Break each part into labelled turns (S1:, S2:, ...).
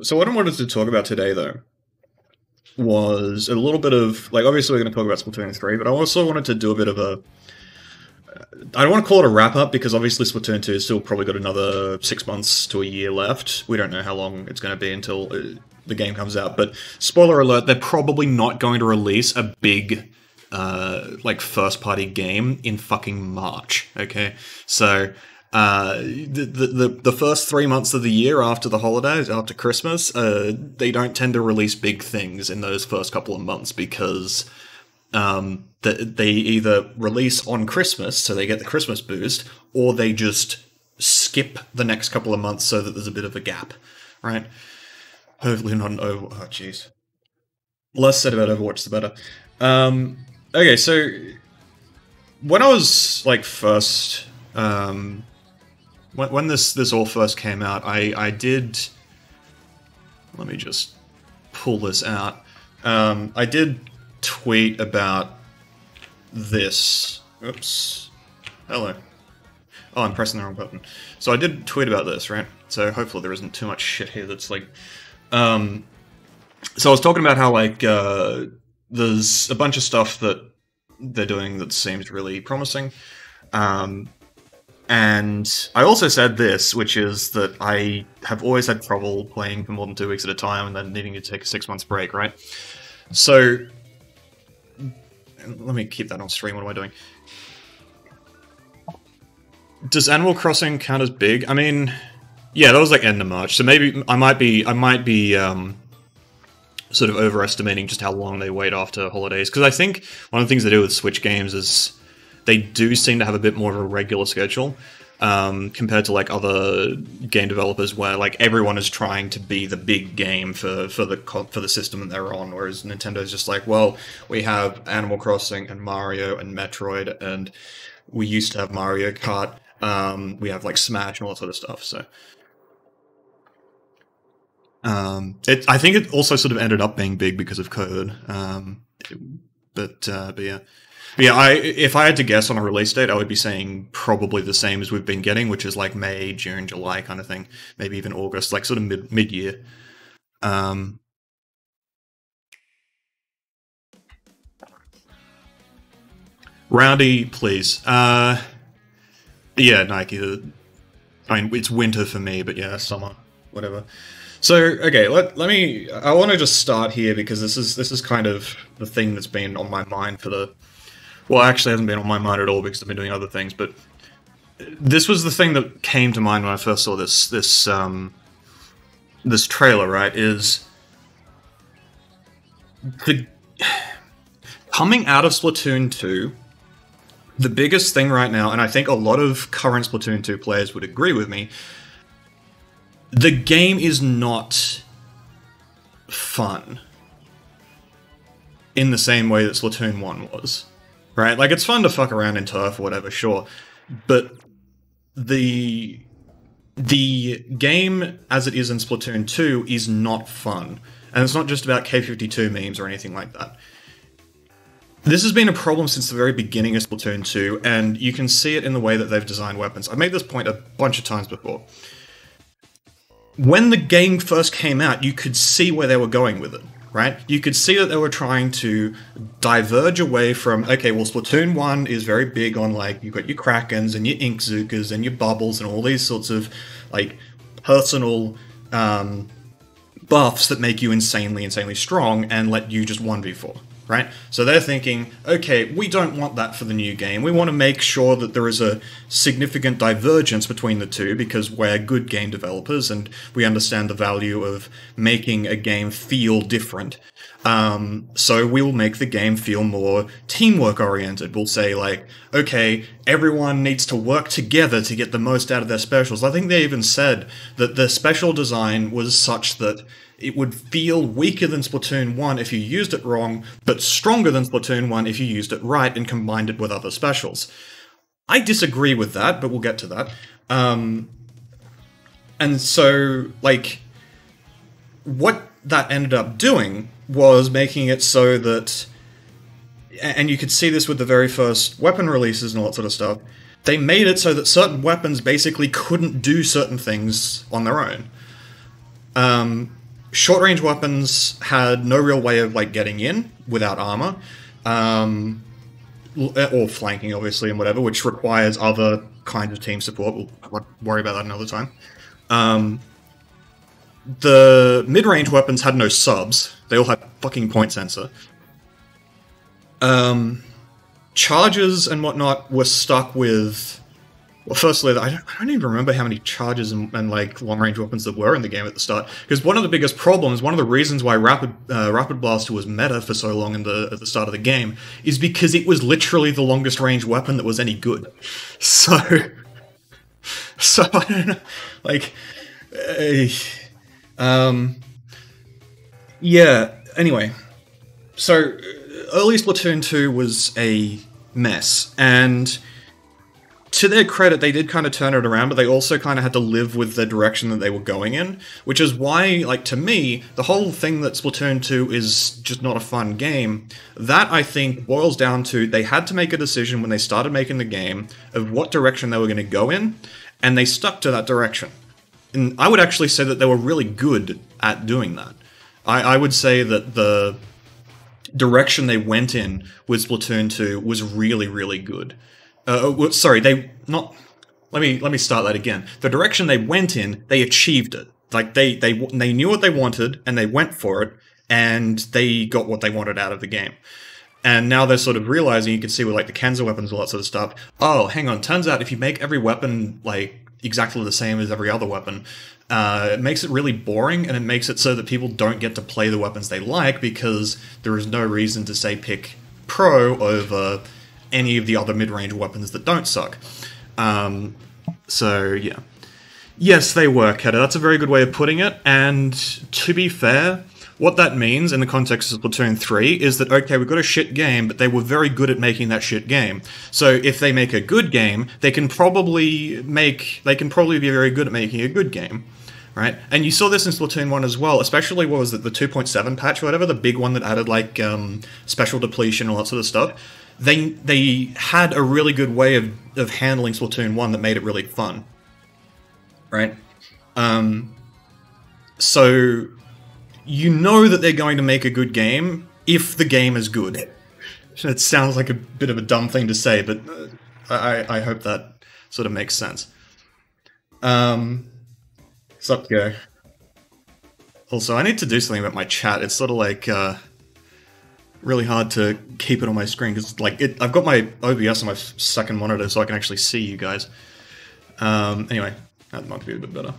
S1: So what I wanted to talk about today, though, was a little bit of, like, obviously we're going to talk about Splatoon 3, but I also wanted to do a bit of a, I don't want to call it a wrap-up, because obviously Splatoon 2 has still probably got another 6 months to a year left. We don't know how long it's going to be until the game comes out, but spoiler alert, they're probably not going to release a big, like, first-party game in fucking March, okay? So, the first 3 months of the year after the holidays, after Christmas, they don't tend to release big things in those first couple of months because they either release on Christmas, so they get the Christmas boost, or they just skip the next couple of months so that there's a bit of a gap, right? Hopefully not an over... Oh, jeez. Less said about Overwatch, the better. Okay, so when I was, like, first... When this all first came out, I did... Let me just pull this out. I did tweet about this. Oops. Hello. Oh, I'm pressing the wrong button. So I did tweet about this, right? So hopefully there isn't too much shit here that's like... So I was talking about how, like, there's a bunch of stuff that they're doing that seems really promising. And I also said this, which is that I have always had trouble playing for more than 2 weeks at a time and then needing to take a 6 months break, right? So, let me keep that on stream, what am I doing? Does Animal Crossing count as big? I mean, yeah, that was like end of March, so maybe I might be sort of overestimating just how long they wait after holidays, because I think one of the things they do with Switch games is they do seem to have a bit more of a regular schedule, compared to like other game developers where like everyone is trying to be the big game for the system that they're on, whereas Nintendo's just like, well, we have Animal Crossing and Mario and Metroid, and we used to have Mario Kart, we have like Smash and all that sort of stuff, so... I think it also sort of ended up being big because of COVID, but yeah. But yeah, if I had to guess on a release date, I would be saying probably the same as we've been getting, which is like May, June, July kind of thing. Maybe even August, like sort of mid-year. Roundy, please. Yeah, Nike. I mean, it's winter for me, but yeah, summer, whatever. So, okay, let me... I want to just start here because this is kind of the thing that's been on my mind for the... Well, actually, it hasn't been on my mind at all because I've been doing other things, but this was the thing that came to mind when I first saw this trailer, right, is the... Coming out of Splatoon 2, the biggest thing right now, and I think a lot of current Splatoon 2 players would agree with me, the game is not fun in the same way that Splatoon 1 was. Right? Like, it's fun to fuck around in turf or whatever, sure. But the game, as it is in Splatoon 2, is not fun. And it's not just about K-52 memes or anything like that. This has been a problem since the very beginning of Splatoon 2, and you can see it in the way that they've designed weapons. I've made this point a bunch of times before. When the game first came out, you could see where they were going with it. Right? You could see that they were trying to diverge away from, okay, well, Splatoon 1 is very big on, like, you've got your Krakens and your Inkzookas and your Bubbles and all these sorts of, like, personal buffs that make you insanely strong and let you just 1v4, right? So they're thinking, okay, we don't want that for the new game. We want to make sure that there is a significant divergence between the two because we're good game developers and we understand the value of making a game feel different. So we'll make the game feel more teamwork oriented. We'll say like, okay, everyone needs to work together to get the most out of their specials. I think they even said that the special design was such that it would feel weaker than Splatoon 1 if you used it wrong, but stronger than Splatoon 1 if you used it right and combined it with other specials. I disagree with that, but we'll get to that. And so, like, what that ended up doing was making it so that, and you could see this with the very first weapon releases and all that sort of stuff, they made it so that certain weapons basically couldn't do certain things on their own. short-range weapons had no real way of, like, getting in without armor. Or flanking, obviously, and whatever, which requires other kinds of team support. We'll worry about that another time. The mid-range weapons had no subs. They all had fucking point sensor. Charges and whatnot were stuck with... Well, firstly, I don't even remember how many charges and like, long-range weapons there were in the game at the start. Because one of the biggest problems, one of the reasons why Rapid Blaster was meta for so long at the start of the game, is because it was literally the longest range weapon that was any good. So I don't know, like... yeah, anyway. So, early Splatoon 2 was a mess, and... to their credit, they did kind of turn it around, but they also kind of had to live with the direction that they were going in, which is why, like, to me, the whole thing that Splatoon 2 is just not a fun game, that, I think, boils down to they had to make a decision when they started making the game of what direction they were going to go in, and they stuck to that direction. And I would actually say that they were really good at doing that. I would say that the direction they went in with Splatoon 2 was really, really good. Sorry, let me start that again. The direction they went in, they achieved it. Like, they knew what they wanted, and they went for it, and they got what they wanted out of the game. And now they're sort of realizing, you can see with, like, the Kenzo weapons and all that sort of stuff, oh, hang on, turns out if you make every weapon, like, exactly the same as every other weapon, it makes it really boring, and it makes it so that people don't get to play the weapons they like, because there is no reason to, say, pick Pro over... any of the other mid-range weapons that don't suck. So, yeah. Yes, they were, Keta. That's a very good way of putting it, and to be fair, what that means in the context of Splatoon 3 is that, okay, we've got a shit game, but they were very good at making that shit game. So if they make a good game, they can probably be very good at making a good game. Right? And you saw this in Splatoon 1 as well, especially, what was it, the 2.7 patch or whatever, the big one that added, like, special depletion and all that sort of stuff. They had a really good way of handling Splatoon 1 that made it really fun. Right? So, you know that they're going to make a good game if the game is good. It sounds like a bit of a dumb thing to say, but I hope that sort of makes sense. Sup, go. Also, I need to do something about my chat. It's sort of like, really hard to keep it on my screen, because, like, I've got my OBS on my second monitor, so I can actually see you guys. Anyway, that might be a bit better.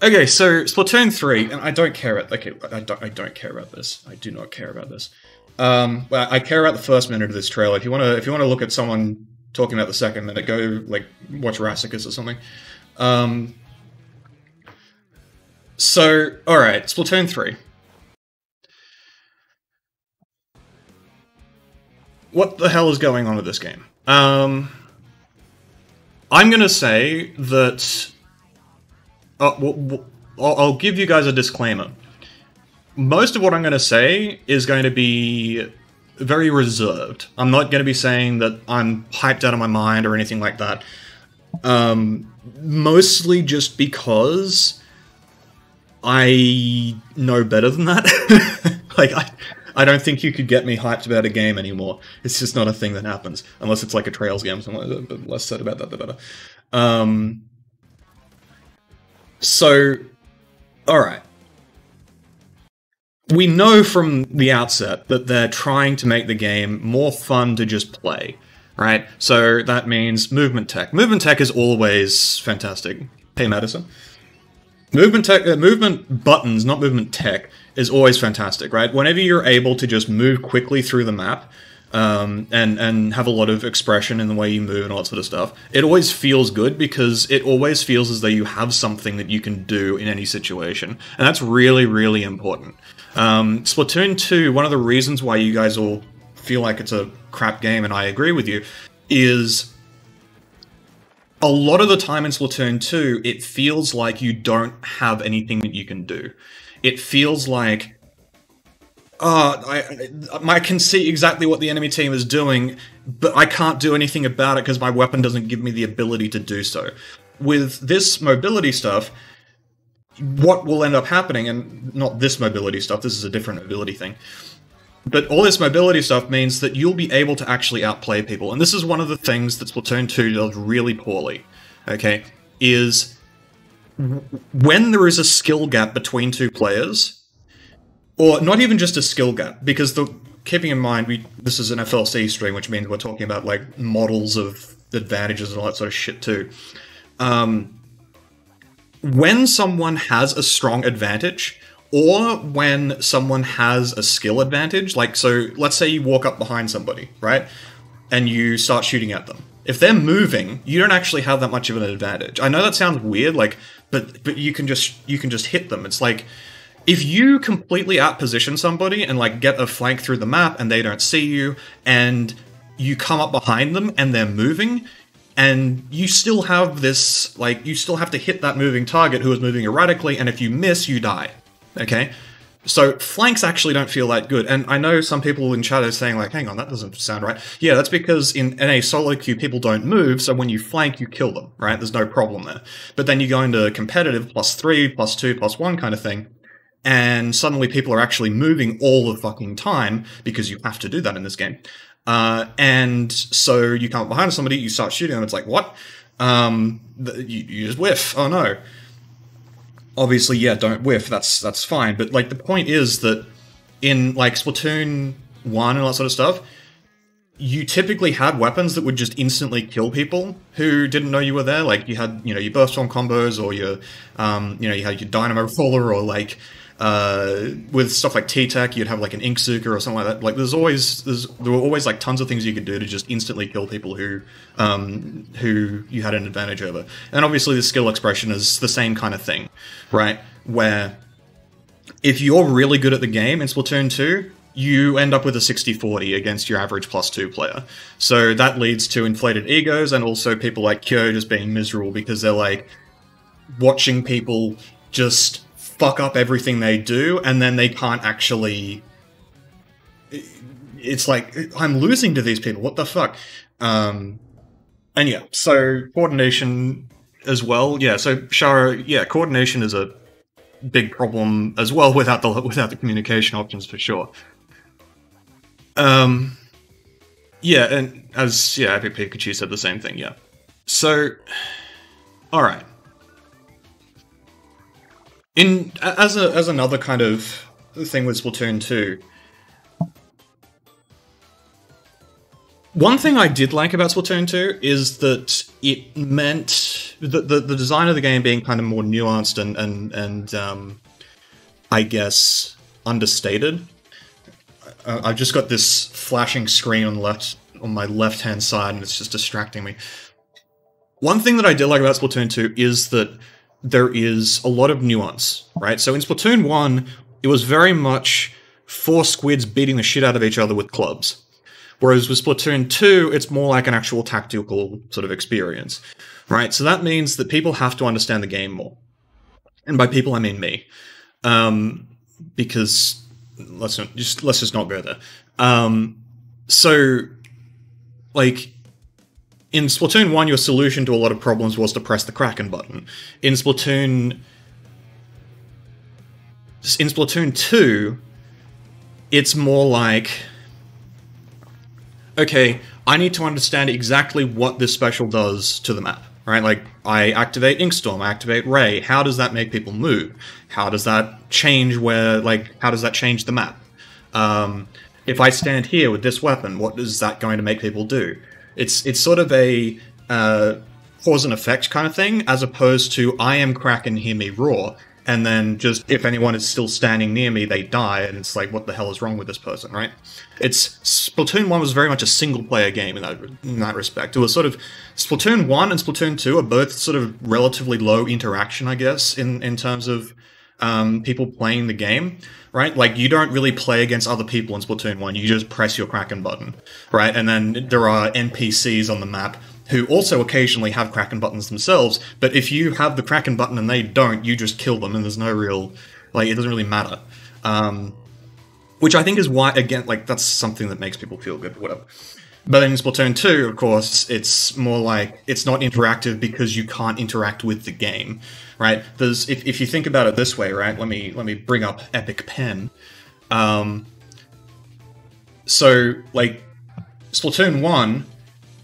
S1: Okay, so, Splatoon 3, and I don't care about... Okay, I don't care about this. I do not care about this. Well, I care about the first minute of this trailer. If you want to look at someone talking about the second minute, go, like, watch Rassicus or something. So, alright, Splatoon 3. What the hell is going on with this game? I'm gonna say that... I'll give you guys a disclaimer. Most of what I'm gonna say is going to be very reserved. I'm not gonna be saying that I'm hyped out of my mind or anything like that. Mostly just because I know better than that. Like, I don't think you could get me hyped about a game anymore. It's just not a thing that happens. Unless it's like a Trails game or something like that. But less said about that, the better. So, alright. We know from the outset that they're trying to make the game more fun to just play. Right? So that means movement tech. Movement tech is always fantastic. Hey, Madison. Movement tech, movement buttons, not movement tech, is always fantastic, right? Whenever you're able to just move quickly through the map, and have a lot of expression in the way you move and all that sort of stuff, it always feels good, because it always feels as though you have something that you can do in any situation. And that's really, really important. Splatoon 2, one of the reasons why you guys all feel like it's a crap game, and I agree with you, is a lot of the time in Splatoon 2, it feels like you don't have anything that you can do. It feels like, I can see exactly what the enemy team is doing, but I can't do anything about it because my weapon doesn't give me the ability to do so. With this mobility stuff, what will end up happening, and not this mobility stuff, this is a different mobility thing, but all this mobility stuff means that you'll be able to actually outplay people. And this is one of the things that Splatoon 2 does really poorly, okay, is when there is a skill gap between two players, or not even just a skill gap, because keeping in mind, this is an FLC stream, which means we're talking about, like, models of advantages and all that sort of shit too. When someone has a strong advantage, or when someone has a skill advantage, like, so let's say you walk up behind somebody, right? And you start shooting at them. If they're moving, you don't actually have that much of an advantage. I know that sounds weird, like, but you can just hit them. It's like, if you completely outposition somebody and, like, get a flank through the map and they don't see you, and you come up behind them and they're moving, and you still have this, like, you still have to hit that moving target who is moving erratically, and if you miss, you die. Okay? So flanks actually don't feel that good, and I know some people in chat are saying, like, hang on, that doesn't sound right. Yeah, that's because in a solo queue, people don't move, so when you flank, you kill them, right? There's no problem there. But then you go into competitive +3, +2, +1 kind of thing, and suddenly people are actually moving all the fucking time, because you have to do that in this game. And so you come up behind somebody, you start shooting them, it's like, what? You just whiff, oh no. Obviously, yeah, don't whiff, that's fine, but, like, the point is that in, like, Splatoon 1 and all that sort of stuff, you typically had weapons that would just instantly kill people who didn't know you were there. Like, you had, you know, your burst storm combos, or your, you know, you had your dynamo roller, or, like, with stuff like T-Tech, you'd have, like, an Inksuka or something like that. Like, there were always, like, tons of things you could do to just instantly kill people who you had an advantage over. And obviously the skill expression is the same kind of thing, right? Where if you're really good at the game in Splatoon 2, you end up with a 60-40 against your average +2 player. So that leads to inflated egos, and also people like Kyo just being miserable because they're, like, watching people just fuck up everything they do, and then they can't actually... It's like, I'm losing to these people, what the fuck? And yeah, so coordination as well. Yeah, so Shara, yeah, coordination is a big problem as well without the communication options, for sure. Yeah, and as, yeah, Epic Pikachu said the same thing, yeah. So, alright. As another kind of thing with Splatoon 2, one thing I did like about Splatoon 2 is that it meant the design of the game being kind of more nuanced and I guess understated. I've just got this flashing screen on my left-hand side, and it's just distracting me. One thing that I did like about Splatoon 2 is that there is a lot of nuance, right? So in Splatoon 1, it was very much 4 squids beating the shit out of each other with clubs. Whereas with Splatoon 2, it's more like an actual tactical sort of experience, right? So that means that people have to understand the game more. And by people, I mean me. Because let's just not go there. So, like, in Splatoon 1, your solution to a lot of problems was to press the Kraken button. In Splatoon 2, it's more like, okay, I need to understand exactly what this special does to the map, right? Like, I activate Inkstorm, I activate Ray. How does that make people move? How does that change how does that change the map? If I stand here with this weapon, what is that going to make people do? It's sort of a cause and effect kind of thing, as opposed to I am Kraken, hear me roar, and then just if anyone is still standing near me, they die, and it's like, what the hell is wrong with this person, right? Splatoon 1 was very much a single-player game in that respect. It was sort of... Splatoon 1 and Splatoon 2 are both sort of relatively low interaction, I guess, in terms of people playing the game, right? Like, you don't really play against other people in Splatoon 1, you just press your Kraken button, right? And then there are NPCs on the map who also occasionally have Kraken buttons themselves, but if you have the Kraken button and they don't, you just kill them, and there's no real... Like, it doesn't really matter. Which I think is why, again, like, that's something that makes people feel good, whatever. But then in Splatoon 2, of course, it's more like it's not interactive because you can't interact with the game, right? There's if you think about it this way, right? Let me bring up Epic Pen. So like Splatoon 1,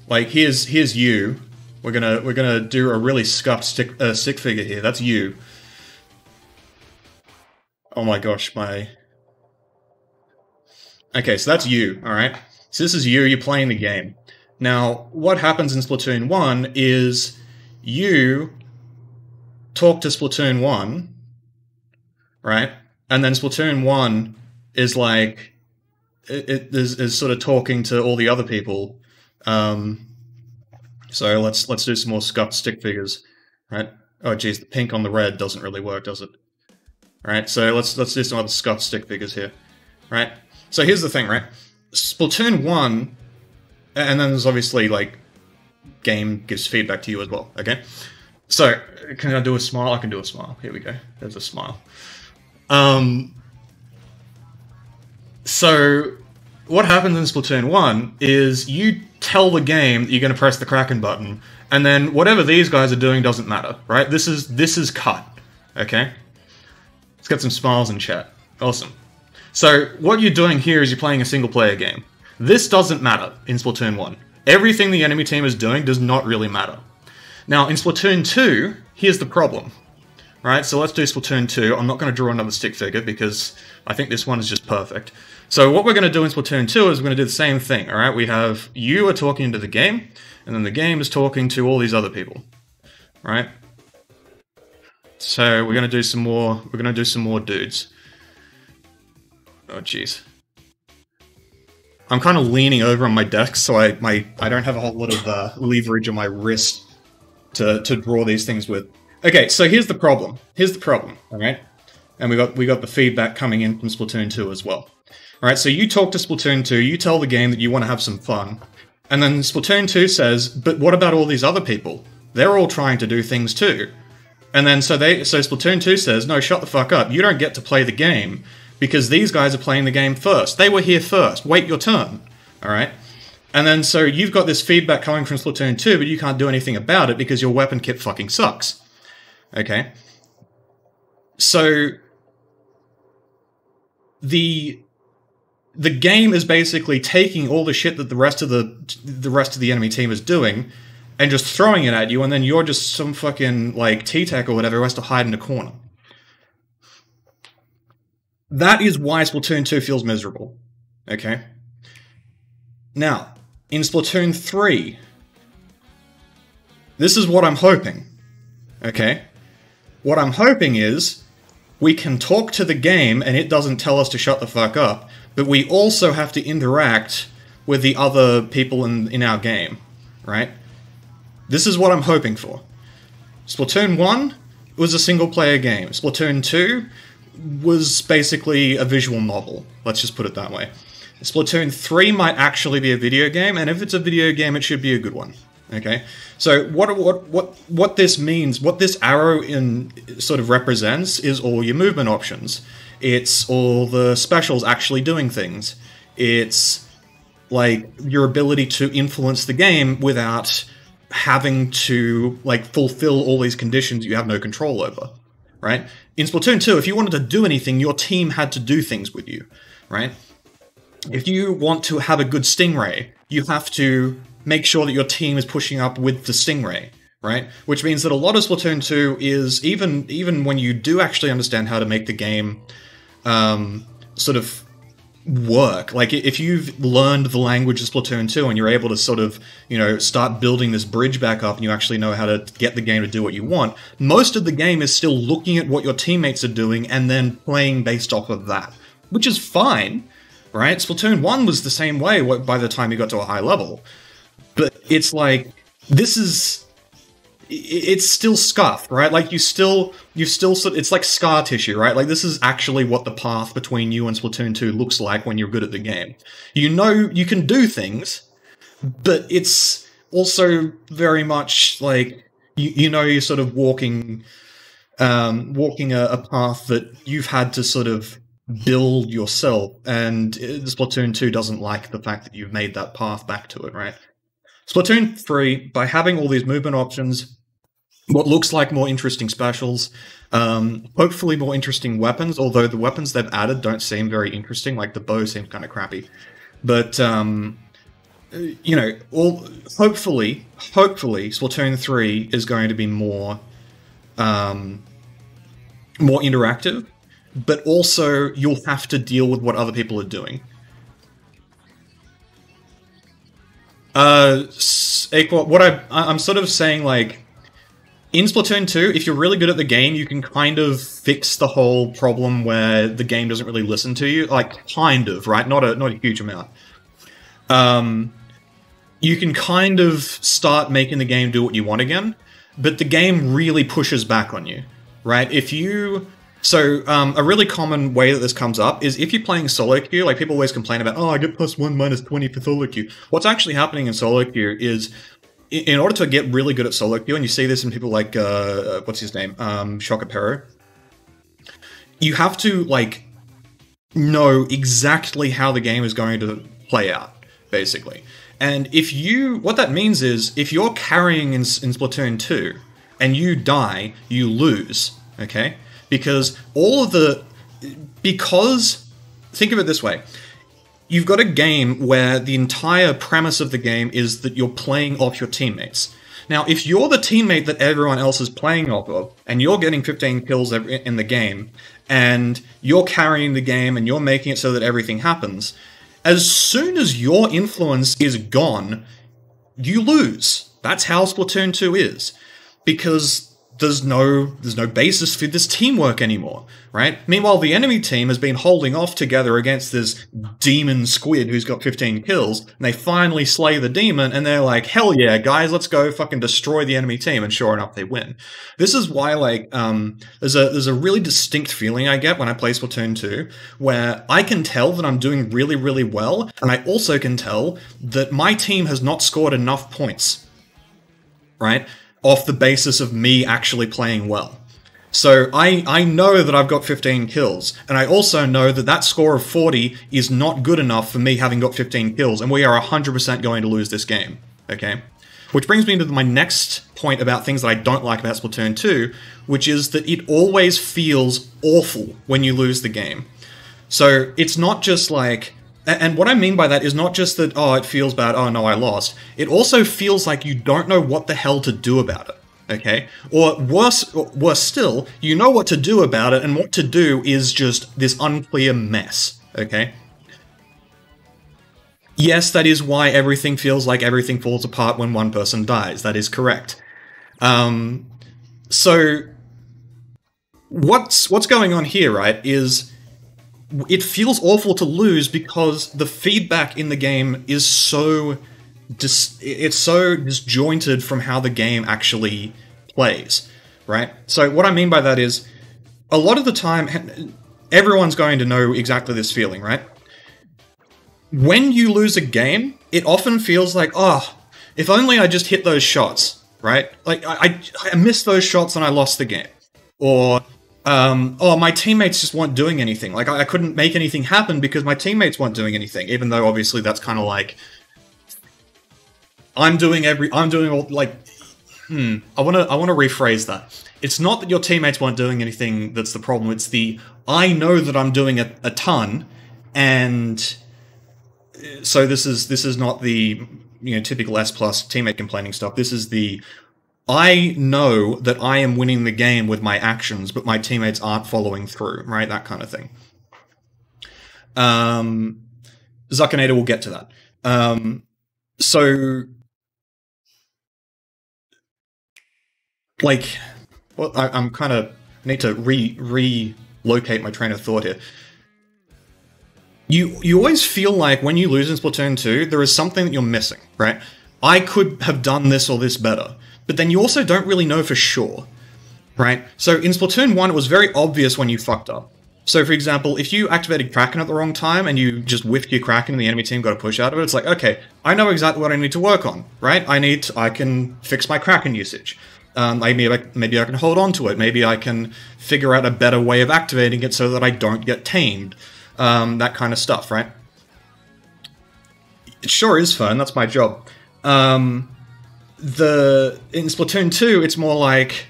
S1: like here's you. We're gonna do a really scuffed stick figure here. That's you. Oh my gosh, my. Okay, so that's you. All right. So this is you. You're playing the game. Now, what happens in Splatoon 1 is you talk to Splatoon 1, right? And then Splatoon 1 is like it is sort of talking to all the other people. So let's do some more scuffed stick figures, right? Oh geez, the pink on the red doesn't really work, does it? All right, so let's do some other scuffed stick figures here, right? So here's the thing, right? Splatoon 1, and then there's obviously like game gives feedback to you as well. Okay, so can I do a smile? I can do a smile. Here we go. There's a smile. So what happens in Splatoon 1 is you tell the game that you're going to press the Kraken button, and then whatever these guys are doing doesn't matter, right? This is cut, okay? Let's get some smiles in chat. Awesome. So what you're doing here is you're playing a single-player game. This doesn't matter in Splatoon 1. Everything the enemy team is doing does not really matter. Now, in Splatoon 2, here's the problem, right? So let's do Splatoon 2. I'm not going to draw another stick figure because I think this one is just perfect. So what we're going to do in Splatoon 2 is we're going to do the same thing, all right? We have you are talking to the game, and then the game is talking to all these other people, right? So we're going to do some more. We're going to do some more dudes. Oh jeez. I'm kind of leaning over on my desk, so I don't have a whole lot of leverage on my wrist to draw these things with. Okay, so here's the problem. Here's the problem, all right? And we got the feedback coming in from Splatoon 2 as well. All right, so you talk to Splatoon 2, you tell the game that you want to have some fun, and then Splatoon 2 says, but what about all these other people? They're all trying to do things too. And then so Splatoon 2 says, no, shut the fuck up. You don't get to play the game because these guys are playing the game first. They were here first. Wait your turn. All right? And then so you've got this feedback coming from Splatoon 2, but you can't do anything about it because your weapon kit fucking sucks. Okay? So the game is basically taking all the shit that the rest of the enemy team is doing and just throwing it at you, and then you're just some fucking like T-Tech or whatever who has to hide in a corner. That is why Splatoon 2 feels miserable. Okay? Now, in Splatoon 3, this is what I'm hoping. Okay? What I'm hoping is we can talk to the game and it doesn't tell us to shut the fuck up, but we also have to interact with the other people in our game, right? This is what I'm hoping for. Splatoon 1 was a single-player game. Splatoon 2 was basically a visual novel. Let's just put it that way. Splatoon 3 might actually be a video game, and if it's a video game, it should be a good one. Okay? So what this means, what this arrow in sort of represents is all your movement options. It's all the specials actually doing things. It's like your ability to influence the game without having to like fulfill all these conditions you have no control over, right? In Splatoon 2, if you wanted to do anything, your team had to do things with you, right? If you want to have a good Stingray, you have to make sure that your team is pushing up with the Stingray, right? Which means that a lot of Splatoon 2 is, even when you do actually understand how to make the game sort of work, like if you've learned the language of Splatoon 2 and you're able to sort of, you know, start building this bridge back up and you actually know how to get the game to do what you want, most of the game is still looking at what your teammates are doing and then playing based off of that, which is fine, right? Splatoon 1 was the same way by the time you got to a high level. But it's like, it's still scuffed, right? Like you still it's like scar tissue, right? Like this is actually what the path between you and Splatoon 2 looks like when you're good at the game. You know you can do things, but it's also very much like you know you're sort of walking a path that you've had to sort of build yourself, and Splatoon 2 doesn't like the fact that you've made that path back to it, right? Splatoon 3, by having all these movement options, what looks like more interesting specials, hopefully more interesting weapons, although the weapons they've added don't seem very interesting, like the bow seems kind of crappy. But, you know, hopefully, Splatoon 3 is going to be more interactive, but also you'll have to deal with what other people are doing. What I'm sort of saying, like, in Splatoon 2, if you're really good at the game, you can kind of fix the whole problem where the game doesn't really listen to you. Like, kind of, right? Not a huge amount. You can kind of start making the game do what you want again, but the game really pushes back on you, right? So, a really common way that this comes up is if you're playing solo queue, like people always complain about, oh, I get +1 -20 for solo queue. What's actually happening in solo queue is, in order to get really good at solo queue, and you see this in people like, what's his name? Shockapero, you have to, like, know exactly how the game is going to play out, basically. And what that means is, if you're carrying in Splatoon 2, and you die, you lose, okay? Because think of it this way. You've got a game where the entire premise of the game is that you're playing off your teammates. Now, if you're the teammate that everyone else is playing off of, and you're getting 15 kills in the game, and you're carrying the game, and you're making it so that everything happens, as soon as your influence is gone, you lose. That's how Splatoon 2 is. Because there's no basis for this teamwork anymore, right? Meanwhile, the enemy team has been holding off together against this demon squid who's got 15 kills, and they finally slay the demon, and they're like, hell yeah, guys, let's go fucking destroy the enemy team, and sure enough, they win. This is why, like, there's a really distinct feeling I get when I play Splatoon 2, where I can tell that I'm doing really, really well, and I also can tell that my team has not scored enough points, right? Off the basis of me actually playing well. So I know that I've got 15 kills, and I also know that that score of 40 is not good enough for me having got 15 kills, and we are 100% going to lose this game, okay? Which brings me to my next point about things that I don't like about Splatoon 2, which is that it always feels awful when you lose the game. So it's not just like... And what I mean by that is not just that, oh, it feels bad, oh no, I lost. It also feels like you don't know what the hell to do about it, okay? Or worse still, you know what to do about it, and what to do is just this unclear mess, okay? Yes, that is why everything feels like everything falls apart when one person dies. That is correct. So, what's going on here, right, is... it feels awful to lose because the feedback in the game is so disjointed from how the game actually plays, right? So what I mean by that is, a lot of the time, everyone's going to know exactly this feeling, right? When you lose a game, it often feels like, oh, if only I just hit those shots, right? Like, I missed those shots and I lost the game. Or... oh, my teammates just weren't doing anything. Like, I couldn't make anything happen because my teammates weren't doing anything, even though obviously that's kind of like... I want to rephrase that. It's not that your teammates weren't doing anything that's the problem, it's I know that I'm doing a ton, and... So this is not the, typical S+ teammate complaining stuff. This is I know that I am winning the game with my actions, but my teammates aren't following through, right? That kind of thing. Zuckinator will get to that. So, like, well, I'm kind of need to relocate my train of thought here. You always feel like when you lose in Splatoon 2, there is something that you're missing, right? I could have done this or this better. But then you also don't really know for sure, right? So in Splatoon 1, it was very obvious when you fucked up. So for example, if you activated Kraken at the wrong time and you just whiffed your Kraken and the enemy team got a push out of it, it's like, okay, I know exactly what I need to work on, right? I can fix my Kraken usage. Maybe I can hold on to it. Maybe I can figure out a better way of activating it so that I don't get tamed. That kind of stuff, right? It sure is fun. That's my job. In Splatoon 2, it's more like,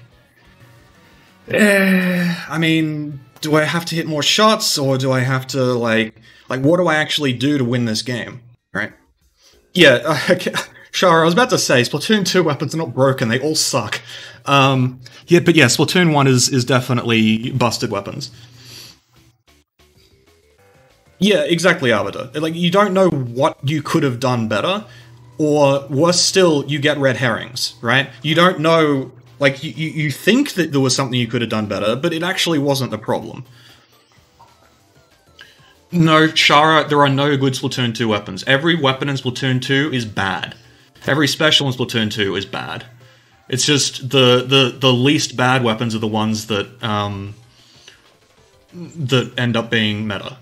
S1: I mean, do I have to hit more shots, or do I have to like what do I actually do to win this game, right? Yeah, Shara, I was about to say, Splatoon 2 weapons are not broken, they all suck. Yeah, but yeah, Splatoon 1 is definitely busted weapons. Yeah, exactly, Arbiter. Like, you don't know what you could have done better, or worse still, you get red herrings, right? You don't know, like, you think that there was something you could have done better, but it actually wasn't the problem. No, Shara, there are no good Splatoon 2 weapons. Every weapon in Splatoon 2 is bad. Every special in Splatoon 2 is bad. It's just the least bad weapons are the ones that that end up being meta.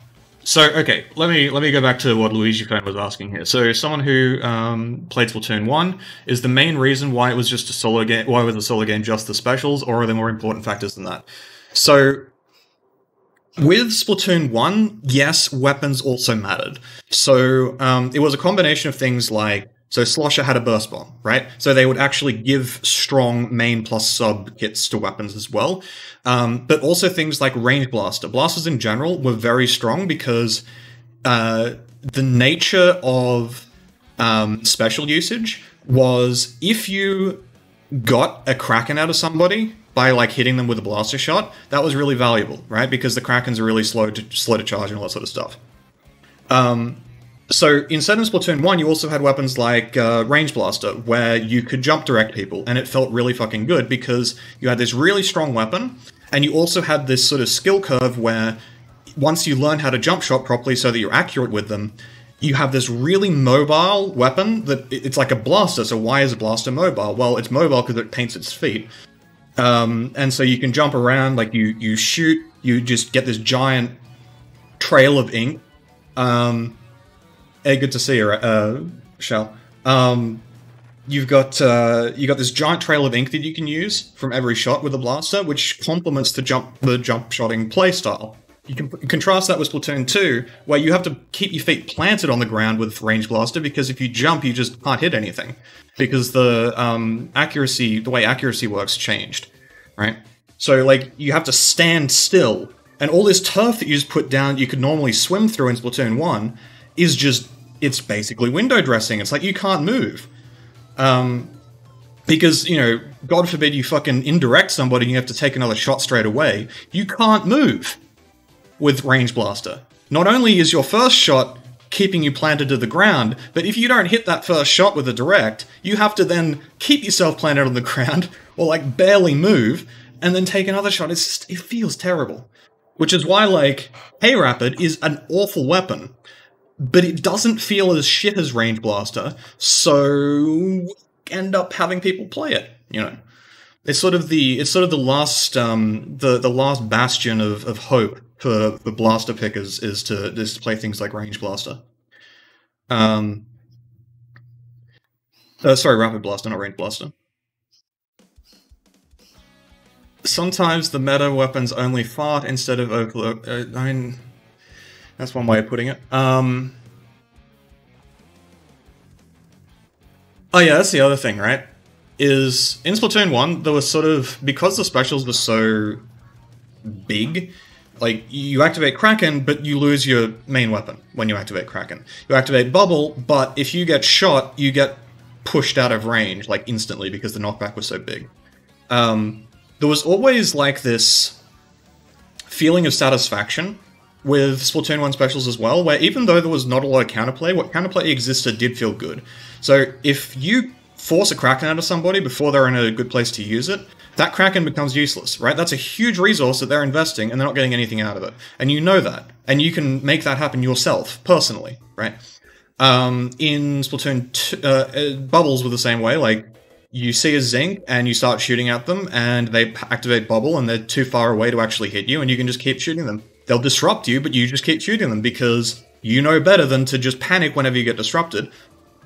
S1: So, okay, let me go back to what Luigi Fan was asking here. So, someone who played Splatoon 1, is the main reason why it was just a solo game, why was the solo game just the specials, or are there more important factors than that? So, with Splatoon 1, yes, weapons also mattered. So, it was a combination of things like, so Slosher had a burst bomb, right? So they would actually give strong main plus sub hits to weapons as well. But also things like Range Blaster. Blasters in general were very strong because the nature of special usage was if you got a Kraken out of somebody by like hitting them with a blaster shot, that was really valuable, right? Because the Krakens are really slow to charge and all that sort of stuff. So instead of Splatoon 1, you also had weapons like Range Blaster, where you could jump direct people, and it felt really fucking good because you had this really strong weapon, and you also had this sort of skill curve where once you learn how to jump shot properly so that you're accurate with them, you have this really mobile weapon that it's like a blaster. So why is a blaster mobile? Well, it's mobile because it paints its feet. And so you can jump around, like you shoot, you just get this giant trail of ink. Hey, good to see you, Shell. You got this giant trail of ink that you can use from every shot with the blaster, which complements the jump shotting playstyle. You can contrast that with Splatoon 2, where you have to keep your feet planted on the ground with Range Blaster, because if you jump, you just can't hit anything. Because the way accuracy works changed, right? So, like, you have to stand still, and all this turf that you just put down, you could normally swim through in Splatoon 1, is just, it's basically window dressing. It's like, you can't move. Because, you know, God forbid you fucking indirect somebody and you have to take another shot straight away. You can't move with Range Blaster. Not only is your first shot keeping you planted to the ground, but if you don't hit that first shot with a direct, you have to then keep yourself planted on the ground, or like barely move, and then take another shot. It's just, it feels terrible. Which is why, like, Hey Rapid is an awful weapon, but it doesn't feel as shit as Range Blaster, so end up having people play it, you know. It's sort of the last the last bastion of hope for the blaster pickers is to play things like Range Blaster. Sorry, Rapid Blaster, not Range Blaster. Sometimes the meta weapons only fart instead of overload. I mean, that's one way of putting it. Oh yeah, that's the other thing, right? Is in Splatoon 1, there was sort of, because the specials were so big, like, you activate Kraken, but you lose your main weapon when you activate Kraken. You activate Bubble, but if you get shot, you get pushed out of range, like, instantly, because the knockback was so big. There was always, like, this feeling of satisfaction with Splatoon 1 specials as well, where even though there was not a lot of counterplay, what counterplay existed did feel good. So if you force a Kraken out of somebody before they're in a good place to use it, that Kraken becomes useless, right? That's a huge resource that they're investing, and they're not getting anything out of it. And you know that. And you can make that happen yourself, personally, right? In Splatoon 2, Bubbles were the same way. Like, you see a Zinc, and you start shooting at them, and they activate Bubble, and they're too far away to actually hit you, and you can just keep shooting them. They'll disrupt you, but you just keep shooting them, because you know better than to just panic whenever you get disrupted.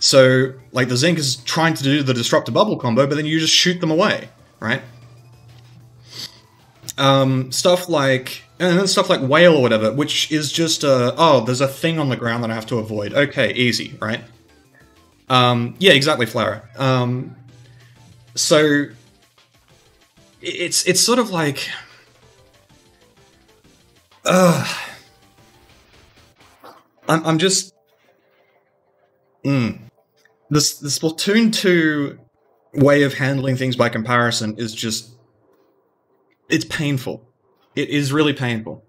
S1: So, like, the Zinc is trying to do the Disrupt to Bubble combo, but then you just shoot them away. right? Stuff like whale or whatever, which is just oh, there's a thing on the ground that I have to avoid. Okay, easy, right? Yeah, exactly, Flower. So it's sort of like, I'm just, the Splatoon 2 way of handling things by comparison is just, it's painful. It is really painful,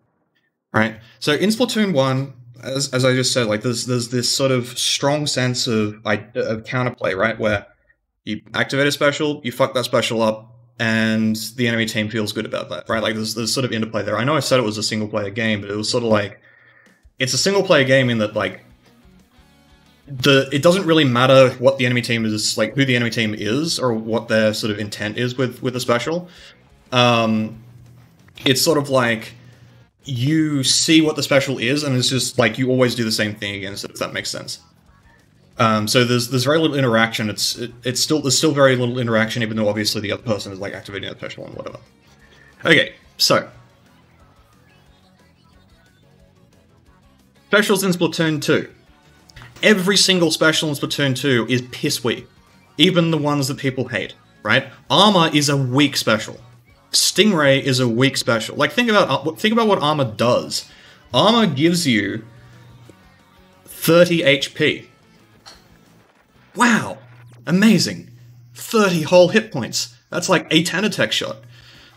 S1: right? So in Splatoon 1, as I just said, like there's this sort of strong sense of counterplay, right? Where you activate a special, you fuck that special up, and the enemy team feels good about that, right? Like there's sort of interplay there. I know I said it was a single player game, but it was sort of like, it's a single player game in that like it doesn't really matter what the enemy team is, like who the enemy team is or what their sort of intent is with the special. It's sort of like you see what the special is, and it's just like you always do the same thing against it, if that makes sense. So there's very little interaction. There's still very little interaction, even though obviously the other person is like activating a special and whatever. Okay, so specials in Splatoon 2. Every single special in Splatoon 2 is piss weak, even the ones that people hate. Right? Armor is a weak special. Stingray is a weak special. Like think about what Armor does. Armor gives you 30 HP. Wow, amazing. 30 whole hit points. That's like a 10 attack shot.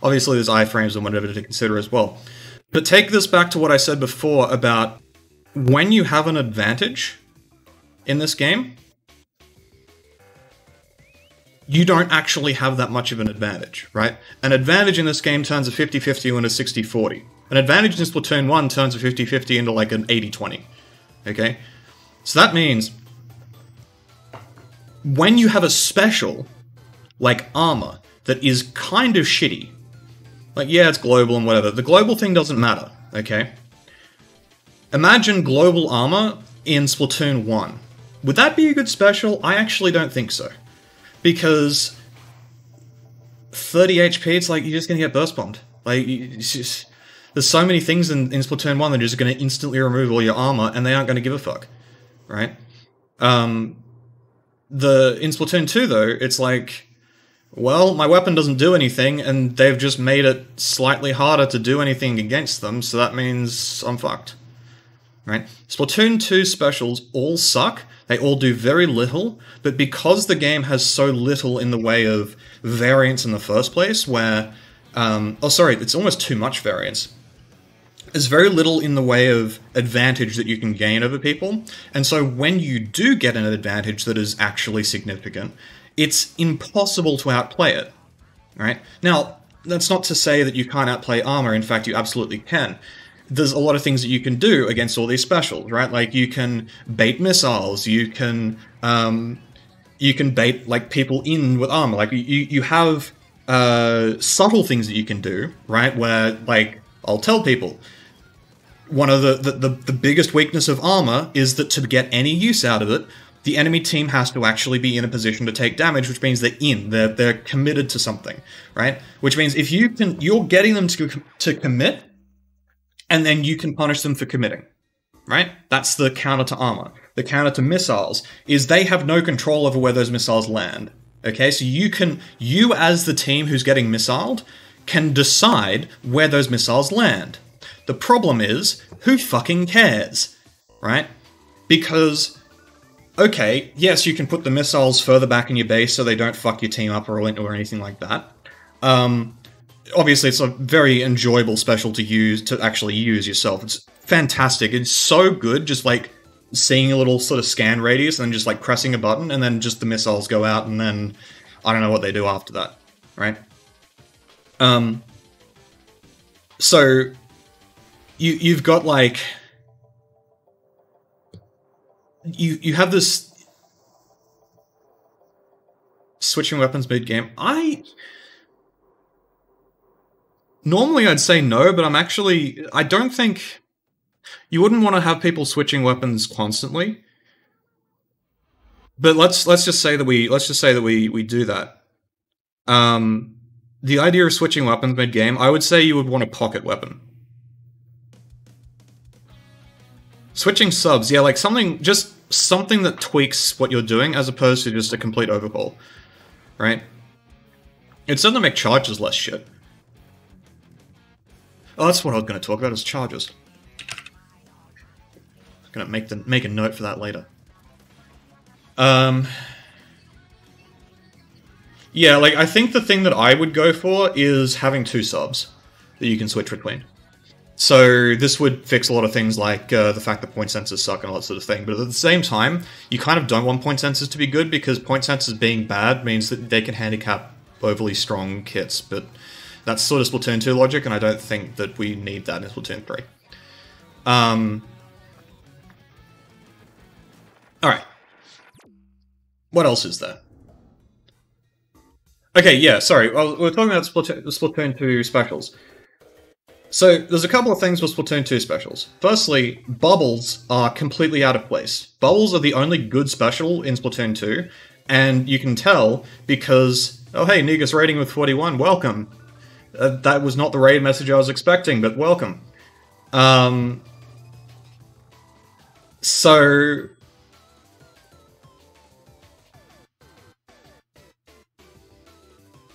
S1: Obviously there's iframes and whatever to consider as well. But take this back to what I said before about when you have an advantage in this game, you don't actually have that much of an advantage, right? An advantage in this game turns a 50-50 into a 60-40. An advantage in Splatoon 1 turns a 50-50 into like an 80-20, okay? So that means when you have a special, like Armor, that is kind of shitty, like, yeah, it's global and whatever, the global thing doesn't matter, okay? Imagine global Armor in Splatoon 1. Would that be a good special? I actually don't think so. Because 30 HP, it's like, you're just gonna get burst bombed. Like, there's so many things in Splatoon 1 that are just gonna instantly remove all your armor, and they aren't gonna give a fuck. Right? In Splatoon 2, though, it's like, well, my weapon doesn't do anything, and they've just made it slightly harder to do anything against them, so that means I'm fucked. Right? Splatoon 2 specials all suck, they all do very little, but because the game has so little in the way of variance in the first place, where... oh, sorry, it's almost too much variance. There's very little in the way of advantage that you can gain over people, and so when you do get an advantage that is actually significant, it's impossible to outplay it. Right? Now, that's not to say that you can't outplay armor, in fact you absolutely can. There's a lot of things that you can do against all these specials, right? Like, you can bait missiles, you can bait, like, people in with armor. Like, you have subtle things that you can do, right? Where, like, I'll tell people, one of the biggest weakness of armor is that to get any use out of it, the enemy team has to actually be in a position to take damage, which means they're committed to something, right? Which means if you're getting them to commit, and then you can punish them for committing, right? That's the counter to armor. The counter to missiles is they have no control over where those missiles land, okay? So you as the team who's getting missiled, can decide where those missiles land. The problem is, who fucking cares, right? Because, okay, yes, you can put the missiles further back in your base so they don't fuck your team up or anything like that. Obviously, it's a very enjoyable special to actually use yourself. It's fantastic. It's so good, just like seeing a little sort of scan radius and then just like pressing a button and then just the missiles go out and then I don't know what they do after that, right? So you've got like you have this switching weapons mid-game. Normally I'd say no, but I don't think... You wouldn't want to have people switching weapons constantly. But let's just say that we do that. the idea of switching weapons mid-game, I would say you would want a pocket weapon. Switching subs, yeah, like just something that tweaks what you're doing as opposed to just a complete overhaul, right? It'd certainly make charges less shit. Oh, that's what I was going to talk about, is charges. I'm going to make a note for that later. Yeah, like, I think the thing that I would go for is having 2 subs that you can switch between. So this would fix a lot of things like the fact that point sensors suck and all that sort of thing, but at the same time, you kind of don't want point sensors to be good, because point sensors being bad means that they can handicap overly strong kits, but that's sort of Splatoon 2 logic, and I don't think that we need that in Splatoon 3. Alright. What else is there? Okay, yeah, sorry, well, we're talking about Splatoon 2 specials. So, there's a couple of things with Splatoon 2 specials. Firstly, bubbles are completely out of place. Bubbles are the only good special in Splatoon 2, and you can tell because, oh hey, Negus raiding with 41, welcome. That was not the raid message I was expecting, but welcome. So...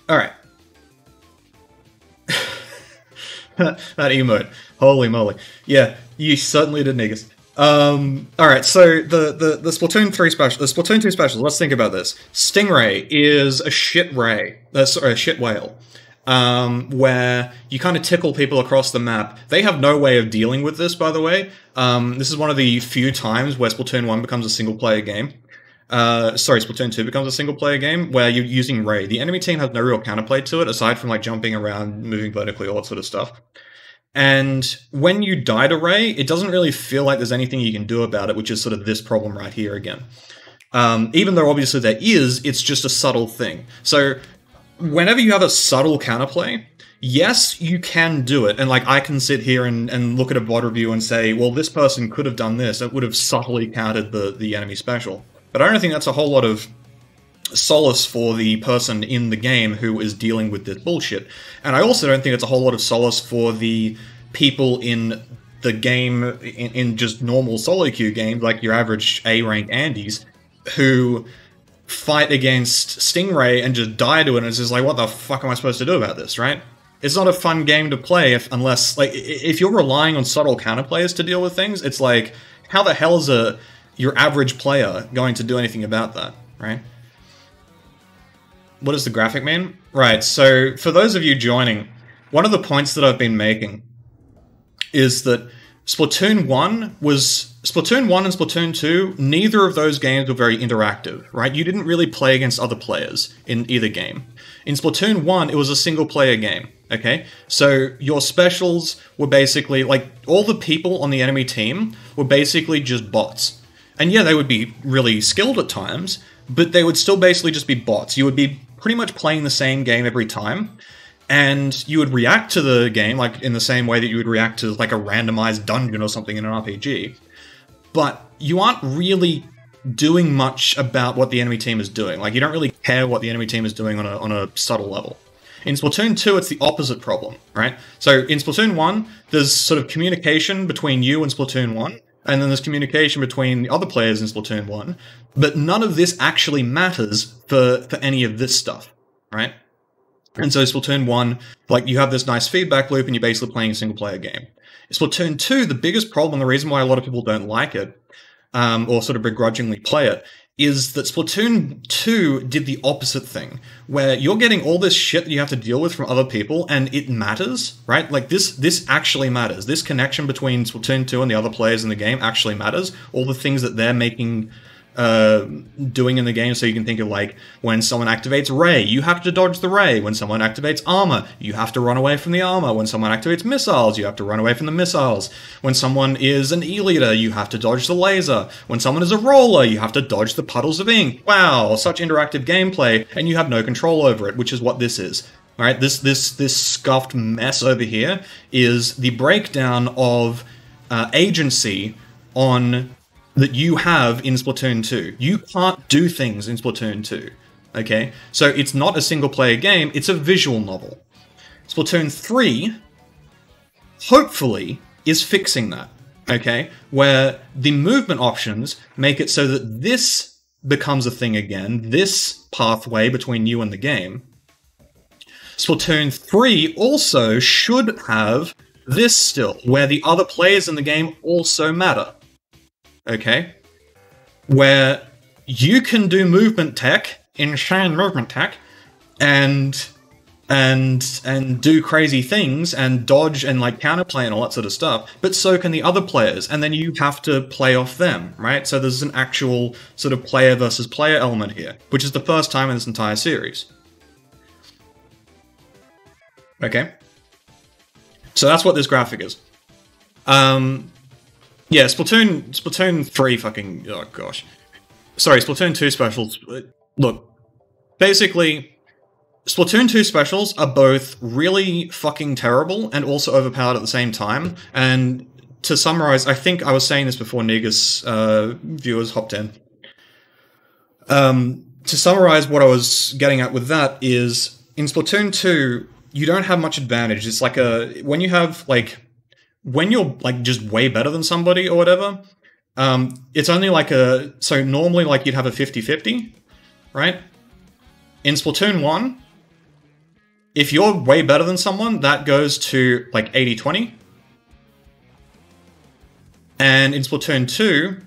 S1: Alright. That emote. Holy moly. Yeah, you certainly did, Negus. Alright, so the Splatoon 3 special, the Splatoon 2 special, let's think about this. Stingray is a shit ray, sorry, a shit whale, where you kind of tickle people across the map. They have no way of dealing with this, by the way. This is one of the few times where Splatoon 1 becomes a single-player game. Sorry, Splatoon 2 becomes a single-player game where you're using Ray. The enemy team has no real counterplay to it, aside from, like, jumping around, moving vertically, all that sort of stuff. And when you die to Ray, it doesn't really feel like there's anything you can do about it, which is sort of this problem right here again. Even though obviously there is, it's just a subtle thing. So, whenever you have a subtle counterplay, yes, you can do it, and like I can sit here and look at a VOD review and say, well, this person could have done this, it would have subtly countered the enemy special. But I don't think that's a whole lot of solace for the person in the game who is dealing with this bullshit. And I also don't think it's a whole lot of solace for the people in the game, in just normal solo queue games, like your average A-rank Andes, who fight against Stingray and just die to it, and it's just like, what the fuck am I supposed to do about this, right? It's not a fun game to play unless, like, if you're relying on subtle counterplays to deal with things, it's like, how the hell is your average player going to do anything about that, right? What does the graphic mean? Right, so for those of you joining, one of the points that I've been making is that Splatoon 1 and Splatoon 2, neither of those games were very interactive, right? You didn't really play against other players in either game. In Splatoon 1, it was a single-player game, okay? So your specials were basically, like, all the people on the enemy team were basically just bots. And yeah, they would be really skilled at times, but they would still basically just be bots. You would be pretty much playing the same game every time, and you would react to the game like in the same way that you would react to like a randomized dungeon or something in an RPG. But you aren't really doing much about what the enemy team is doing. Like, you don't really care what the enemy team is doing on a subtle level. In Splatoon 2, it's the opposite problem, right? So in Splatoon 1, there's sort of communication between you and Splatoon 1, and then there's communication between the other players in Splatoon 1, but none of this actually matters for any of this stuff, right? And so Splatoon 1, like, you have this nice feedback loop and you're basically playing a single-player game. In Splatoon 2, the biggest problem, the reason why a lot of people don't like it, or sort of begrudgingly play it, is that Splatoon 2 did the opposite thing, where you're getting all this shit that you have to deal with from other people, and it matters, right? Like, this actually matters. This connection between Splatoon 2 and the other players in the game actually matters. All the things that they're making, doing in the game, so you can think of, like, when someone activates Ray, you have to dodge the Ray. When someone activates armor, you have to run away from the armor. When someone activates missiles, you have to run away from the missiles. When someone is an E-leader, you have to dodge the laser. When someone is a roller, you have to dodge the puddles of ink. Wow, such interactive gameplay, and you have no control over it, which is what this is. All right, this scuffed mess over here is the breakdown of agency that you have in Splatoon 2. You can't do things in Splatoon 2, okay? So it's not a single-player game, it's a visual novel. Splatoon 3, hopefully, is fixing that, okay? Where the movement options make it so that this becomes a thing again, this pathway between you and the game. Splatoon 3 also should have this still, where the other players in the game also matter, okay? Where you can do movement tech, insane movement tech, and do crazy things, and dodge and like counterplay and all that sort of stuff, but so can the other players, and then you have to play off them, right? So there's an actual sort of player versus player element here, which is the first time in this entire series. Okay? So that's what this graphic is. Yeah, Splatoon 3 fucking... oh gosh. Sorry, Splatoon 2 specials... look, basically... Splatoon 2 specials are both really fucking terrible and also overpowered at the same time, and to summarize, I think I was saying this before Negus viewers hopped in. To summarize what I was getting at with that is, in Splatoon 2, you don't have much advantage. It's like a... when you have, like... when you're, like, just way better than somebody or whatever, it's only like a... so normally, like, you'd have a 50-50, right? In Splatoon 1... if you're way better than someone, that goes to, like, 80-20. And in Splatoon 2,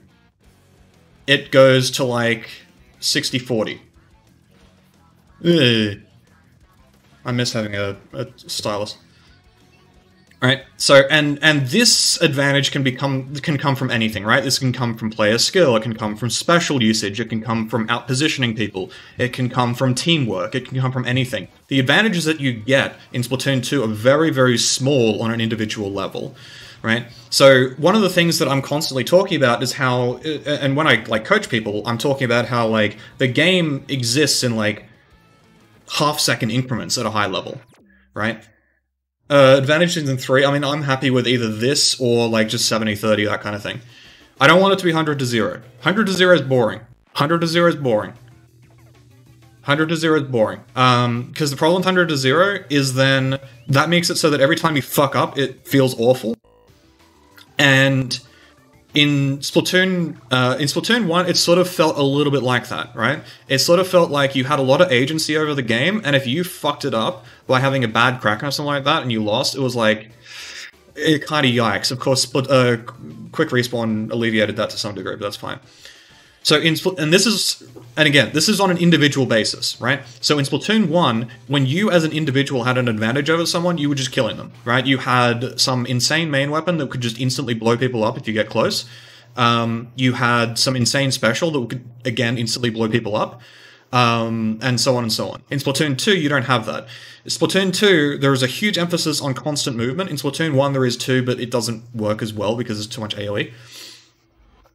S1: it goes to, like, 60-40. I miss having a stylus. Right, so, and this advantage can come from anything, right? This can come from player skill, it can come from special usage, it can come from outpositioning people, it can come from teamwork, it can come from anything. The advantages that you get in Splatoon 2 are very, very small on an individual level, right? So, one of the things that I'm constantly talking about is how, and when I, like, coach people, I'm talking about how, like, the game exists in, like, half-second increments at a high level, right? Advantages in 3, I mean, I'm happy with either this or, like, just 70-30, that kind of thing. I don't want it to be 100-0. 100-0 is boring. 100-0 is boring. 100-0 is boring. Because the problem with 100-0 is then, that makes it so that every time you fuck up, it feels awful. And in Splatoon 1, it sort of felt a little bit like that, right? It sort of felt like you had a lot of agency over the game, and if you fucked it up by having a bad crack or something like that, and you lost, it was like, it kind of yikes. Of course, Quick Respawn alleviated that to some degree, but that's fine. So and again, this is on an individual basis, right? So in Splatoon 1, when you as an individual had an advantage over someone, you were just killing them, right? You had some insane main weapon that could just instantly blow people up if you get close. You had some insane special that could, again, instantly blow people up. And so on and so on. In Splatoon 2, you don't have that. In Splatoon 2, there is a huge emphasis on constant movement. In Splatoon 1, there is too, but it doesn't work as well because there's too much AoE.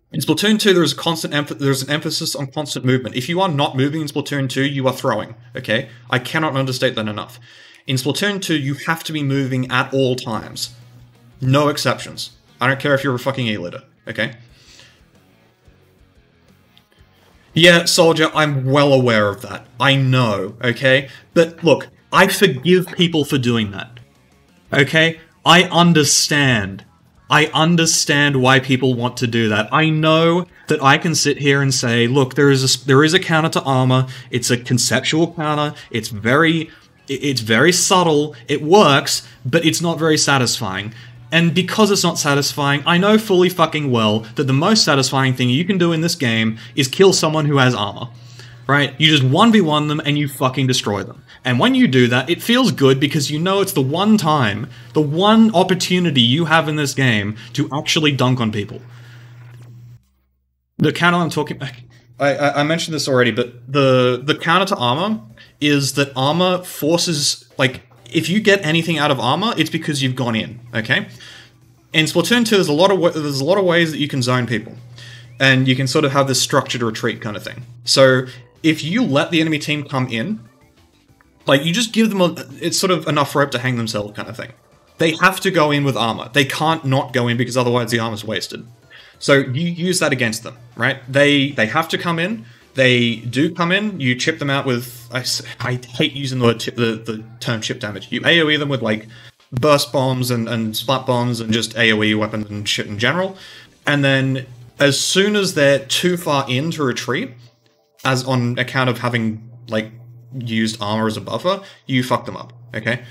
S1: In Splatoon 2, there's an emphasis on constant movement. If you are not moving in Splatoon 2, you are throwing, okay? I cannot understate that enough. In Splatoon 2, you have to be moving at all times. No exceptions. I don't care if you're a fucking E-leader, okay? Yeah, Soldier, I'm well aware of that. I know, okay? But look, I forgive people for doing that, okay? I understand. I understand why people want to do that. I know that I can sit here and say, look, there is a counter to armor. It's a conceptual counter. It's very subtle. It works, but it's not very satisfying. And because it's not satisfying, I know fully fucking well that the most satisfying thing you can do in this game is kill someone who has armor. Right? You just 1v1 them and you fucking destroy them. And when you do that, it feels good because you know it's the one time, the one opportunity you have in this game to actually dunk on people. The counter I'm talking... I mentioned this already, but the counter to armor is that armor forces... like, if you get anything out of armor, it's because you've gone in, okay? In Splatoon 2, there's a lot of ways that you can zone people. And you can sort of have this structured retreat kind of thing. So, if you let the enemy team come in, like, you just give them it's sort of enough rope to hang themselves kind of thing. They have to go in with armor. They can't not go in because otherwise the armor's wasted. So you use that against them, right? They have to come in, They do come in, you chip them out with... I hate using the term chip damage. You AoE them with, like, burst bombs and splat bombs and just AoE weapons and shit in general. And then, as soon as they're too far in to retreat, as on account of having, like, used armor as a buffer, you fuck them up, okay?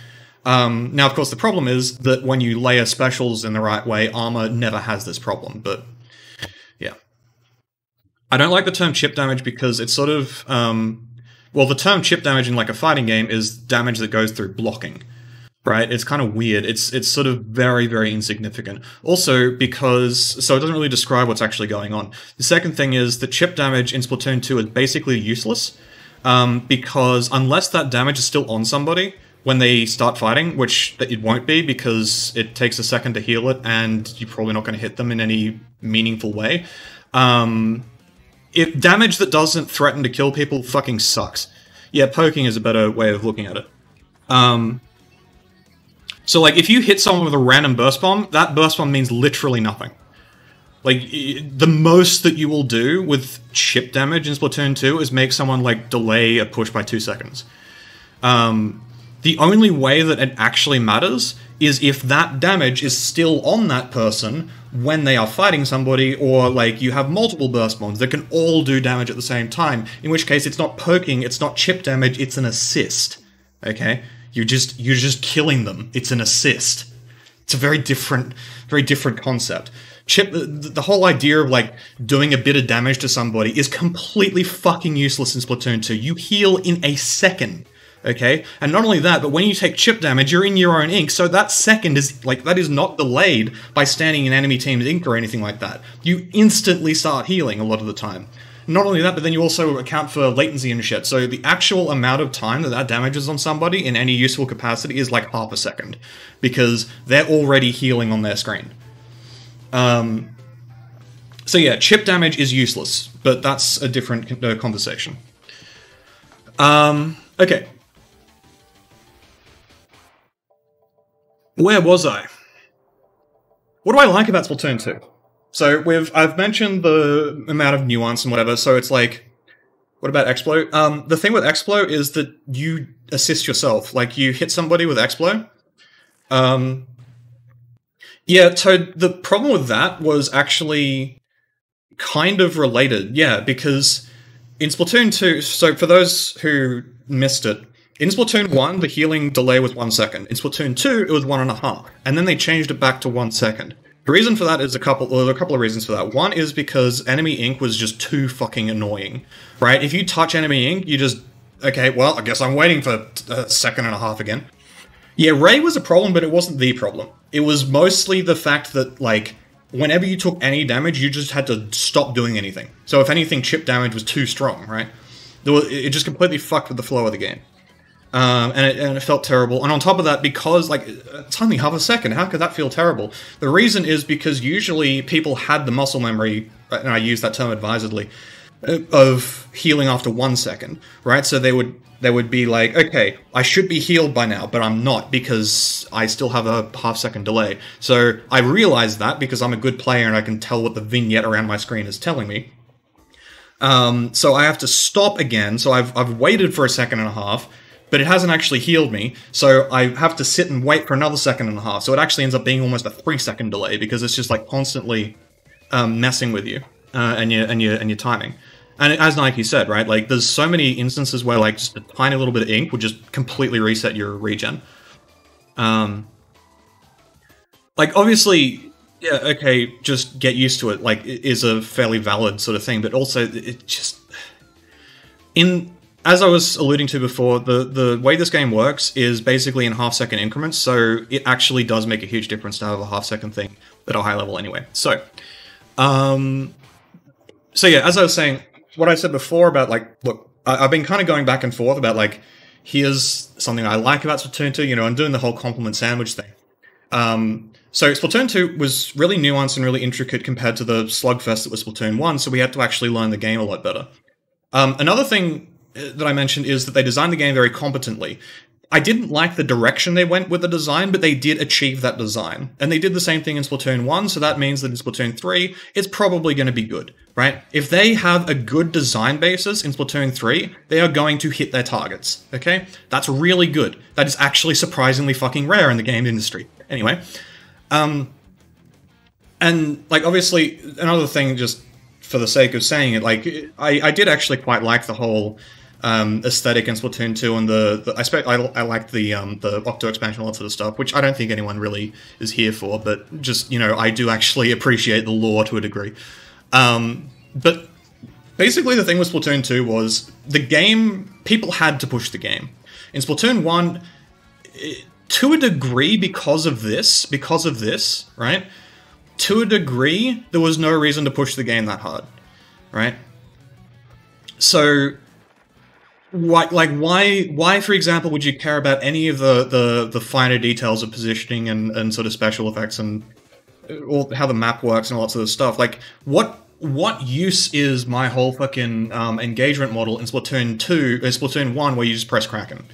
S1: Now, of course, the problem is that when you layer specials in the right way, armor never has this problem, but yeah. I don't like the term chip damage because it's sort of, well, the term chip damage in, like, a fighting game is damage that goes through blocking, right? It's kind of weird. It's sort of very, very insignificant. Also, because... So it doesn't really describe what's actually going on. The second thing is that chip damage in Splatoon 2 is basically useless, because unless that damage is still on somebody when they start fighting, which it won't be because it takes a second to heal it and you're probably not going to hit them in any meaningful way, if damage that doesn't threaten to kill people fucking sucks. Yeah, poking is a better way of looking at it. So, like, if you hit someone with a random burst bomb, that burst bomb means literally nothing. Like, the most that you will do with chip damage in Splatoon 2 is make someone, like, delay a push by 2 seconds. The only way that it actually matters is if that damage is still on that person when they are fighting somebody, or, like, you have multiple burst bombs that can all do damage at the same time, in which case it's not poking, it's not chip damage, it's an assist. Okay? You're just killing them. It's an assist. It's a very different concept. Chip, the whole idea of, like, doing a bit of damage to somebody is completely fucking useless in Splatoon 2. You heal in a second, okay? And not only that, but when you take chip damage, you're in your own ink, so that second is, like, that is not delayed by standing in enemy team's ink or anything like that. You instantly start healing a lot of the time. Not only that, but then you also account for latency and shit, so the actual amount of time that damages on somebody in any useful capacity is like half a second, because they're already healing on their screen. So yeah, chip damage is useless, but that's a different conversation. Okay. Where was I? What do I like about Splatoon 2? So I've mentioned the amount of nuance and whatever, so it's like, what about Explo? The thing with Explo is that you assist yourself. Like, you hit somebody with Explo. Yeah, so the problem with that was actually kind of related, yeah, because in Splatoon 2, so for those who missed it, in Splatoon 1, the healing delay was 1 second. In Splatoon 2, it was 1.5, and then they changed it back to 1 second. The reason for that is there are a couple of reasons for that. One is because enemy ink was just too fucking annoying, right? If you touch enemy ink, you just... Okay, well, I guess I'm waiting for a second and a half again. Yeah, Ray was a problem, but it wasn't the problem. It was mostly the fact that, like, whenever you took any damage, you just had to stop doing anything. So if anything, chip damage was too strong, right? It just completely fucked with the flow of the game. And it felt terrible. And on top of that, because, like, it's only half a second, how could that feel terrible? The reason is because usually people had the muscle memory, and I use that term advisedly, of healing after 1 second, right? So they would be like, okay, I should be healed by now, but I'm not because I still have a half-second delay. So I realize that because I'm a good player and I can tell what the vignette around my screen is telling me. So I have to stop again, so I've waited for a second and a half, but it hasn't actually healed me, so I have to sit and wait for another second and a half. So it actually ends up being almost a 3-second delay because it's just like constantly messing with you and your timing. And as Nike said, right, like there's so many instances where like just a tiny little bit of ink would just completely reset your regen. Like obviously, yeah, okay, just get used to it. Like it is a fairly valid sort of thing, but also it just as I was alluding to before, the way this game works is basically in half-second increments, so it actually does make a huge difference to have a half-second thing at a high level anyway. So yeah, as I was saying, what I said before about, like, look, I've been kind of going back and forth about, like, here's something I like about Splatoon 2, you know, I'm doing the whole compliment sandwich thing. So Splatoon 2 was really nuanced and really intricate compared to the slugfest that was Splatoon 1, so we had to actually learn the game a lot better. Another thing that I mentioned is that they designed the game very competently. I didn't like the direction they went with the design, but they did achieve that design. And they did the same thing in Splatoon 1, so that means that in Splatoon 3, it's probably going to be good, right? If they have a good design basis in Splatoon 3, they are going to hit their targets, okay? That's really good. That is actually surprisingly fucking rare in the game industry. Anyway, and, like, obviously, another thing, just for the sake of saying it, like, I did actually quite like the whole aesthetic in Splatoon 2, and I like the Octo expansion, all that sort of stuff, which I don't think anyone really is here for, but just, you know, I do actually appreciate the lore to a degree. But basically the thing with Splatoon 2 was the game, people had to push the game. In Splatoon 1, to a degree because of this, right? To a degree, there was no reason to push the game that hard, right? So why, for example, would you care about any of the finer details of positioning and sort of special effects and or how the map works and all that sort of stuff? Like, what use is my whole fucking engagement model in Splatoon 1 where you just press Kraken?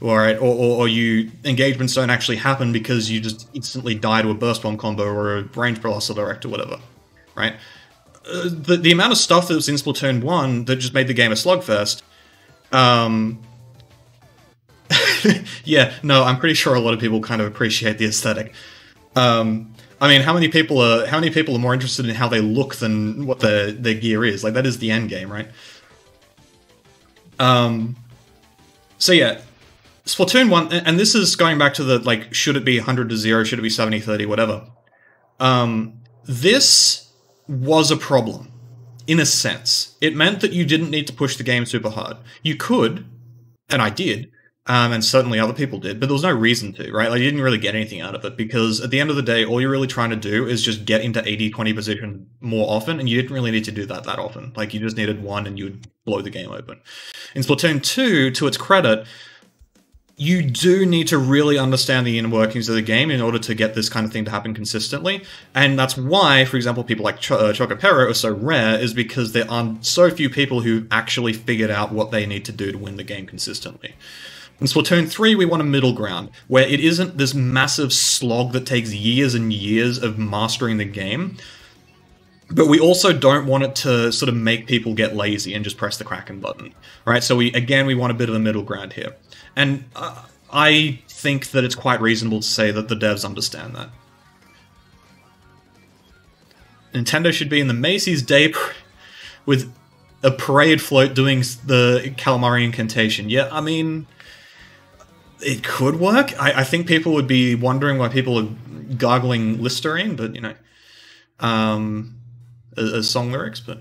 S1: Alright, or you engagements don't actually happen because you just instantly die to a burst bomb combo or a range blaster direct or whatever, right? The amount of stuff that was in Splatoon 1 that just made the game a slugfest. Yeah, no, I'm pretty sure a lot of people kind of appreciate the aesthetic. I mean, how many people are more interested in how they look than what their gear is? Like, that is the end game, right? So yeah, Splatoon 1, and this is going back to the, like, should it be 100-0, should it be 70-30, whatever. This was a problem, in a sense. It meant that you didn't need to push the game super hard. You could, and I did, and certainly other people did, but there was no reason to, right? Like, you didn't really get anything out of it, because at the end of the day, all you're really trying to do is just get into 80-20 position more often, and you didn't really need to do that often. Like, you just needed one, and you would blow the game open. In Splatoon 2, to its credit, you do need to really understand the inner workings of the game in order to get this kind of thing to happen consistently. And that's why, for example, people like Chocopero are so rare, is because there are so few people who actually figured out what they need to do to win the game consistently. In Splatoon 3, we want a middle ground, where it isn't this massive slog that takes years and years of mastering the game, but we also don't want it to sort of make people get lazy and just press the Kraken button, right? So we want a bit of a middle ground here. And I think that it's quite reasonable to say that the devs understand that. Nintendo should be in the Macy's Day with a parade float doing the Calamari incantation. Yeah, I mean, it could work. I think people would be wondering why people are gargling Listerine, but, you know, as song lyrics, but...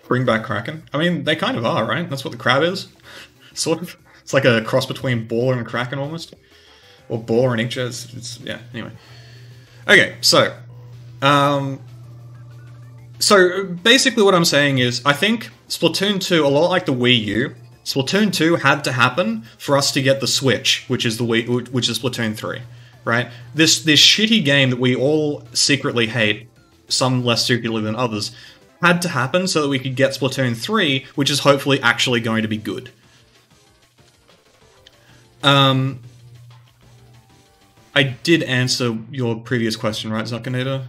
S1: Bring back Kraken. I mean, they kind of are, right? That's what the crab is. Sort of. It's like a cross between Baller and Kraken, almost. Or Baller and Inkjet. It's yeah, anyway. Okay, so... so, basically what I'm saying is, I think Splatoon 2, a lot like the Wii U, Splatoon 2 had to happen for us to get the Switch, which is Splatoon 3, right? This shitty game that we all secretly hate, some less secretly than others, had to happen so that we could get Splatoon 3, which is hopefully actually going to be good. I did answer your previous question, right, Zuckinator?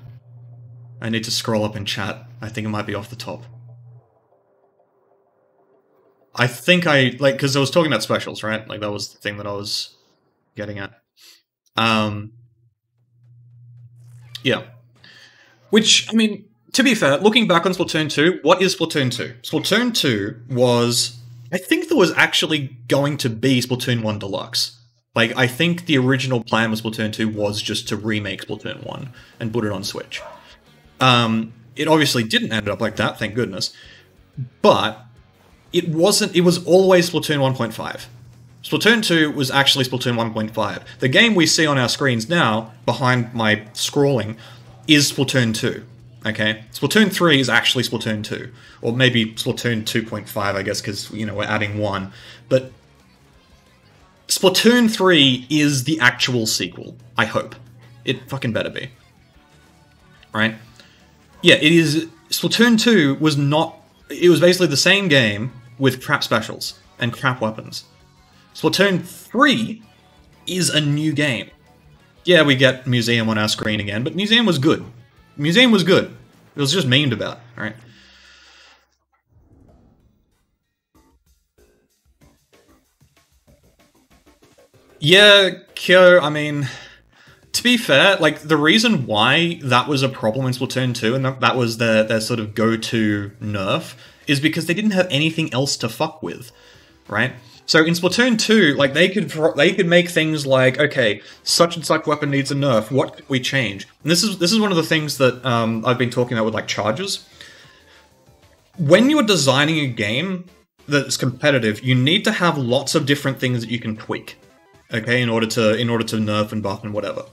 S1: I need to scroll up in chat. I think it might be off the top. I think because I was talking about specials, right? Like, that was the thing that I was getting at. Yeah. Which, I mean... To be fair, looking back on Splatoon 2, what is Splatoon 2? Splatoon 2 was... I think there was actually going to be Splatoon 1 Deluxe. Like, I think the original plan with Splatoon 2 was just to remake Splatoon 1 and put it on Switch. It obviously didn't end up like that, thank goodness. But it wasn't... It was always Splatoon 1.5. Splatoon 2 was actually Splatoon 1.5. The game we see on our screens now, behind my scrolling, is Splatoon 2. Okay, Splatoon 3 is actually Splatoon 2. Or maybe Splatoon 2.5, I guess, because, you know, we're adding 1. But Splatoon 3 is the actual sequel, I hope. It fucking better be. Right? Yeah, it is... Splatoon 2 was not... It was basically the same game with crap specials and crap weapons. Splatoon 3 is a new game. Yeah, we get Museum on our screen again, but Museum was good. Museum was good. It was just memed about, right? Yeah, Kyo, I mean, to be fair, like, the reason why that was a problem in Splatoon 2, and that was their sort of go-to nerf, is because they didn't have anything else to fuck with, right? So in Splatoon 2, like, they could make things like, okay, such and such weapon needs a nerf, what could we change? And this is one of the things that I've been talking about with, like, charges. When you're designing a game that's competitive, you need to have lots of different things that you can tweak, okay, in order to nerf and buff and whatever.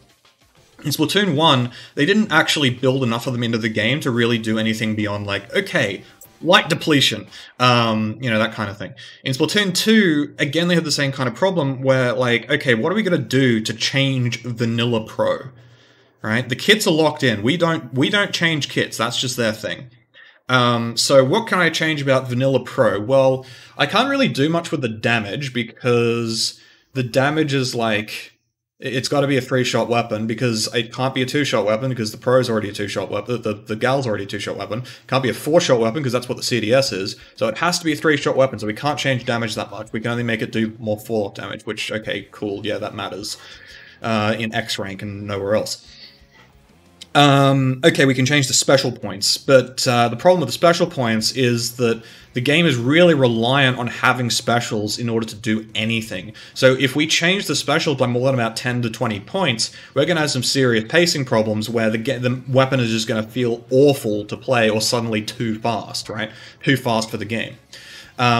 S1: In Splatoon 1, they didn't actually build enough of them into the game to really do anything beyond, like, okay, light depletion, you know, that kind of thing. In Splatoon 2, again, they had the same kind of problem where, like, okay, what are we going to do to change Vanilla Pro, right? The kits are locked in. We don't change kits. That's just their thing. So what can I change about Vanilla Pro? Well, I can't really do much with the damage because the damage is like, it's got to be a 3-shot weapon because it can't be a 2-shot weapon because the Pro's already a 2-shot weapon, the Gal's already a 2-shot weapon. Can't be a 4-shot weapon because that's what the CDS is. So it has to be a 3-shot weapon, so we can't change damage that much. We can only make it do more 4 damage, which, okay, cool, yeah, that matters in X rank and nowhere else. Okay, we can change the special points, but the problem with the special points is that the game is really reliant on having specials in order to do anything. So if we change the special by more than about 10 to 20 points, we're going to have some serious pacing problems where the weapon is just going to feel awful to play or suddenly too fast, right? Too fast for the game.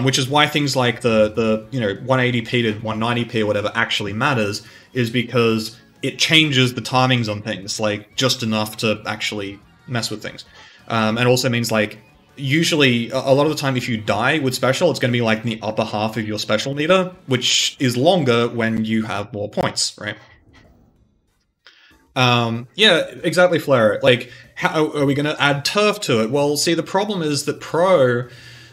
S1: Which is why things like the 180p to 190p or whatever actually matters, is because it changes the timings on things, like, just enough to actually mess with things. And also means, like, usually, a lot of the time if you die with special, it's going to be, like, in the upper half of your special meter, which is longer when you have more points, right? Yeah, exactly, Flare. Like, how are we going to add turf to it? Well, see, the problem is that Pro,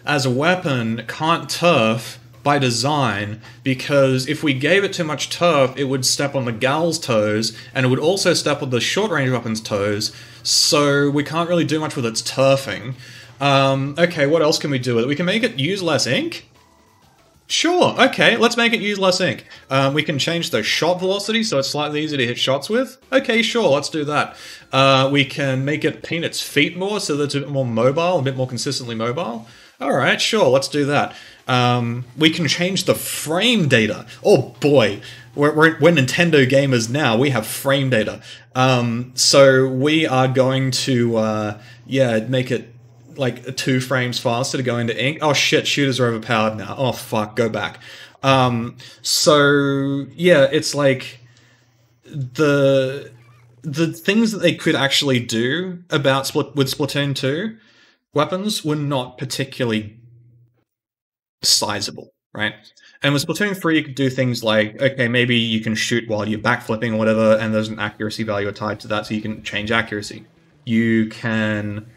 S1: as a weapon, can't turf by design, because if we gave it too much turf, it would step on the Gal's toes, and it would also step on the short-range weapon's toes, so we can't really do much with its turfing. Okay, what else can we do with it? We can make it use less ink? Sure, okay, let's make it use less ink. We can change the shot velocity so it's slightly easier to hit shots with. Okay, sure, let's do that. We can make it paint its feet more so that it's a bit more mobile, a bit more consistently mobile. Alright, sure, let's do that. We can change the frame data. Oh boy, we're Nintendo gamers now, we have frame data. So we are going to, yeah, make it like 2 frames faster to go into ink. Oh shit, shooters are overpowered now. Oh fuck, go back. So yeah, it's like the things that they could actually do about with Splatoon 2 weapons were not particularly sizable, right? And with Splatoon 3, you could do things like, okay, maybe you can shoot while you're backflipping or whatever, and there's an accuracy value tied to that, so you can change accuracy. You can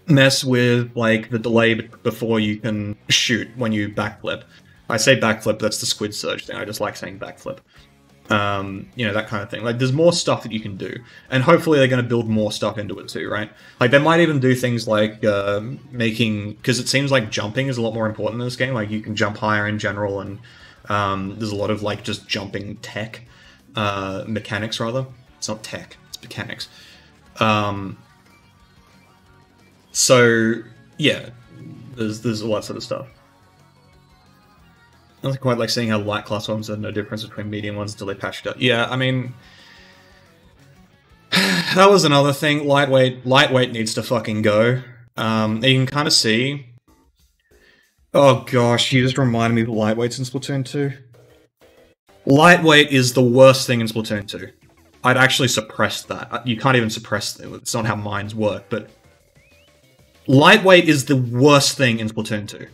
S1: mess with, like, the delay before you can shoot when you backflip. I say backflip, that's the squid surge thing, I just like saying backflip. You know, that kind of thing. Like, there's more stuff that you can do. And hopefully they're going to build more stuff into it too, right? Like, they might even do things like making... Because it seems like jumping is a lot more important in this game. Like, you can jump higher in general, and there's a lot of, like, just jumping tech. Mechanics, rather. It's not tech, it's mechanics. So, yeah. There's all that sort of stuff. Nothing quite like seeing how light class ones have no difference between medium ones until they patched it. Yeah, I mean... that was another thing. Lightweight needs to fucking go. You can kind of see... Oh gosh, you just reminded me of the lightweights in Splatoon 2. Lightweight is the worst thing in Splatoon 2. I'd actually suppress that. You can't even suppress it. It's not how minds work, but... Lightweight is the worst thing in Splatoon 2.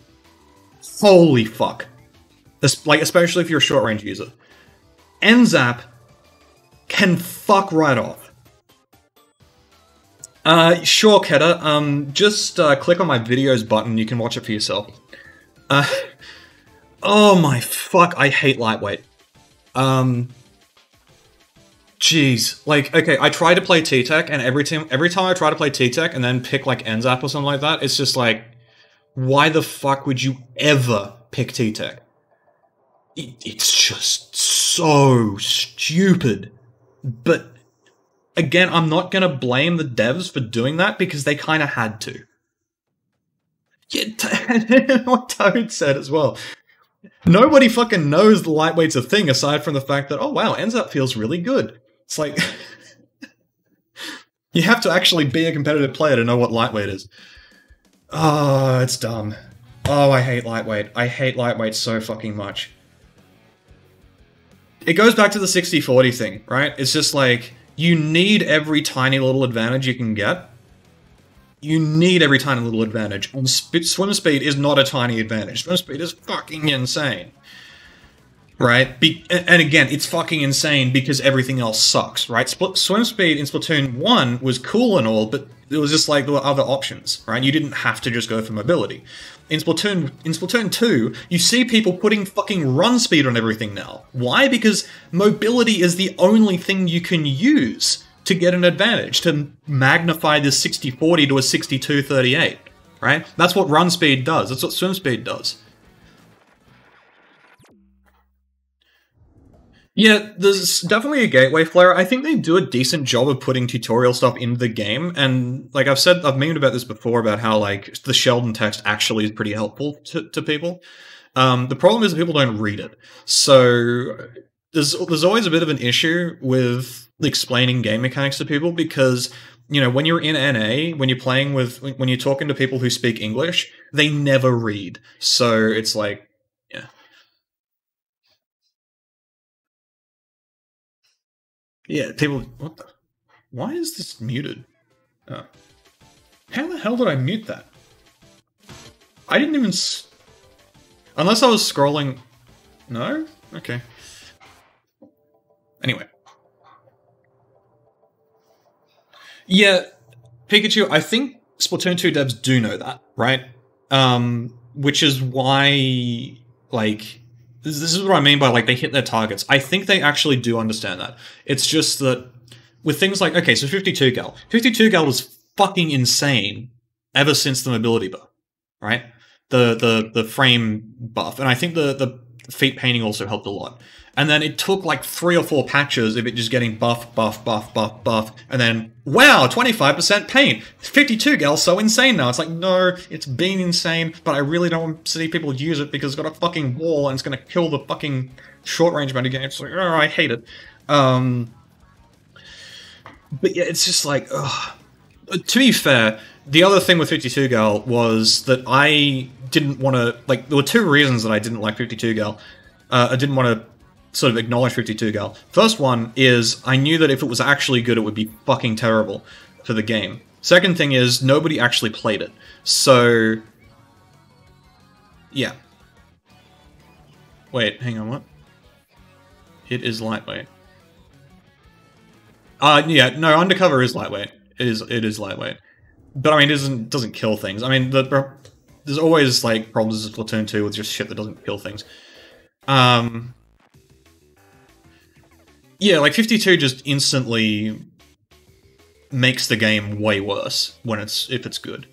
S1: Holy fuck. Like, especially if you're a short-range user. NZAP can fuck right off. Sure, Keta. Just click on my videos button, you can watch it for yourself. Uh, oh my fuck, I hate lightweight. Jeez. Like, okay, I try to play T-Tech, and every time I try to play T-Tech and then pick, like, NZAP or something like that, it's just like, why the fuck would you ever pick T-Tech? It's just so stupid. But, again, I'm not gonna blame the devs for doing that, because they kinda had to. Yeah, what Toad said as well. Nobody fucking knows the lightweight's a thing, aside from the fact that, oh wow, NZAP feels really good. It's like, you have to actually be a competitive player to know what lightweight is. Oh, it's dumb. Oh, I hate lightweight. I hate lightweight so fucking much. It goes back to the 60-40 thing, right? It's just like, you need every tiny little advantage you can get. You need every tiny little advantage. And swim speed is not a tiny advantage. Swim speed is fucking insane. Right? And again, it's fucking insane because everything else sucks, right? Swim speed in Splatoon 1 was cool and all, but it was just like there were other options, right? You didn't have to just go for mobility. In Splatoon 2, you see people putting fucking run speed on everything now. Why? Because mobility is the only thing you can use to get an advantage, to magnify this 60-40 to a 62-38, right? That's what run speed does. That's what swim speed does. Yeah, there's definitely a gateway flare. I think they do a decent job of putting tutorial stuff into the game, and like I've memed about this before, about how like the Sheldon text actually is pretty helpful to people. The problem is that people don't read it. So there's always a bit of an issue with explaining game mechanics to people, because, you know, when you're in NA, when you're talking to people who speak English, they never read. So it's like, yeah. Yeah, people, what the? Why is this muted? Oh. How the hell did I mute that? I didn't even unless I was scrolling. No? Okay. Anyway. Yeah, Pikachu, I think Splatoon 2 devs do know that, right? Which is why, like, this is what I mean by, like, they hit their targets. I think they actually do understand that. It's just that with things like, okay, so 52 gal. 52 gal was fucking insane ever since the mobility buff, right? The frame buff. And I think the feet painting also helped a lot. And then it took like 3 or 4 patches of it just getting buff, and then, wow, 25% paint! 52 gal, so insane now. It's like, no, it's been insane, but I really don't want to see people use it because it's got a fucking wall and it's gonna kill the fucking short-range mode game. It's like, oh, I hate it. But yeah, it's just like, ugh. To be fair, the other thing with 52 gal was that I didn't want to, like, there were 2 reasons that I didn't like 52 gal. I didn't want to sort of acknowledge 52 gal. First one is, I knew that if it was actually good, it would be fucking terrible for the game. Second thing is, nobody actually played it. So, yeah. Wait, hang on, what? It is lightweight. Yeah, no, Undercover is lightweight. It is lightweight. But I mean, it doesn't kill things. I mean, there's always like problems with Splatoon 2 with just shit that doesn't kill things. Yeah, like 52 just instantly makes the game way worse if it's good.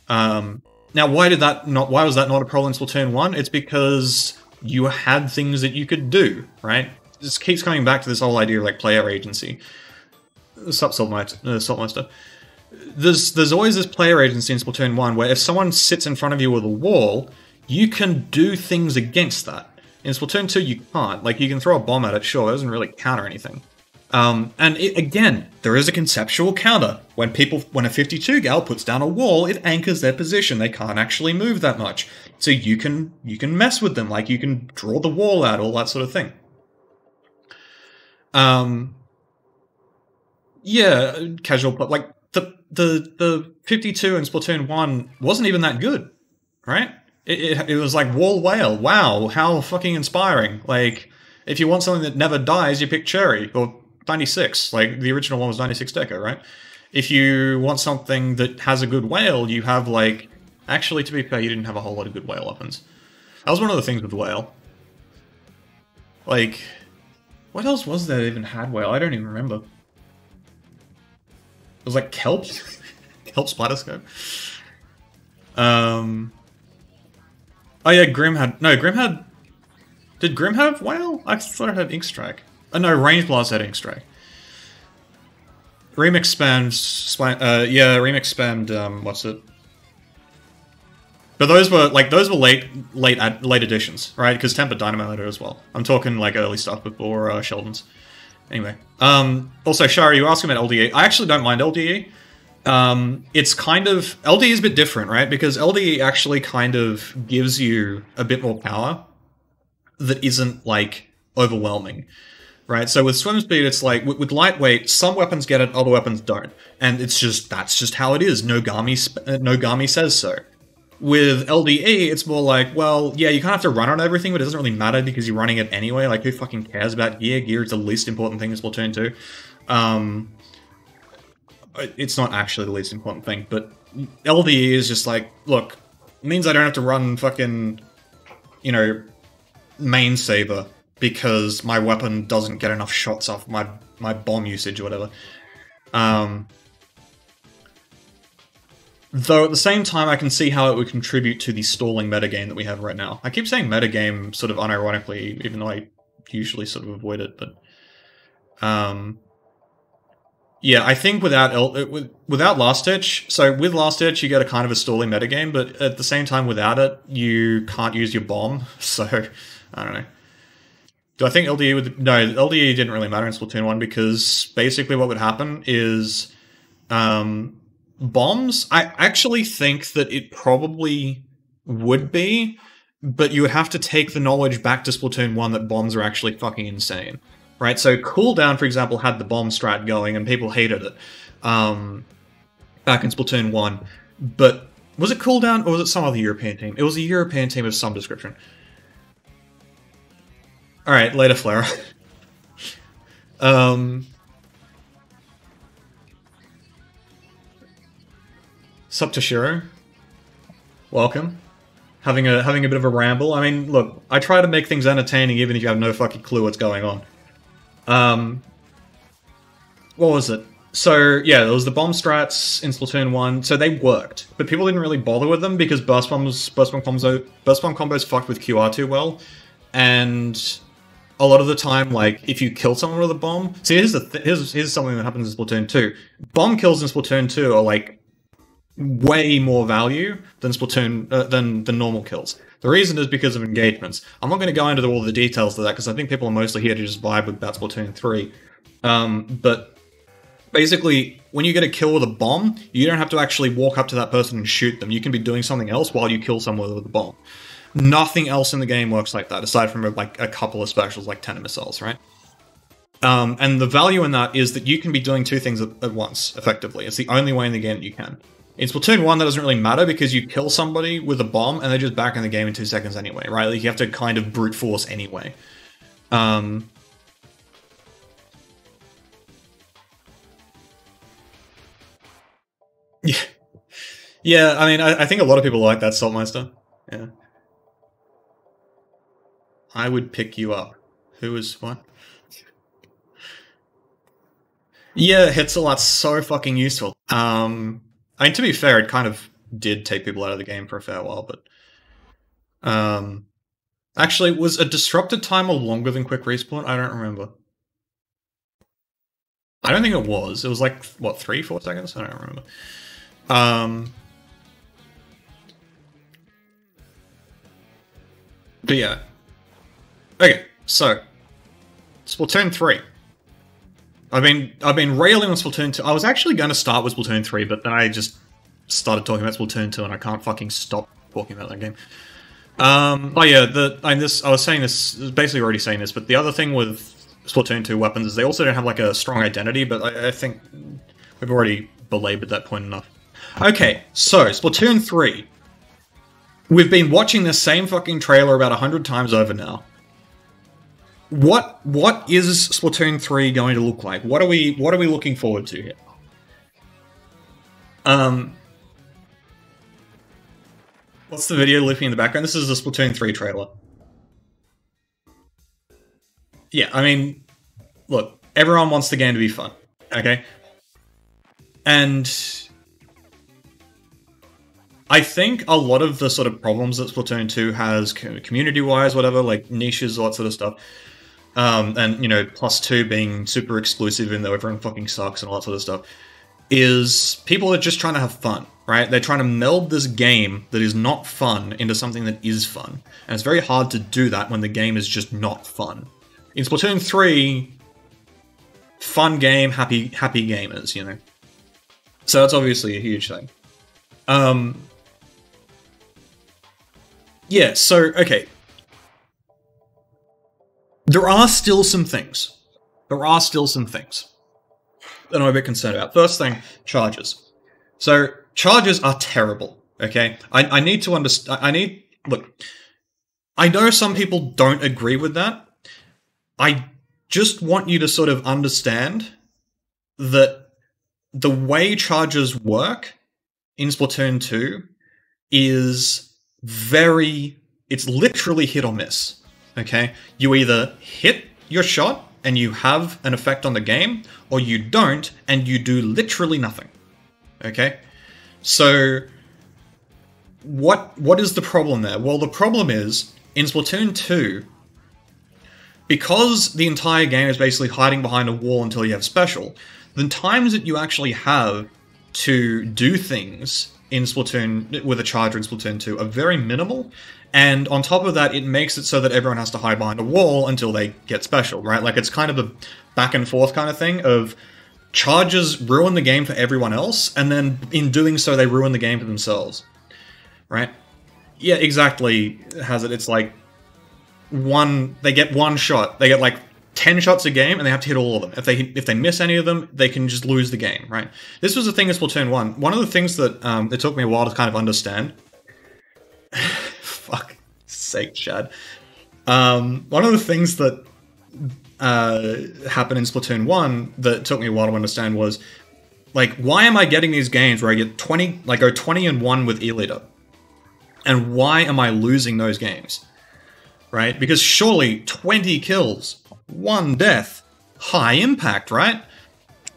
S1: Now, why was that not a problem in Splatoon 1? It's because you had things that you could do, right? This keeps coming back to this whole idea of like player agency. Saltmeister. There's always this player agency in Splatoon 1 where if someone sits in front of you with a wall, you can do things against that. In Splatoon 2, you can't. Like, you can throw a bomb at it, sure, it doesn't really counter anything. Again, there is a conceptual counter. When a 52 gal puts down a wall, it anchors their position. They can't actually move that much. So you can mess with them, like you can draw the wall out, all that sort of thing. Yeah, casual, but like the 52 in Splatoon 1 wasn't even that good, right? It was like Wall Whale. Wow, how fucking inspiring. Like, if you want something that never dies, you pick Cherry, or 96. Like, the original one was 96 Deco, right? If you want something that has a good whale, you have, like... Actually, to be fair, you didn't have a whole lot of good whale weapons. That was one of the things with Whale. Like, what else was there that even had Whale? I don't even remember. It was like Kelp? Kelp Splatterscope? Oh yeah, Grim had... No, Grim had... Did Grim have Whale? I thought it had Ink Strike. Oh no, Range Blast had Ink Strike. Remix spammed... yeah, Remix spammed, what's it? But those were late additions, right? Because Tempered Dynamo had it as well. I'm talking like early stuff before Sheldon's. Anyway. Also, Shari, you asking about LDE. I actually don't mind LDE. It's kind of... LDE is a bit different, right? Because LDE actually kind of gives you a bit more power that isn't, like, overwhelming, right? So with Swim Speed, it's like, with Lightweight, some weapons get it, other weapons don't. And it's just, that's just how it is. Nogami says so. With LDE, it's more like, well, yeah, you kind of have to run on everything, but it doesn't really matter because you're running it anyway. Like, who fucking cares about gear? Gear is the least important thing in Splatoon 2. It's not actually the least important thing, but LDE is just like, look, it means I don't have to run fucking, you know, main saber because my weapon doesn't get enough shots off my bomb usage or whatever. Though at the same time, I can see how it would contribute to the stalling metagame that we have right now. I keep saying metagame sort of unironically, even though I usually sort of avoid it, but... yeah, I think without Last Ditch, so with Last Ditch you get a kind of a stalling metagame, but at the same time without it, you can't use your bomb, so, I don't know. Do I think LDE would... No, LDE didn't really matter in Splatoon 1 because basically what would happen is... bombs, I actually think that it probably would be, but you would have to take the knowledge back to Splatoon 1 that bombs are actually fucking insane. Right, so Cooldown, for example, had the bomb strat going, and people hated it back in Splatoon 1. But was it Cooldown, or was it some other European team? It was a European team of some description. Alright, later, Flare. Sup to Shiro. Welcome. Having a bit of a ramble. I mean, look, I try to make things entertaining even if you have no fucking clue what's going on. What was it? So, yeah, there was the bomb strats in Splatoon 1, so they worked, but people didn't really bother with them because burst bomb combos fucked with QR too well, and a lot of the time, like, if you kill someone with a bomb... See, here's something that happens in Splatoon 2. Bomb kills in Splatoon 2 are, like, way more value than than normal kills. The reason is because of engagements. I'm not going to go into all the details of that because I think people are mostly here to just vibe about Splatoon 3. But basically, when you get a kill with a bomb, you don't have to actually walk up to that person and shoot them. You can be doing something else while you kill someone with a bomb. Nothing else in the game works like that, aside from like a couple of specials like Tenor Missiles, right? And the value in that is that you can be doing two things at once, effectively. It's the only way in the game that you can. In Splatoon 1, that doesn't really matter because you kill somebody with a bomb and they're just back in the game in 2 seconds anyway, right? Like, you have to kind of brute force anyway. Yeah. Yeah, I mean, I think a lot of people like that, Saltmeister. Yeah. I would pick you up. Who is what? Yeah, Hitzelot's so fucking useful. I mean, to be fair, it kind of did take people out of the game for a fair while, but... actually, was a disrupted timer longer than quick respawn? I don't remember. I don't think it was. It was like, what, 3-4 seconds? I don't remember. But yeah. Okay, so... Splatoon 3. I've been railing on Splatoon 2. I was actually going to start with Splatoon 3, but then I just started talking about Splatoon 2, and I can't fucking stop talking about that game. Oh yeah, I was saying this, basically already saying this, but the other thing with Splatoon 2 weapons is they also don't have like a strong identity, but I think we've already belabored that point enough. Okay, so Splatoon 3. We've been watching this same fucking trailer about 100 times over now. What is Splatoon 3 going to look like? What are we looking forward to here? What's the video looping in the background? This is the Splatoon 3 trailer. Yeah, I mean, look, everyone wants the game to be fun, okay? And I think a lot of the sort of problems that Splatoon 2 has community-wise, whatever, like niches, all that sort of stuff, and, you know, plus 2 being super exclusive even though everyone fucking sucks and all that sort of stuff, is people are just trying to have fun, right? They're trying to meld this game that is not fun into something that is fun. And it's very hard to do that when the game is just not fun. In Splatoon 3, fun game, happy gamers, you know? So that's obviously a huge thing. Yeah, so, okay. There are still some things. There are still some things that I'm a bit concerned about. First thing, charges. So, charges are terrible, okay? I need to understand... Look, I know some people don't agree with that. I just want you to sort of understand that the way charges work in Splatoon 2 is it's literally hit or miss, okay? You either hit your shot and you have an effect on the game, or you don't and you do literally nothing, okay? So, what is the problem there? Well, the problem is, in Splatoon 2, because the entire game is basically hiding behind a wall until you have special, the times that you actually have to do things in Splatoon, with a charger in Splatoon 2, are very minimal, and on top of that, it makes it so that everyone has to hide behind a wall until they get special, right? Like, it's kind of a back and forth kind of thing of charges ruin the game for everyone else, and then in doing so, they ruin the game for themselves, right? Yeah, exactly, Hazard. It's like, they get one shot, they get like 10 shots a game, and they have to hit all of them. If they miss any of them, they can just lose the game, right? This was the thing in Splatoon 1. One of the things that it took me a while to kind of understand... Fuck sake, Chad. One of the things that happened in Splatoon 1 that took me a while to understand was, like, why am I getting these games where I get 20, like, go 20-1 with E-Liter? And why am I losing those games? Right? Because surely 20 kills, 1 death, high impact, right?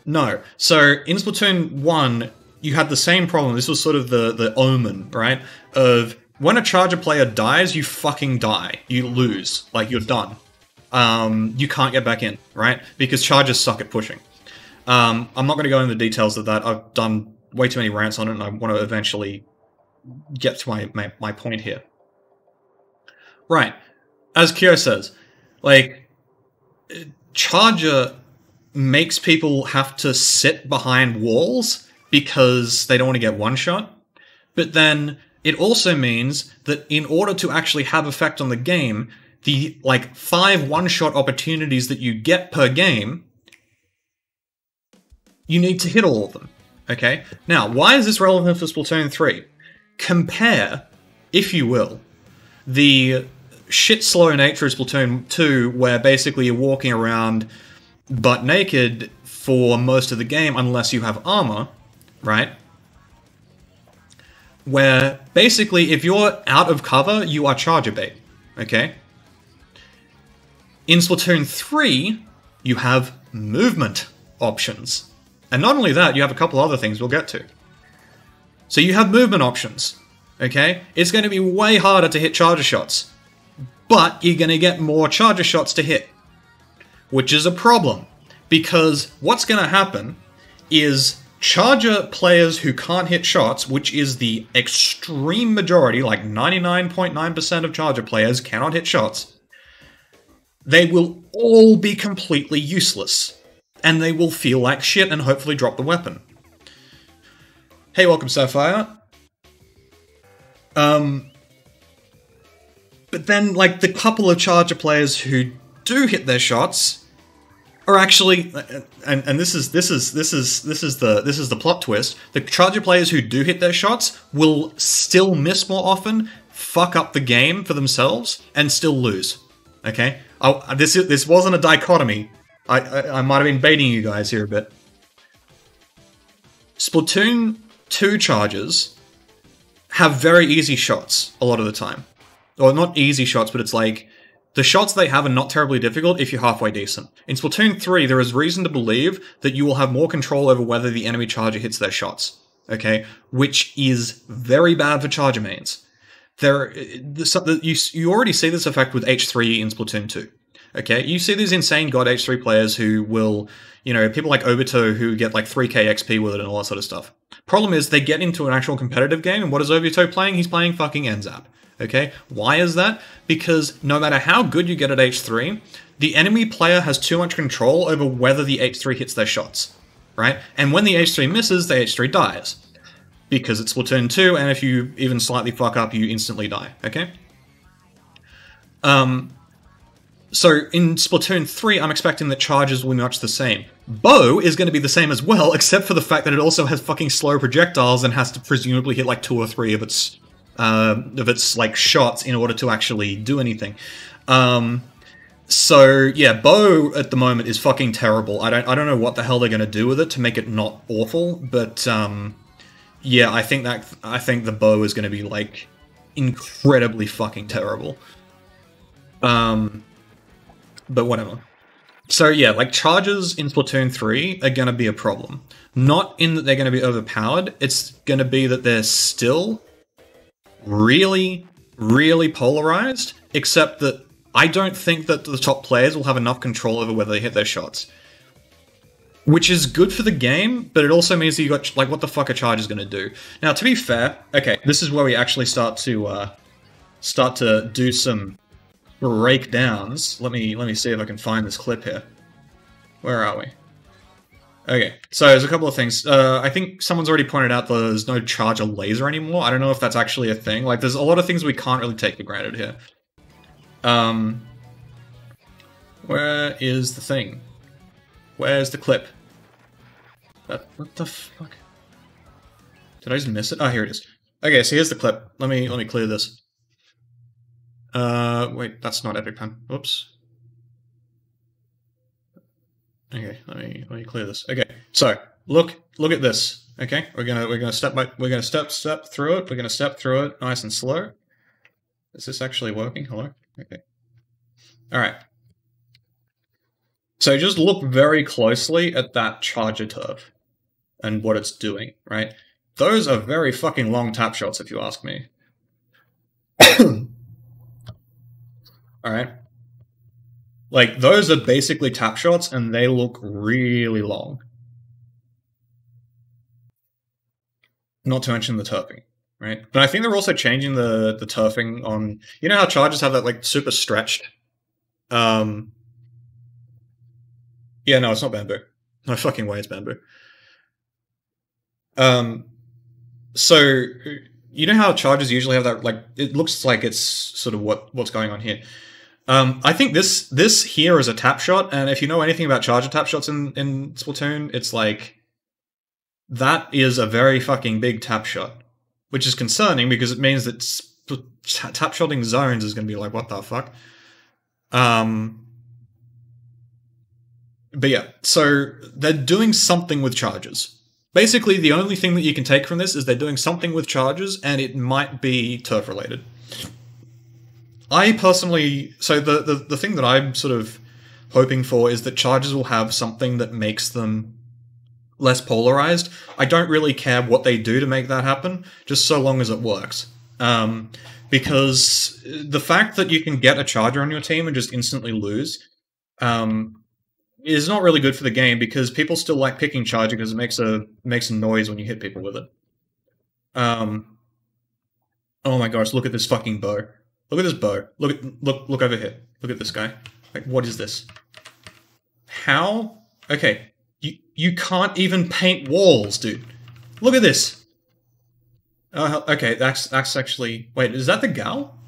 S1: No. So in Splatoon 1, you had the same problem. This was sort of the omen, right? Of when a charger player dies, you fucking die. You lose. Like, you're done. You can't get back in, right? Because chargers suck at pushing. I'm not going to go into the details of that. I've done way too many rants on it, and I want to eventually get to my point here. Right. As Kyo says, like, charger makes people have to sit behind walls because they don't want to get one shot, but then it also means that in order to actually have effect on the game, the, like, 5 one-shot opportunities that you get per game, you need to hit all of them, okay? Now, why is this relevant for Splatoon 3? Compare, if you will, the shit-slow nature of Splatoon 2, where basically you're walking around butt naked for most of the game unless you have armor, right? Where basically if you're out of cover, you are charger bait, okay? In Splatoon 3, you have movement options. And not only that, you have a couple other things we'll get to. So you have movement options, okay? It's going to be way harder to hit charger shots, but you're going to get more charger shots to hit, which is a problem, because what's going to happen is charger players who can't hit shots, which is the extreme majority, like 99.9% of charger players cannot hit shots, they will all be completely useless, and they will feel like shit and hopefully drop the weapon. Hey, welcome, Sapphire. But then, like, the couple of charger players who do hit their shots are actually, and this is the plot twist. The charger players who do hit their shots will still miss more often, fuck up the game for themselves, and still lose. Okay, this wasn't a dichotomy. I might have been baiting you guys here a bit. Splatoon 2 chargers have very easy shots a lot of the time. Or not easy shots, but it's like, the shots they have are not terribly difficult if you're halfway decent. In Splatoon 3, there is reason to believe that you will have more control over whether the enemy charger hits their shots. Okay? Which is very bad for charger mains. You already see this effect with H3 in Splatoon 2. Okay? You see these insane god H3 players who will, people like Obito who get like 3k XP with it and all that sort of stuff. Problem is, they get into an actual competitive game, and what is Obito playing? He's playing fucking NZAP. Okay? Why is that? Because no matter how good you get at H3, the enemy player has too much control over whether the H3 hits their shots. Right? And when the H3 misses, the H3 dies. Because it's Splatoon 2, and if you even slightly fuck up, you instantly die. Okay? So in Splatoon 3, I'm expecting that charges will be much the same. Bow is going to be the same as well, except for the fact that it also has fucking slow projectiles and has to presumably hit like 2 or 3 of its like shots in order to actually do anything. So yeah, Bow at the moment is fucking terrible. I don't know what the hell they're going to do with it to make it not awful, but yeah, I think the Bow is going to be like incredibly fucking terrible. But whatever. So yeah, like charges in Splatoon 3 are going to be a problem. Not in that they're going to be overpowered, it's going to be that they're still really, really polarized, except that I don't think that the top players will have enough control over whether they hit their shots. Which is good for the game, but it also means that you got, like, what the fuck a charge is going to do. Now, to be fair, okay, this is where we actually start to do some breakdowns. Let me see if I can find this clip here. Where are we? Okay, so there's a couple of things. I think someone's already pointed out that there's no charger laser anymore. I don't know if that's actually a thing. Like, there's a lot of things we can't really take for granted here. Where is the thing? Where's the clip? What the fuck? Did I just miss it? Oh, here it is. Okay, so here's the clip. Let me clear this. Wait, that's not EpicPen. Oops. Okay, let me clear this. Okay, so look at this. Okay, we're gonna step through it. We're gonna step through it nice and slow. Is this actually working? Hello? Okay. Alright. So just look very closely at that charger turf and what it's doing, right? Those are very fucking long tap shots, if you ask me. Alright? Like, those are basically tap shots, and they look really long. Not to mention the turfing, right? But I think they're also changing the turfing on... You know how chargers have that, like, super stretched... Yeah, no, it's not bamboo. No fucking way it's bamboo. So, you know how chargers usually have that, like... It looks like it's sort of what's going on here. I think this here is a tap shot, and if you know anything about charger tap shots in Splatoon, it's like... That is a very fucking big tap shot. Which is concerning, because it means that tap shotting zones is going to be like, what the fuck? But yeah, so they're doing something with charges. Basically, the only thing that you can take from this is they're doing something with charges, and it might be turf-related. I personally... So the thing that I'm sort of hoping for is that charges will have something that makes them less polarized. I don't really care what they do to make that happen, just so long as it works. Because the fact that you can get a charger on your team and just instantly lose is not really good for the game, because people still like picking charger because it makes a noise when you hit people with it. Oh my gosh, look at this fucking bow. Look at this bow. Look over here. Look at this guy. Like, what is this? How? Okay, you can't even paint walls, dude. Look at this. Oh, okay, that's actually... Wait, is that the gal?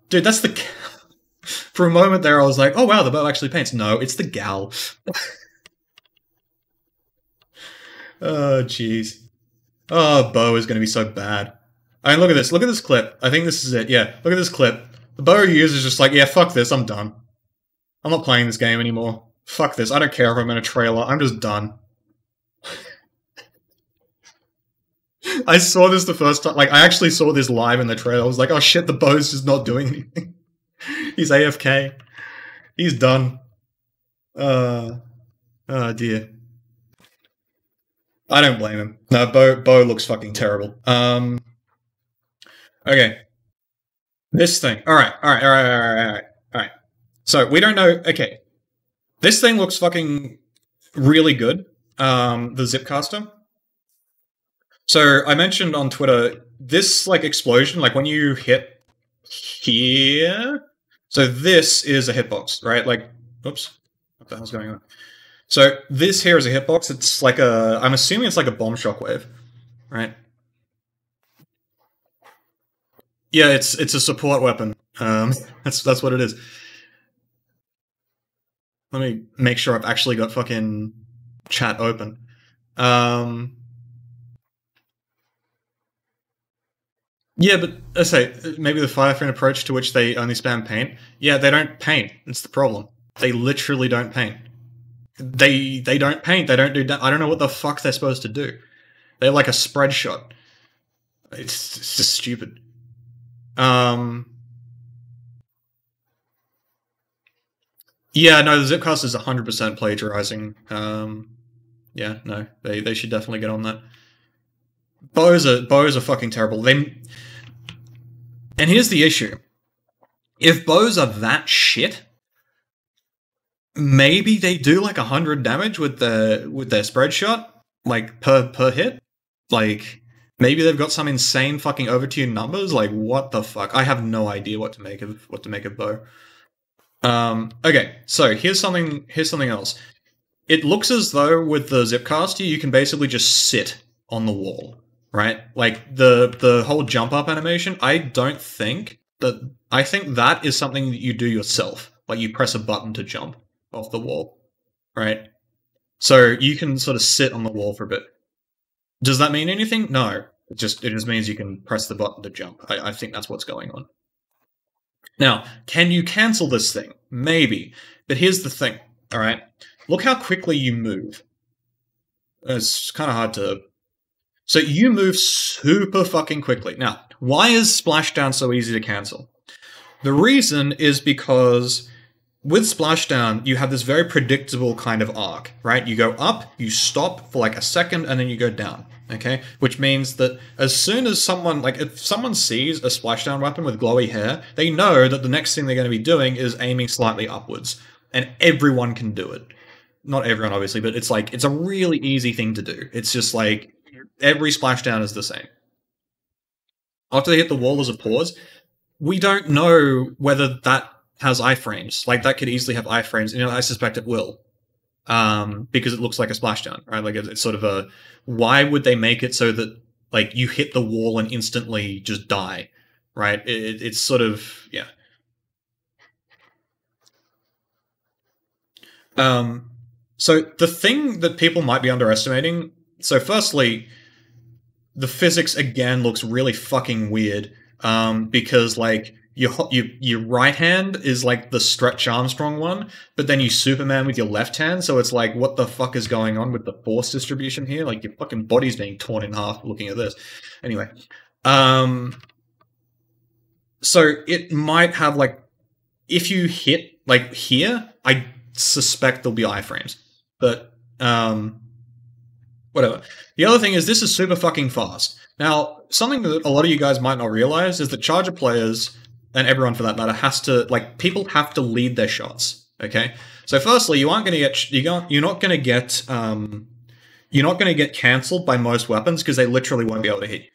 S1: Dude, that's the gal. For a moment there, I was like, oh wow, the bow actually paints. No, it's the gal. Oh, jeez. Oh, bow is going to be so bad. I mean, look at this. Look at this clip. I think this is it. Yeah, look at this clip. The bow you use is just like, yeah, fuck this, I'm done. I'm not playing this game anymore. Fuck this. I don't care if I'm in a trailer. I'm just done. I saw this the first time. Like, I actually saw this live in the trailer. I was like, oh shit, the bow's just not doing anything. He's AFK. He's done. Oh dear. I don't blame him. No, Bo looks fucking terrible. Okay. This thing. Alright. So, we don't know... Okay. This thing looks fucking really good. The Zipcaster. So, I mentioned on Twitter, this, like, explosion, like, when you hit here... So, this is a hitbox, right? Like, oops. What the hell's going on? So, this here is a hitbox. It's like a... I'm assuming it's like a bomb shockwave, right? Yeah, it's a support weapon. That's what it is. Let me make sure I've actually got fucking chat open. Yeah, but I say maybe the Fireframe approach to which they only spam paint. Yeah, they don't paint. It's the problem. They literally don't paint. They don't paint. They don't do that. I don't know what the fuck they're supposed to do. They're like a spread shot. It's just stupid. Yeah, no, the Zipcast is 100% plagiarizing. Yeah, no, they should definitely get on that. Bows are fucking terrible. And here's the issue. If bows are that shit, maybe they do like 100 damage with their spread shot, like per hit. Like maybe they've got some insane fucking overtuned numbers. Like what the fuck? I have no idea what to make of bow. Okay, so here's something else. It looks as though with the Zipcaster you can basically just sit on the wall, right? Like the whole jump up animation, I think that is something that you do yourself. Like you press a button to jump off the wall, right? So you can sort of sit on the wall for a bit. Does that mean anything? No. It just means you can press the button to jump. I think that's what's going on. Now, can you cancel this thing? Maybe. But here's the thing, alright? Look how quickly you move. It's kind of hard to... So you move super fucking quickly. Now, why is Splashdown so easy to cancel? The reason is because with Splashdown, you have this very predictable kind of arc, right? You go up, you stop for like a second, and then you go down, okay? Which means that as soon as someone, like if someone sees a Splashdown weapon with glowy hair, they know that the next thing they're going to be doing is aiming slightly upwards. And everyone can do it. Not everyone, obviously, but it's like, it's a really easy thing to do. It's just like, every Splashdown is the same. After they hit the wall, there's a pause. We don't know whether that has iframes. Like, that could easily have iframes, and I suspect it will. Because it looks like a Splashdown, right? Like, it's sort of a... Why would they make it so that, like, you hit the wall and instantly just die, right? It's sort of... yeah. So, the thing that people might be underestimating... So, firstly, the physics, again, looks really fucking weird. Because, like... Your right hand is like the Stretch Armstrong one, but then you Superman with your left hand, so it's like, what the fuck is going on with the force distribution here? Like, your fucking body's being torn in half looking at this. Anyway. So it might have, like, if you hit, like, here, I suspect there'll be iframes. But, whatever. The other thing is, this is super fucking fast. Now, something that a lot of you guys might not realize is that Charger players... and everyone for that matter has to, like, people have to lead their shots, okay? So firstly, you aren't going to get, you're not going to get cancelled by most weapons because they literally won't be able to hit you.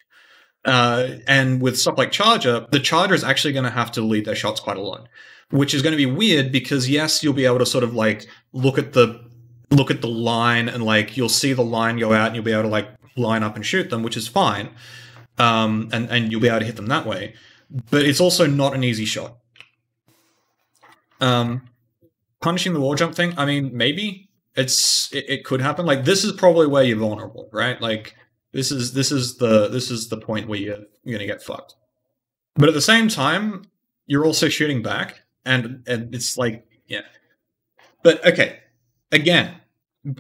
S1: And with stuff like Charger, the Charger is actually going to have to lead their shots quite a lot, which is going to be weird because yes, you'll be able to sort of like look at the line and like you'll see the line go out and you'll be able to like line up and shoot them, which is fine. And you'll be able to hit them that way. But it's also not an easy shot. Punishing the wall jump thing, I mean, maybe it could happen. Like, this is probably where you're vulnerable, right? Like, this is the point where you're gonna get fucked. But at the same time, you're also shooting back, and it's like, yeah. But okay, again,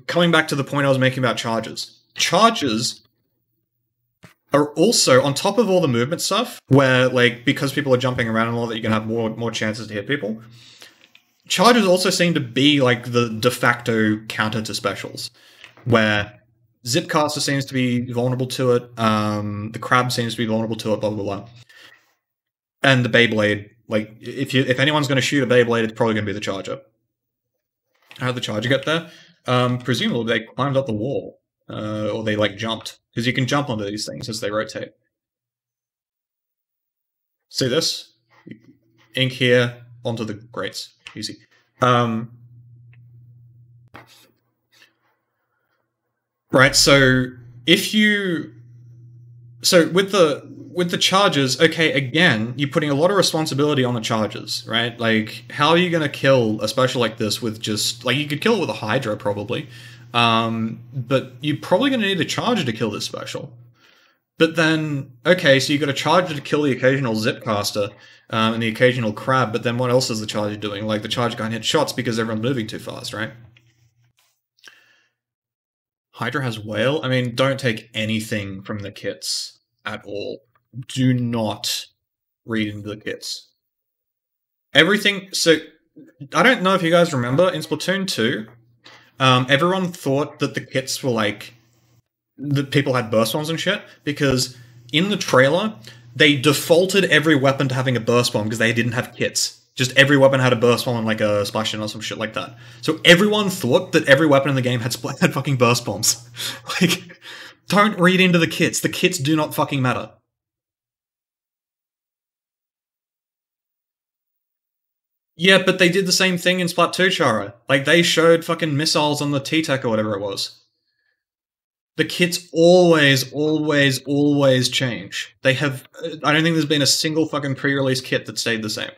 S1: coming back to the point I was making about charges. Charges are also on top of all the movement stuff, where like because people are jumping around and all that, you can have more chances to hit people. Charges also seem to be like the de facto counter to specials, where Zipcaster seems to be vulnerable to it, the Crab seems to be vulnerable to it, blah blah blah. And the Beyblade, like if anyone's going to shoot a Beyblade, it's probably going to be the Charger. How did the Charger get there? Presumably they climbed up the wall, or they like jumped, because you can jump onto these things as they rotate. See this? Ink here onto the grates. Easy. Right, so if you... So with the charges, okay, again, you're putting a lot of responsibility on the charges, right? Like, how are you going to kill a special like this with just... Like, you could kill it with a Hydra, probably. But you're probably going to need a charger to kill this special. But then, okay, so you've got a charger to kill the occasional Zipcaster and the occasional Crab, but then what else is the charger doing? Like, the charger can't hit shots because everyone's moving too fast, right? Hydra has Whale? I mean, don't take anything from the kits at all. Do not read into the kits. Everything... So, I don't know if you guys remember, in Splatoon 2, everyone thought that the kits were like... that people had burst bombs and shit, because in the trailer, they defaulted every weapon to having a burst bomb because they didn't have kits. Just every weapon had a burst bomb and like a splash in or some shit like that. So everyone thought that every weapon in the game had fucking burst bombs. Like, don't read into the kits. The kits do not fucking matter. Yeah, but they did the same thing in Splat 2, Chara. Like, they showed fucking missiles on the T-Tech or whatever it was. The kits always change. They have... I don't think there's been a single fucking pre-release kit that stayed the same.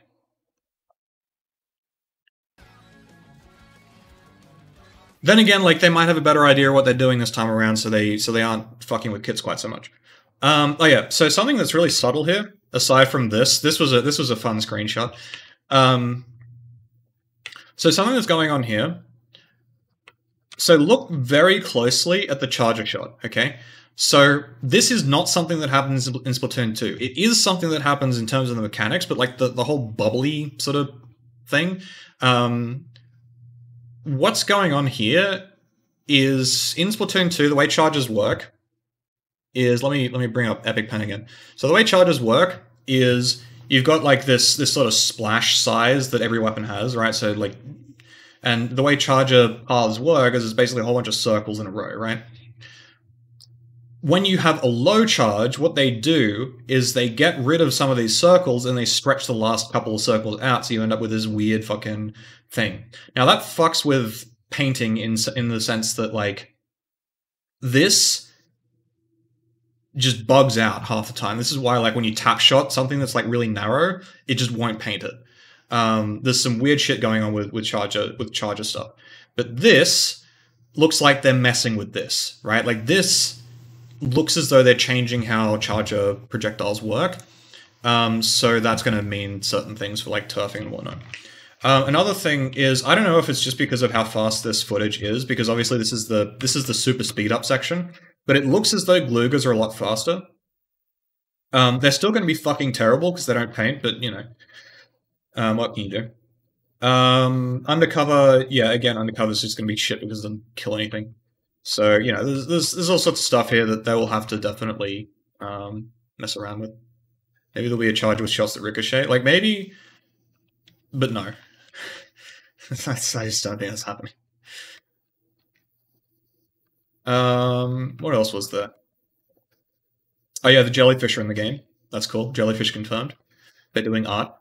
S1: Then again, like, they might have a better idea of what they're doing this time around, so they aren't fucking with kits quite so much. Oh yeah, so something that's really subtle here, aside from this was a fun screenshot. So something that's going on here. So look very closely at the charger shot, okay? So this is not something that happens in Splatoon 2. It is something that happens in terms of the mechanics, but like the whole bubbly sort of thing. What's going on here is in Splatoon 2, the way charges work is... Let me bring up Epic Pen again. So the way charges work is you've got like this sort of splash size that every weapon has, right? So like... And the way charger paths work is it's basically a whole bunch of circles in a row, right? When you have a low charge, what they do is they get rid of some of these circles and they stretch the last couple of circles out, so you end up with this weird fucking thing. Now that fucks with painting in the sense that, like, this just bugs out half the time. This is why, like, when you tap shot something that's like really narrow, it just won't paint it. There's some weird shit going on with charger stuff. But this looks like they're messing with this, right? Like, this looks as though they're changing how charger projectiles work. So that's going to mean certain things for like turfing and whatnot. Another thing is, I don't know if it's just because of how fast this footage is, because obviously this is the super speed up section, but it looks as though Glugas are a lot faster. They're still going to be fucking terrible because they don't paint, but you know, what can you do? Undercover, yeah, again, Undercover is just going to be shit because it doesn't kill anything. So, you know, there's all sorts of stuff here that they will have to definitely mess around with. Maybe there'll be a charge with shots that ricochet. Like, maybe... But no. I just don't think that's happening. What else was there? Oh yeah, the jellyfish are in the game. That's cool. Jellyfish confirmed. They're doing art.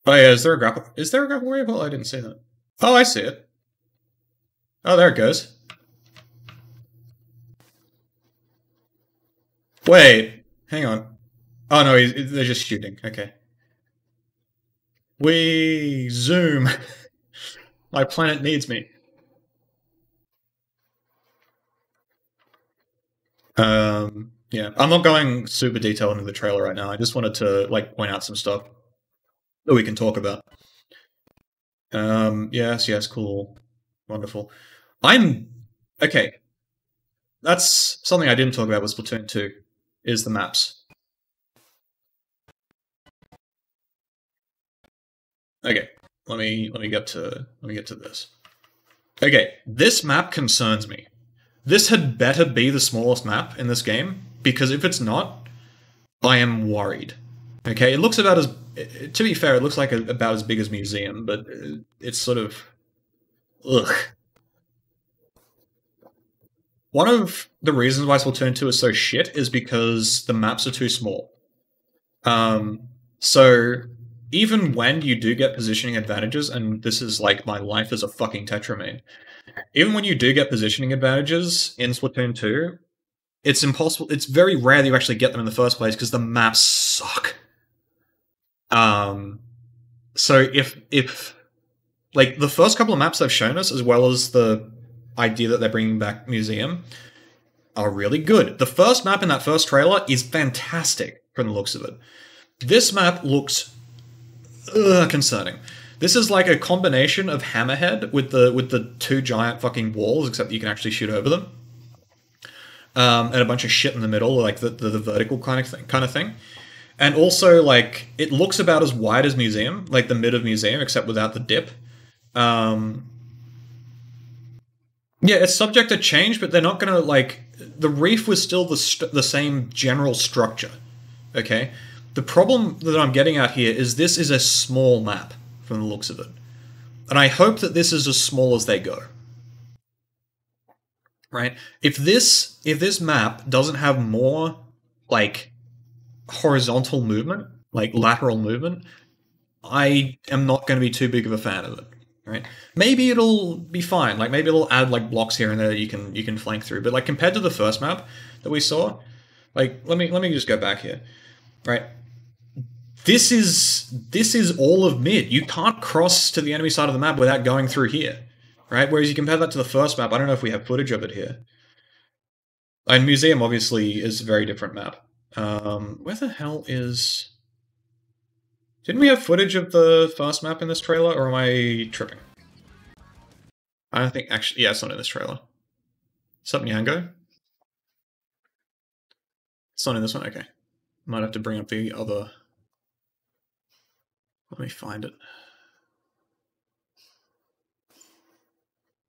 S1: Oh yeah, is there a grapple vehicle? I didn't see that. Oh, I see it. Oh, there it goes. Wait, hang on. Oh no, they're just shooting. Okay. We zoom. My planet needs me. Yeah, I'm not going super detailed into the trailer right now. I just wanted to like point out some stuff that we can talk about. Yes, cool. Wonderful. Okay. That's something I didn't talk about with Splatoon 2, is the maps. Okay, let me get to this. Okay, this map concerns me. This had better be the smallest map in this game, because if it's not, I am worried. Okay, it looks about as, to be fair, it looks like about as big as Museum, but it's sort of, ugh. One of the reasons why Splatoon 2 is so shit is because the maps are too small. So even when you do get positioning advantages, and this is like my life as a fucking Tetra main, even when you do get positioning advantages in Splatoon 2, it's impossible. It's very rare that you actually get them in the first place because the maps suck. So if like the first couple of maps they've shown us, as well as the idea that they're bringing back Museum, are really good. The first map in that first trailer is fantastic from the looks of it. This map looks concerning. This is like a combination of Hammerhead with the two giant fucking walls, except you can actually shoot over them, and a bunch of shit in the middle, like the vertical kind of thing. And also, like, it looks about as wide as Museum, like the mid of Museum, except without the dip. Yeah, it's subject to change, but they're not going to, like... The reef was still the same general structure, okay? The problem that I'm getting at here is this is a small map, from the looks of it. And I hope that this is as small as they go. Right? If this map doesn't have more, like, horizontal movement, like lateral movement, I am not going to be too big of a fan of it. Right? Maybe it'll be fine. Like maybe it'll add like blocks here and there that you can flank through. But like compared to the first map that we saw, like let me just go back here. Right? This is all of mid. You can't cross to the enemy side of the map without going through here. Right? Whereas you compare that to the first map, I don't know if we have footage of it here. And Museum obviously is a very different map. Where the hell is... Didn't we have footage of the first map in this trailer, or am I tripping? I don't think, actually, yeah, it's not in this trailer. Is that Nyango? It's not in this one? Okay. Might have to bring up the other... Let me find it.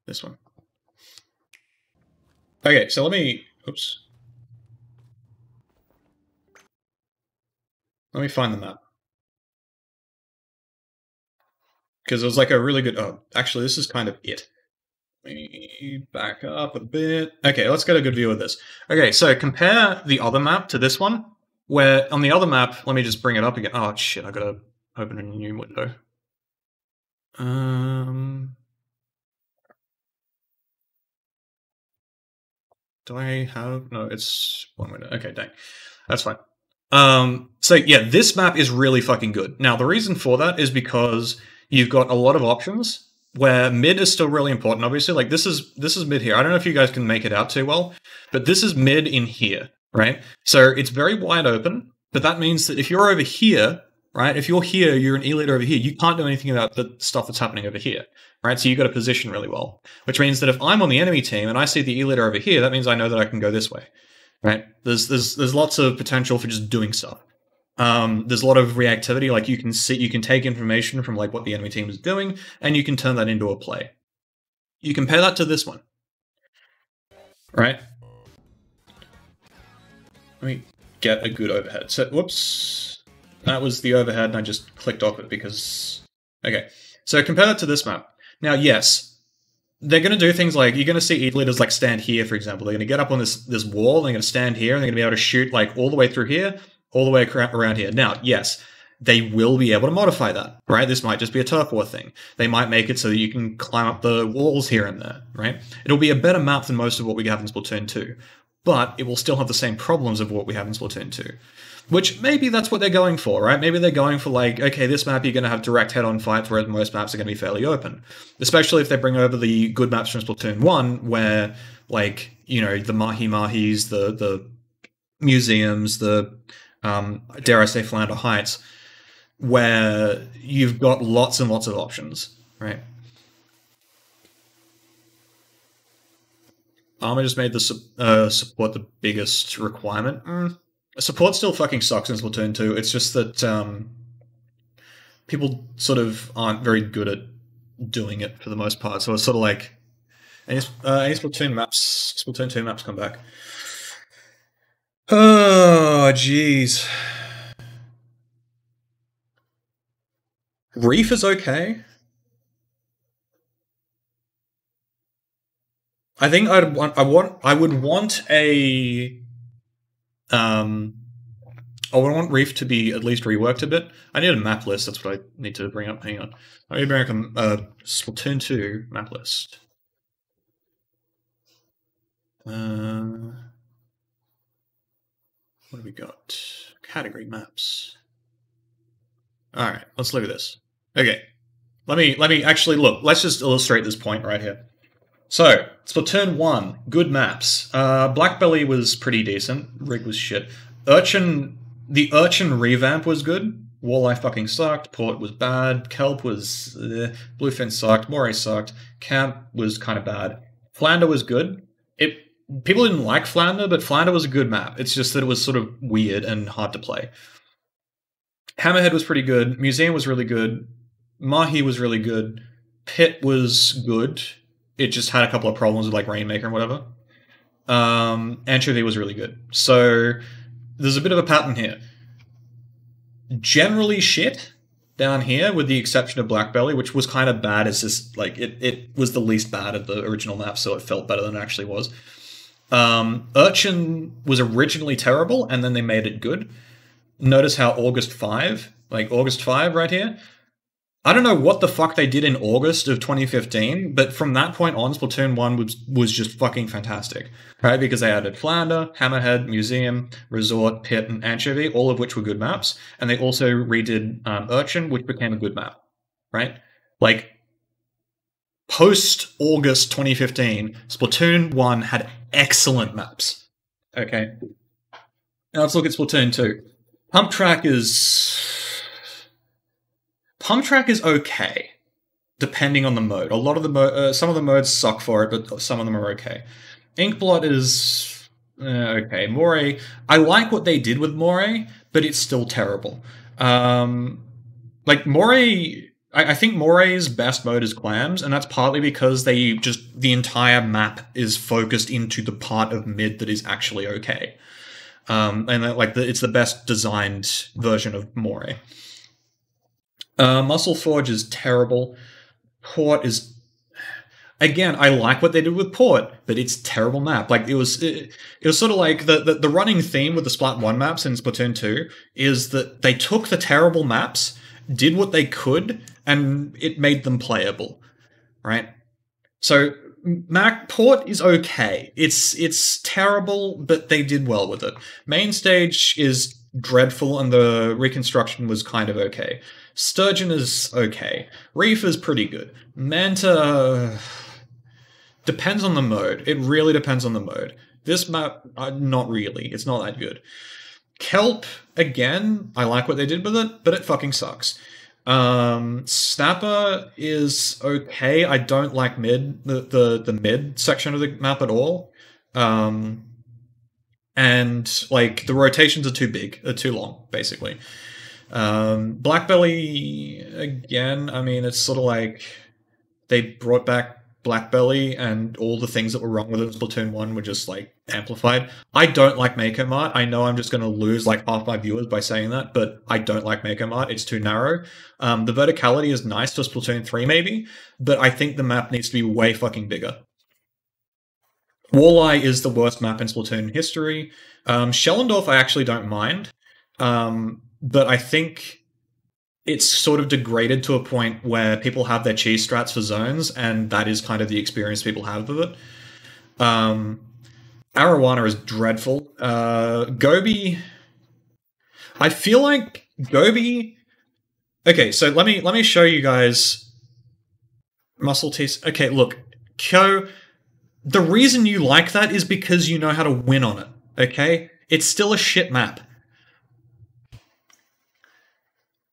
S1: This one. Okay, so let me... Oops. Let me find the map. Because it was like a really good... Oh, actually, this is kind of it. Let me back up a bit. Okay, let's get a good view of this. Okay, so compare the other map to this one, where on the other map, let me just bring it up again. Oh, shit, I gotta open a new window. Do I have... No, it's one window. Okay, dang. That's fine. So yeah, this map is really fucking good. Now, the reason for that is because you've got a lot of options where mid is still really important. Obviously, like this is mid here. I don't know if you guys can make it out too well, but this is mid in here, right? So it's very wide open, but that means that if you're over here, right? If you're here, you're an E-leader over here, you can't do anything about the stuff that's happening over here, right? So you've got to position really well, which means that if I'm on the enemy team and I see the E-leader over here, that means I know that I can go this way. Right? There's lots of potential for just doing stuff. There's a lot of reactivity. Like you can take information from like what the enemy team is doing, and you can turn that into a play. You compare that to this one, right? Let me get a good overhead. So, whoops, that was the overhead, and I just clicked off it because. Okay, so compare that to this map. Now, yes. They're going to do things like, you're going to see E-leaders like stand here, for example. They're going to get up on this wall, they're going to stand here, and they're going to be able to shoot like all the way through here, all the way around here. Now, yes, they will be able to modify that, right? This might just be a turf war thing. They might make it so that you can climb up the walls here and there, right? It'll be a better map than most of what we have in Splatoon 2, but it will still have the same problems of what we have in Splatoon 2. Which maybe that's what they're going for, right? Maybe they're going for like, okay, this map you're going to have direct head-on fights, whereas most maps are going to be fairly open. Especially if they bring over the good maps from Splatoon 1, where, like, you know, the Mahi-Mahis, the museums, the, dare I say, Flounder Heights, where you've got lots and lots of options. right? Armor just made the support the biggest requirement. Support still fucking sucks in Splatoon 2. It's just that people sort of aren't very good at doing it for the most part. So it's sort of like any Splatoon 2 maps come back. Oh, jeez. Reef is okay. I think I would want a I would want Reef to be at least reworked a bit. I need a map list. That's what I need to bring up. Hang on. I need to bring up a Splatoon 2 map list. What do we got? Category maps. All right, let's look at this. Okay, let me actually look. Let's just illustrate this point right here. So, Splatoon 1, good maps. Blackbelly was pretty decent. Rig was shit. The Urchin revamp was good. Walleye fucking sucked. Port was bad. Kelp was... Bluefin sucked. Moray sucked. Camp was kind of bad. Flounder was good. People didn't like Flounder, but Flounder was a good map. It's just that it was sort of weird and hard to play. Hammerhead was pretty good. Museum was really good. Mahi was really good. Pit was good. It just had a couple of problems with like Rainmaker and whatever. Anchovy was really good. So there's a bit of a pattern here. Generally shit down here, with the exception of Blackbelly, which was kind of bad. It's just like it was the least bad of the original map, so it felt better than it actually was. Urchin was originally terrible, and then they made it good. Notice how August 5 right here. I don't know what the fuck they did in August of 2015, but from that point on, Splatoon 1 was just fucking fantastic, right? Because they added Flounder, Hammerhead, Museum, Resort, Pit, and Anchovy, all of which were good maps, and they also redid Urchin, which became a good map, right? Like, post-August 2015, Splatoon 1 had excellent maps, okay? Now let's look at Splatoon 2. Pump Track is okay, depending on the mode. A lot of the some of the modes suck for it, but some of them are okay. Inkblot is okay. Moray, I like what they did with Moray, but it's still terrible. Like Moray, I think Moray's best mode is Clams, and that's partly because the entire map is focused into the part of mid that is actually okay. And it's the best designed version of Moray. Muscle Forge is terrible. Port is... Again, I like what they did with Port, but it's a terrible map. Like, it was sort of like the running theme with the Splat 1 maps in Splatoon 2 is that they took the terrible maps, did what they could, and it made them playable, right? So, Port is okay. It's terrible, but they did well with it. Main stage is dreadful, and the reconstruction was kind of okay. Sturgeon is okay. Reef is pretty good. Manta... depends on the mode. It really depends on the mode. This map, not really. It's not that good. Kelp, again, I like what they did with it, but it fucking sucks. Snapper is okay. I don't like the mid section of the map at all. And, like, the rotations are too big. They're too long, basically. Blackbelly, again, I mean, it's sort of like they brought back Blackbelly and all the things that were wrong with it in Splatoon 1 were just, like, amplified. I don't like Mako Mart. I know I'm just going to lose, like, half my viewers by saying that, but I don't like Mako Mart. It's too narrow. The verticality is nice for Splatoon 3, maybe, but I think the map needs to be way fucking bigger. Walleye is the worst map in Splatoon history. Schellendorf I actually don't mind. But I think it's sort of degraded to a point where people have their cheese strats for zones, and that is kind of the experience people have with it. Arowana is dreadful. Gobi... I feel like Gobi... Okay, so let me show you guys Muscle Teeth. Okay, look. Kyo, the reason you like that is because you know how to win on it, okay? It's still a shit map.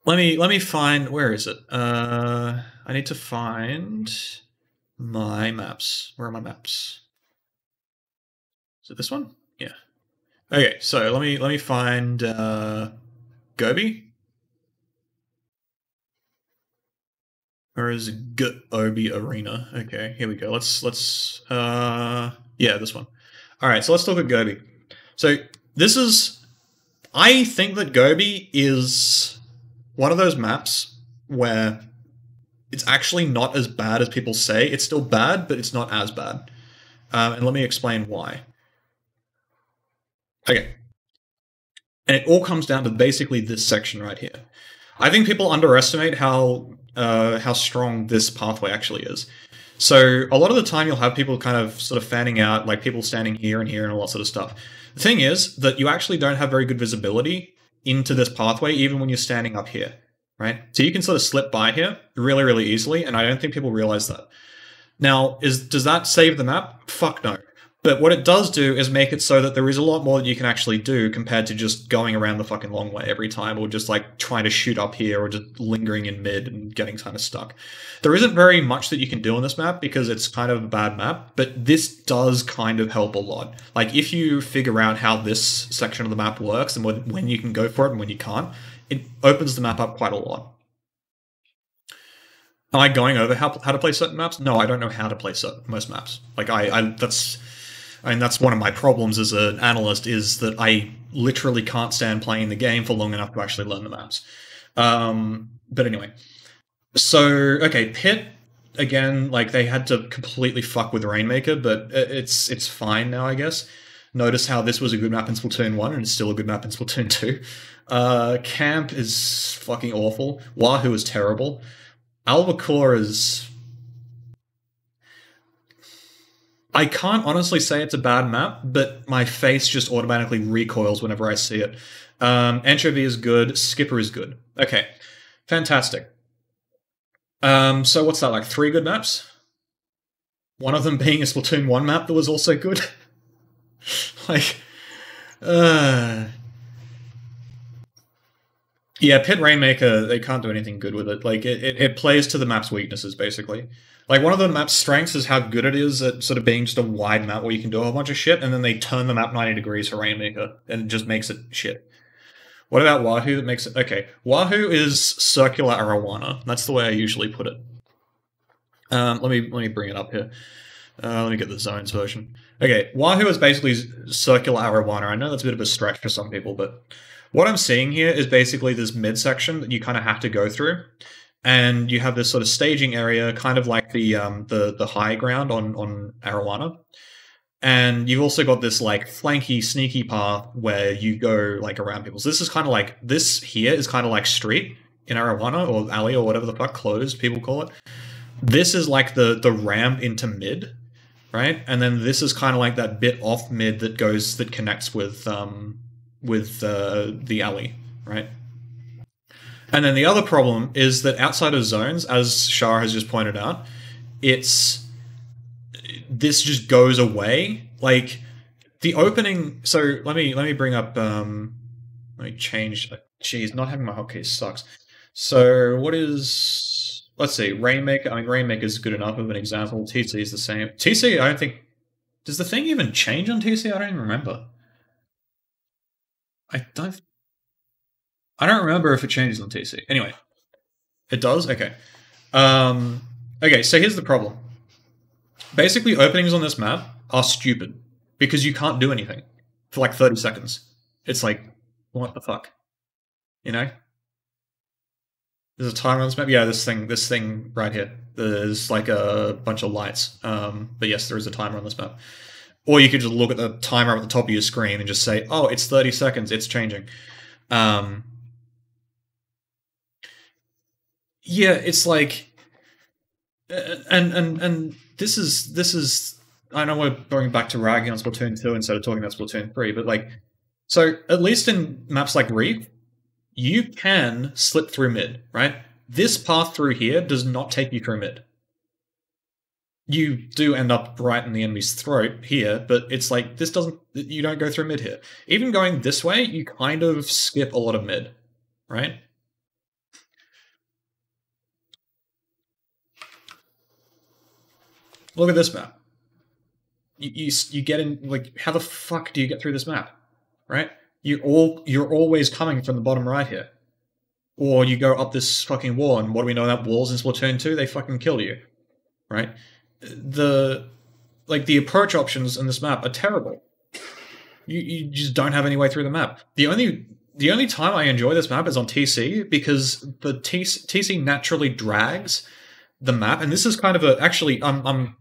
S1: Let me find... Where is it? I I need to find my maps. Where are my maps? Is it this one? Yeah. Okay, so let me find Gobi. Or is it Gobi Arena? Okay, here we go. Let's yeah, this one. All right, so let's look at Gobi. So this is, I think that Gobi is one of those maps where it's actually not as bad as people say. It's still bad, but it's not as bad. And let me explain why. Okay. And it all comes down to basically this section right here. I think people underestimate how strong this pathway actually is. So a lot of the time you'll have people kind of sort of fanning out, like people standing here and here and all that sort of stuff. The thing is that you actually don't have very good visibility into this pathway even when you're standing up here, right? So you can sort of slip by here really, really easily, and I don't think people realize that. Now, does that save the map? Fuck no. But what it does do is make it so that there is a lot more that you can actually do compared to just going around the fucking long way every time, or just like trying to shoot up here, or just lingering in mid and getting kind of stuck. There isn't very much that you can do on this map because it's kind of a bad map, but this does kind of help a lot. Like if you figure out how this section of the map works and when you can go for it and when you can't, it opens the map up quite a lot. Am I going over how to play certain maps? No, I don't know how to play most maps. Like that's one of my problems as an analyst, is that I literally can't stand playing the game for long enough to actually learn the maps. But anyway, so okay, Pit again, like they had to completely fuck with Rainmaker, but it's fine now, I guess. Notice how this was a good map in Splatoon 1 and it's still a good map in Splatoon 2. Camp is fucking awful. Wahoo is terrible. Albacore is... I can't honestly say it's a bad map, but my face just automatically recoils whenever I see it. Anchovy is good. Skipper is good. Okay, fantastic. So what's that, like 3 good maps? One of them being a Splatoon 1 map that was also good? Like... Yeah, Pit Rainmaker, they can't do anything good with it. Like, it plays to the map's weaknesses, basically. Like, one of the map's strengths is how good it is at sort of being just a wide map where you can do a whole bunch of shit, and then they turn the map 90 degrees for Rainmaker, and it just makes it shit. What about Wahoo that makes it... Okay, Wahoo is circular Arowana. That's the way I usually put it. Let me bring it up here. Let me get the Zones version. Okay, Wahoo is basically circular Arowana. I know that's a bit of a stretch for some people, but... What I'm seeing here is basically this midsection that you kind of have to go through, and you have this sort of staging area, kind of like the high ground on Arowana, and you've also got this like flanky, sneaky path where you go like around people. So this is kind of like, this here is kind of like street in Arowana, or alley, or whatever the fuck, closed people call it. This is like the ramp into mid, right? And then this is kind of like that bit off mid that connects with the alley, right? And then the other problem is that outside of zones, as Shah has just pointed out, this just goes away. Like the opening. So let me bring up. Let me change. Geez, not having my hotkeys sucks. So what is? Let's see. Rainmaker. I mean, Rainmaker is good enough of an example. TC is the same. TC, I don't think. Does the thing even change on TC? I don't even remember. I don't remember if it changes on TC. Anyway, it does? Okay. Okay, so here's the problem. Basically, openings on this map are stupid because you can't do anything for like 30 seconds. It's like, what the fuck? You know? There's a timer on this map. Yeah, this thing right here. There's like a bunch of lights. But yes, there is a timer on this map. Or you could just look at the timer at the top of your screen and just say, oh, it's 30 seconds, it's changing. Yeah, it's like... And this is... I know we're going back to ragging on Splatoon 2 instead of talking about Splatoon 3, but like... So, at least in maps like Reef, you can slip through mid, right? This path through here does not take you through mid. You do end up right in the enemy's throat here, but it's like, you don't go through mid here. Even going this way, you kind of skip a lot of mid, right? Look at this map. You get in, like, how the fuck do you get through this map? Right? You're always coming from the bottom right here. Or you go up this fucking wall, and what do we know about walls in Splatoon 2? They fucking kill you. Right? The approach options in this map are terrible. You just don't have any way through the map. The only time I enjoy this map is on TC, because the TC naturally drags the map, and this is kind of a... Actually, I'm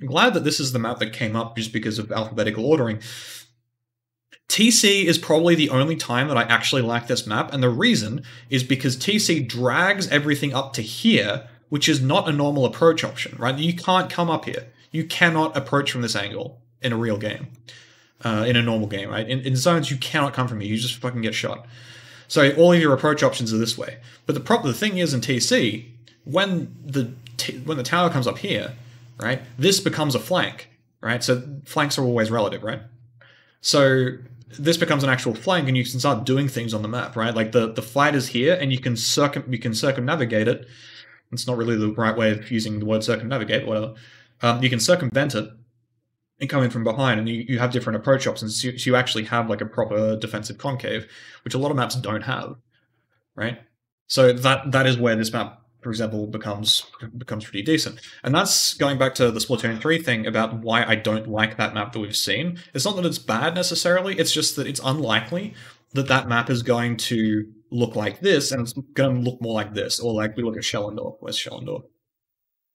S1: glad that this is the map that came up just because of alphabetical ordering. TC is probably the only time that I actually like this map, and the reason is because TC drags everything up to here, which is not a normal approach option, right? You can't come up here. You cannot approach from this angle in a real game. In a normal game, right? In zones, you cannot come from here. You just fucking get shot. So all of your approach options are this way. But the thing is, in TC, when the tower comes up here, right, this becomes a flank, right? So flanks are always relative, right? So becomes an actual flank, and you can start doing things on the map, right? Like the fight is here, and you can circumnavigate it. It's not really the right way of using the word circumnavigate, whatever. You can circumvent it and come in from behind, and you have different approach options, so you actually have like a proper defensive concave, which a lot of maps don't have, right? So that is where this map, for example, becomes pretty decent. And that's going back to the Splatoon 3 thing about why I don't like that map that we've seen. It's not that it's bad necessarily, it's just that it's unlikely that map is going to look like this, and it's going to look more like this, or like we look at Schellendorf. Where's Schellendorf?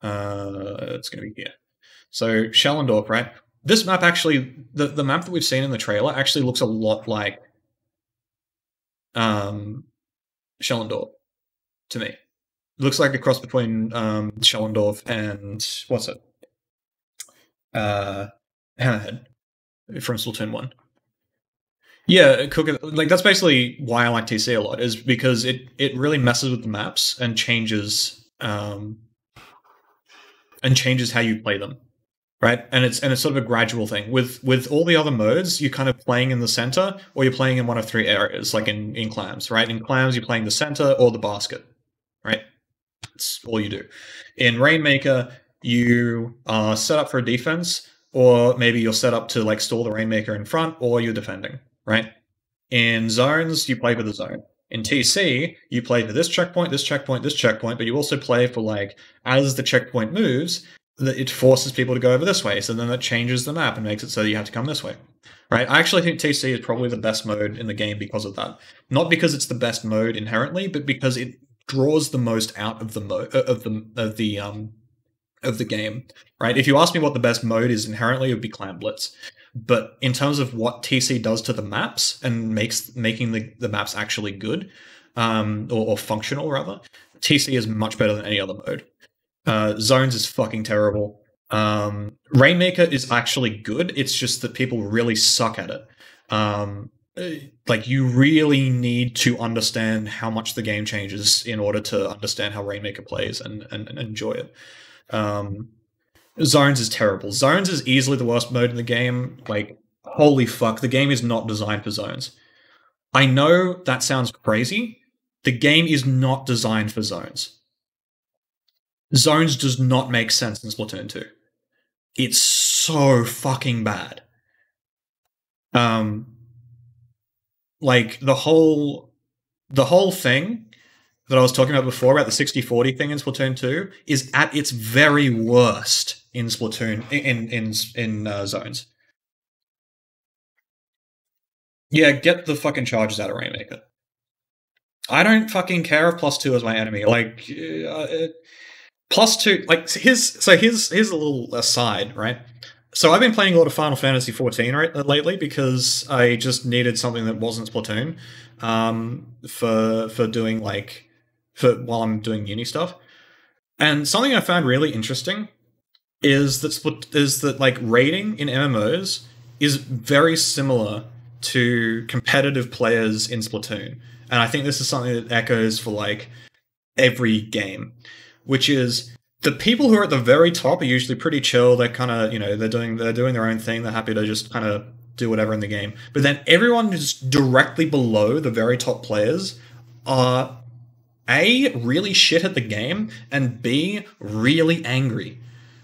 S1: It's going to be here. So Schellendorf, right? This map actually, the map that we've seen in the trailer actually looks a lot like Schellendorf to me. It looks like a cross between Schellendorf and what's it? Hammerhead from Splatoon 1. Yeah, like that's basically why I like TC a lot, is because it really messes with the maps and changes how you play them. Right, and it's sort of a gradual thing. With all the other modes, you're kind of playing in the center, or you're playing in one of three areas, like in Clams, right? In Clams, you're playing the center or the basket, right? That's all you do. In Rainmaker, you are set up for a defense, or maybe you're set up to like stall the Rainmaker in front, or you're defending, right? In Zones, you play for the zone. In TC, you play for this checkpoint, this checkpoint, this checkpoint, but you also play for, like, as the checkpoint moves, it forces people to go over this way, so then that changes the map and makes it so you have to come this way, right? I actually think TC is probably the best mode in the game because of that. Not because it's the best mode inherently, but because it draws the most out of the game, right? If you ask me what the best mode is inherently, it would be Clam Blitz. But in terms of what TC does to the maps and making the maps actually good, or functional rather, TC is much better than any other mode. Zones is fucking terrible. Rainmaker is actually good. It's just that people really suck at it. Like, you really need to understand how much the game changes in order to understand how Rainmaker plays and enjoy it. Zones is terrible. Zones is easily the worst mode in the game. Like, holy fuck, the game is not designed for zones. I know that sounds crazy. The game is not designed for zones. Zones does not make sense in Splatoon 2. It's so fucking bad. Like, the whole thing that I was talking about before about the 60-40 thing in Splatoon 2 is at its very worst in Splatoon in Zones. Yeah, get the fucking charges out of Rainmaker. I don't fucking care if +2 is my enemy. Like, +2, like, here's a little aside, right? So I've been playing a lot of Final Fantasy XIV lately because I just needed something that wasn't Splatoon, for doing, like, while I'm doing uni stuff. And something I found really interesting is that like, raiding in MMOs is very similar to competitive players in Splatoon. And I think this is something that echoes for, like, every game, which is the people who are at the very top are usually pretty chill. They're kind of, they're doing their own thing. They're happy to just kind of do whatever in the game. But then everyone who's directly below the very top players are A, really shit at the game, and B, really angry.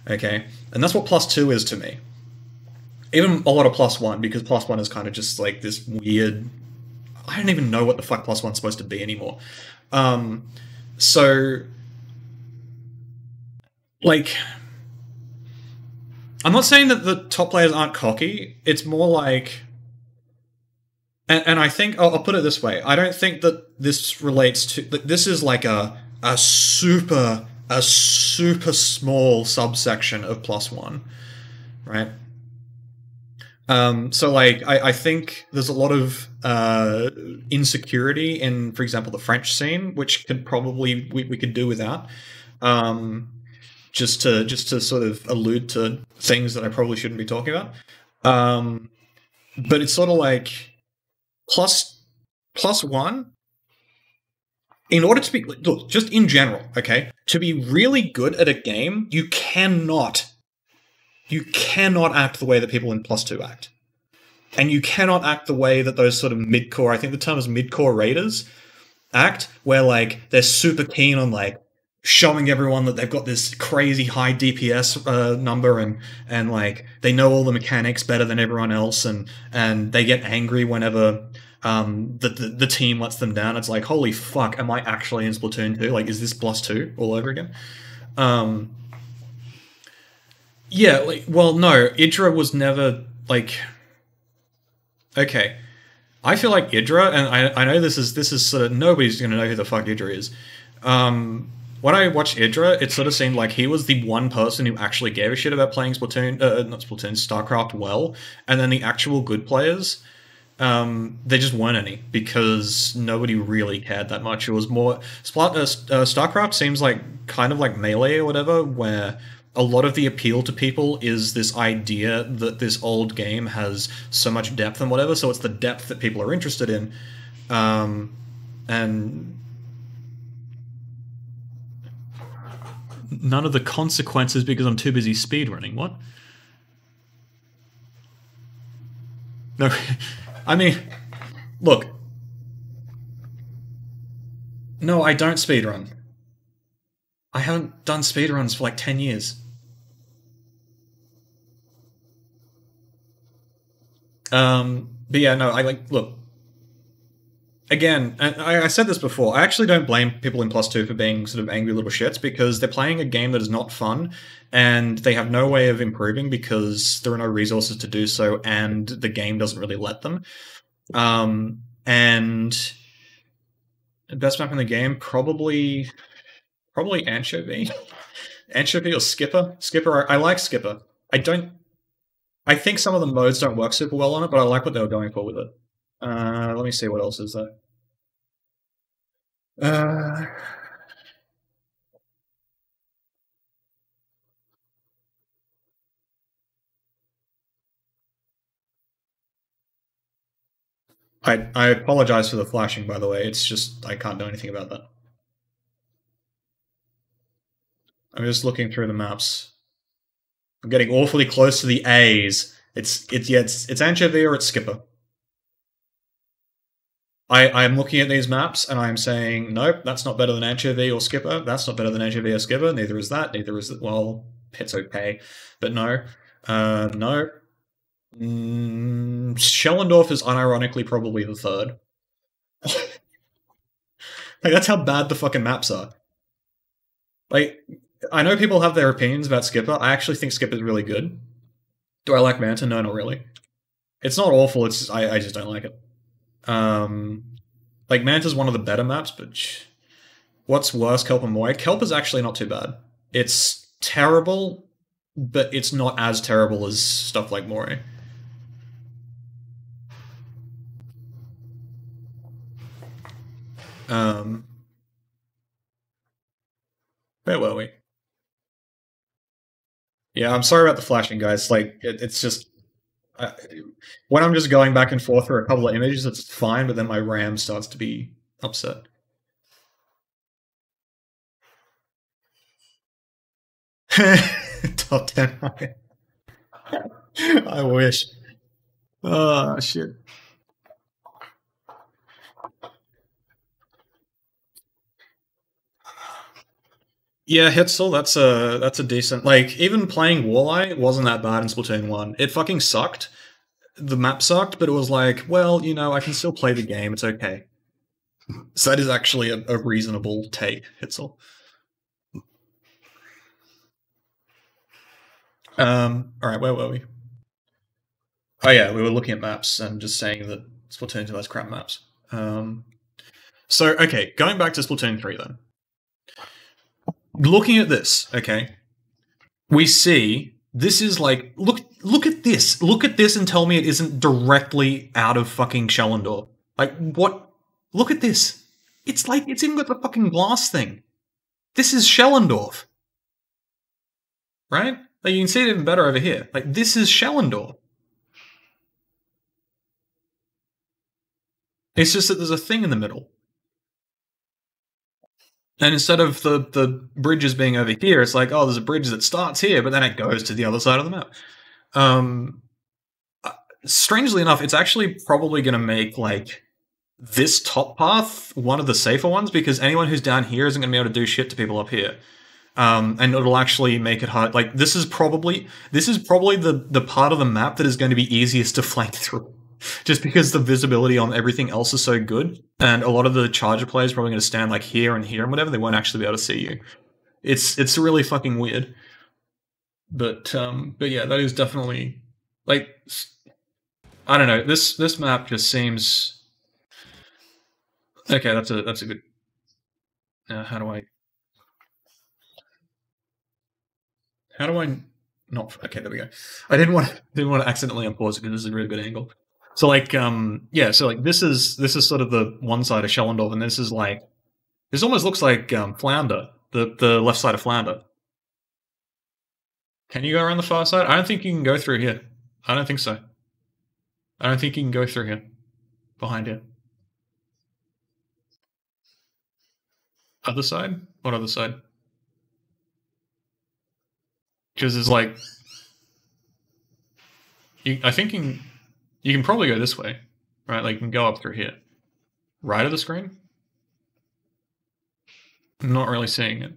S1: Okay, and that's what +2 is to me. Even a lot of +1, because +1 is kind of just like this weird. I don't even know what the fuck +1's supposed to be anymore. Um, so like, I'm not saying that the top players aren't cocky. It's more like, and I think I'll put it this way: I don't think that this relates to. This is like a super small subsection of +1, right? So like I think there's a lot of insecurity in, for example, the French scene, which could probably we could do without. Um, just to sort of allude to things that I probably shouldn't be talking about. Um, but it's sort of like plus +1. In order to be, look, just in general, okay, to be really good at a game, you cannot act the way that people in +2 act. And you cannot act the way that those sort of mid-core, I think the term is mid-core raiders, act, where like they're super keen on like showing everyone that they've got this crazy high DPS number, and like they know all the mechanics better than everyone else, and they get angry whenever the team lets them down. It's like, holy fuck, am I actually in Splatoon 2? Like, is this +2 all over again? Um, yeah, like, well, no, Idra was never like, okay. I feel like Idra, and I know this is sort of, nobody's gonna know who the fuck Idra is. When I watched Idra, it sort of seemed like he was the one person who actually gave a shit about playing Splatoon, not Splatoon, StarCraft well, and then the actual good players, there just weren't any because nobody really cared that much. It was more StarCraft seems like kind of like Melee or whatever, where a lot of the appeal to people is this idea that this old game has so much depth and whatever. So it's the depth that people are interested in, and none of the consequences because I'm too busy speedrunning. What? No, I mean, look. No, I don't speedrun. I haven't done speedruns for like 10 years. But yeah, no, I like, look, again, and I said this before, I actually don't blame people in +2 for being sort of angry little shits because they're playing a game that is not fun and they have no way of improving because there are no resources to do so and the game doesn't really let them. And best map in the game, probably Anchovy. Anchovy or Skipper. Skipper, I like Skipper. I don't. I think some of the modes don't work super well on it, but I like what they were going for with it. Let me see what else is there. Uh, I apologize for the flashing, by the way. It's just I can't do anything about that. I'm just looking through the maps. I'm getting awfully close to the A's. It's Anchovy or it's Skipper. I'm looking at these maps and I'm saying, nope, that's not better than Anchovy or Skipper. That's not better than Anchovy or Skipper. Neither is that. Neither is that. Well, Pit's okay, but no, no. Schellendorf is unironically probably the third. Like that's how bad the fucking maps are. Like I know people have their opinions about Skipper. I actually think Skipper's really good. Do I like Manta? No, not really. It's not awful. It's just, I just don't like it. Um, like Manta's one of the better maps, but what's worse, Kelp or Moray? Kelp is actually not too bad. It's terrible, but it's not as terrible as stuff like Moray. Um, where were we? Yeah, I'm sorry about the flashing, guys. Like, it's just uh, when I'm just going back and forth for a couple of images, it's fine, but then my RAM starts to be upset. Top 10. I wish. Oh, shit. Yeah, Hitzel, that's a decent, like, even playing Walleye wasn't that bad in Splatoon 1. It fucking sucked. The map sucked, but it was like, well, you know, I can still play the game, it's okay. So that is actually a reasonable take, Hitzel. Alright, where were we? Oh yeah, we were looking at maps and just saying that Splatoon 2 has crap maps. So, okay, going back to Splatoon 3 then. Looking at this, okay, we see this is like, look at this. Look at this and tell me it isn't directly out of fucking Shellendor. Like, what? Look at this. It's like, it's even got the fucking glass thing. This is Shellendorf. Right? Like, you can see it even better over here. Like, this is Shellendor. It's just that there's a thing in the middle. And instead of the bridges being over here, it's like, oh, there's a bridge that starts here, but then it goes to the other side of the map. Strangely enough, it's actually probably going to make, like, this top path one of the safer ones, because anyone who's down here isn't going to be able to do shit to people up here. And it'll actually make it hard. Like, this is probably the part of the map that is going to be easiest to flank through. Just because the visibility on everything else is so good, and a lot of the charger players are probably going to stand like here and here and whatever, they won't actually be able to see you. It's really fucking weird. But yeah, that is definitely, like, I don't know. This map just seems okay. That's a good. How do I not? Okay, there we go. I didn't want to accidentally unpause it because this is a really good angle. So, like, yeah, so, like, this is sort of the one side of Shellendorf, and this is like, this almost looks like Flounder, the left side of Flounder. Can you go around the far side? I don't think you can go through here. I don't think so. I don't think you can go through here. Behind here. Other side? What other side? Because there's like, I think you can probably go this way, right? Like, you can go up through here. Right of the screen? I'm not really seeing it.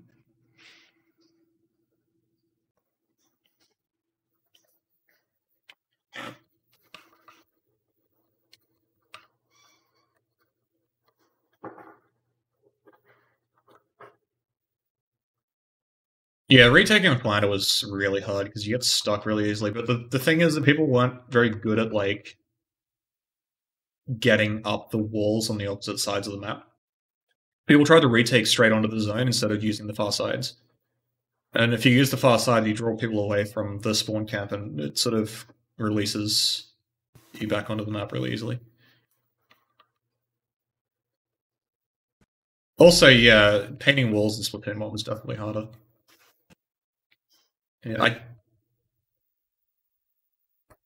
S1: Yeah, retaking Flounder was really hard because you get stuck really easily. But the thing is that people weren't very good at, like, getting up the walls on the opposite sides of the map. People try to retake straight onto the zone instead of using the far sides. And if you use the far side, you draw people away from the spawn camp, and it sort of releases you back onto the map really easily. Also, yeah, painting walls in Splatoon 1 was definitely harder. Yeah,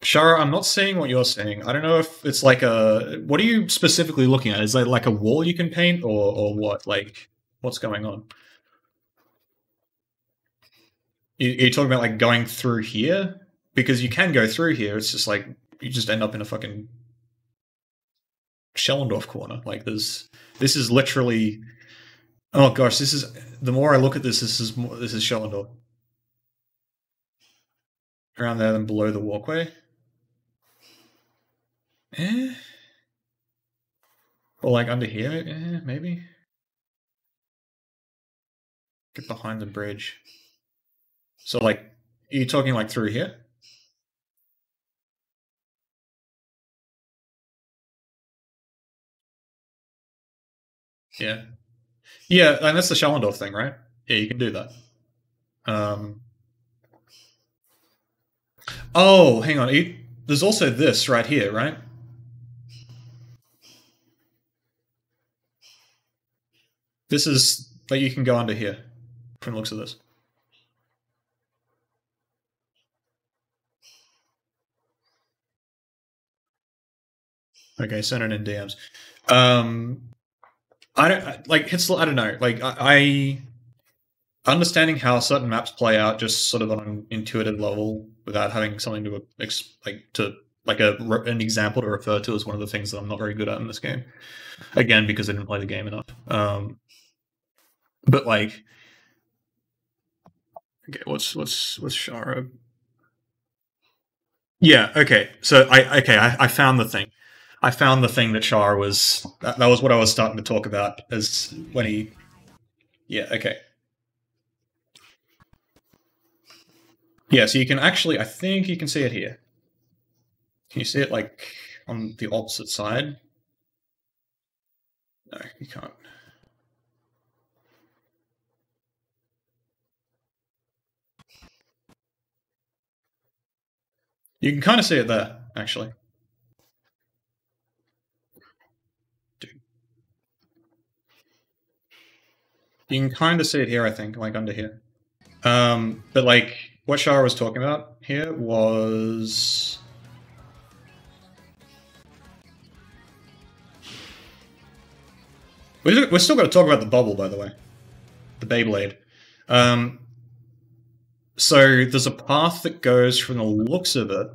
S1: Shara, I'm not seeing what you're seeing. I don't know if it's like a... What are you specifically looking at? Is that like a wall you can paint, or what? Like, what's going on? You're talking about, like, going through here? Because you can go through here, it's just like, you just end up in a fucking Shellendorf corner. Like, this is literally... Oh gosh, this is... The more I look at this, this is Shellendorf. Around there, then below the walkway. Or like under here, maybe? Get behind the bridge. So, like, are you talking like through here? Yeah. Yeah, and that's the Shellendorf thing, right? Yeah, you can do that. Oh, hang on. There's also this right here, right? This is, like, you can go under here from the looks of this. Okay, send it in DMs. I don't, like, I don't know. Like, I understanding how certain maps play out just sort of on an intuitive level without having something to an example to refer to is one of the things that I'm not very good at in this game. Again, because I didn't play the game enough. But, like, Okay, what's Shara? Yeah, okay. So I found the thing. I found the thing that Shara was. That was what I was starting to talk about as when he. Yeah. Okay. Yeah. So you can actually. I think you can see it here. Can you see it like on the opposite side? No, you can't. You can kind of see it there, actually. You can kind of see it here, I think, like under here. But like what Shara was talking about here was we're still got to talk about the bubble, by the way, the Beyblade. So there's a path that goes from the looks of it,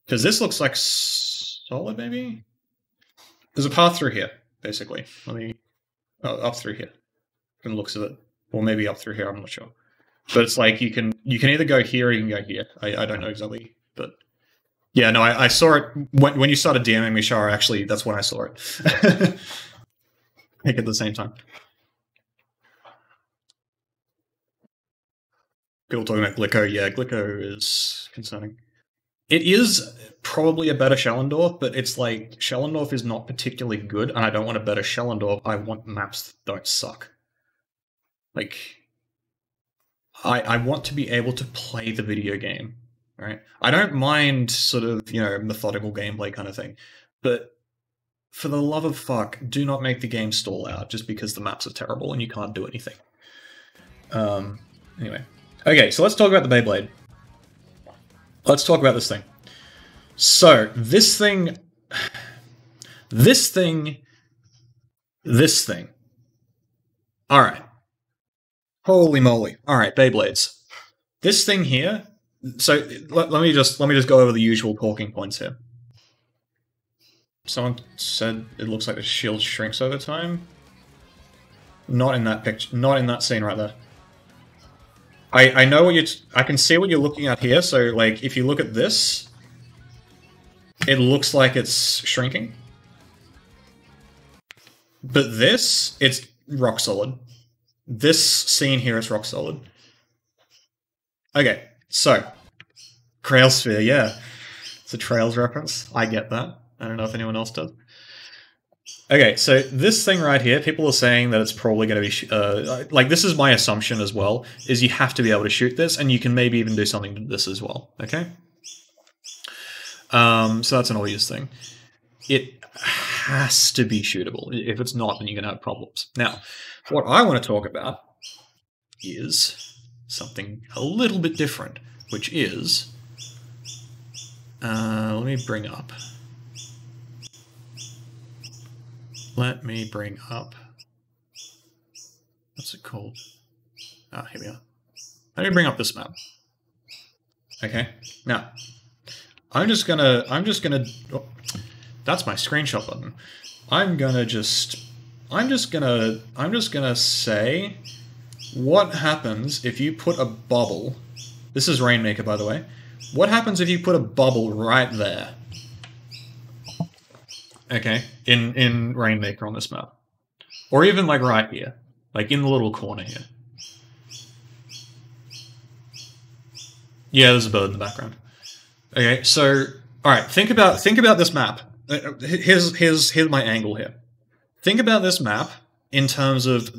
S1: because this looks like solid, maybe. There's a path through here, basically. Let me up through here, from the looks of it, or maybe up through here. I'm not sure, but it's like you can either go here or you can go here. I don't know exactly, but yeah, no, I saw it when you started DMing me, Shara. Actually, that's when I saw it. Like at the same time. People talking about Glico. Yeah, Glico is concerning. It is probably a better Schellendorf, but it's like Schellendorf is not particularly good, and I don't want a better Schellendorf. I want maps that don't suck. Like, I want to be able to play the video game, right? I don't mind sort of, methodical gameplay kind of thing, but for the love of fuck, do not make the game stall out just because the maps are terrible and you can't do anything. Anyway. Okay, so let's talk about the Beyblade. Let's talk about this thing. So, this thing... Alright. Holy moly. Alright, Beyblades. This thing here... So, let me just go over the usual talking points here. Someone said it looks like the shield shrinks over time. Not in that picture. Not in that scene right there. I know what I can see what you're looking at here. So, like, if you look at this, it looks like it's shrinking. But this, it's rock solid. This scene here is rock solid. Okay, so Trailsphere, yeah, it's a Trails reference. I get that. I don't know if anyone else does. Okay, so this thing right here, people are saying that it's probably going to be... like, this is my assumption as well, is you have to be able to shoot this, and you can maybe even do something to this as well, okay? So that's an obvious thing. It has to be shootable. If it's not, then you're going to have problems. Now, what I want to talk about is something a little bit different, which is... let me bring up... Let me bring up... What's it called? Ah, here we are. Let me bring up this map. Okay, now, I'm just gonna... Oh, that's my screenshot button. I'm just gonna say what happens if you put a bubble... This is Rainmaker, by the way. What happens if you put a bubble right there? Okay, in Rainmaker on this map. Or even, like, right here. Like, in the little corner here. Yeah, there's a bird in the background. Okay, so... Alright, think about this map. Here's my angle here. Think about this map in terms of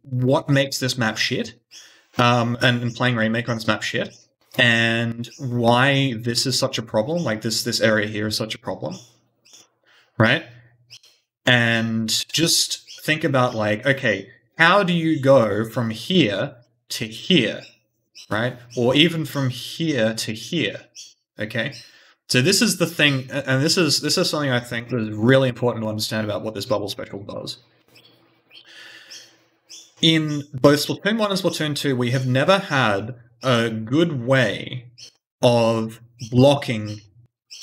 S1: what makes this map shit. And playing Rainmaker on this map shit. And why this is such a problem. Like, this area here is such a problem. Right? And just think about, like, okay, how do you go from here to here? Right? Or even from here to here. Okay? So this is the thing, and this is something I think that is really important to understand about what this bubble special does. In both Splatoon 1 and Splatoon 2, we have never had a good way of blocking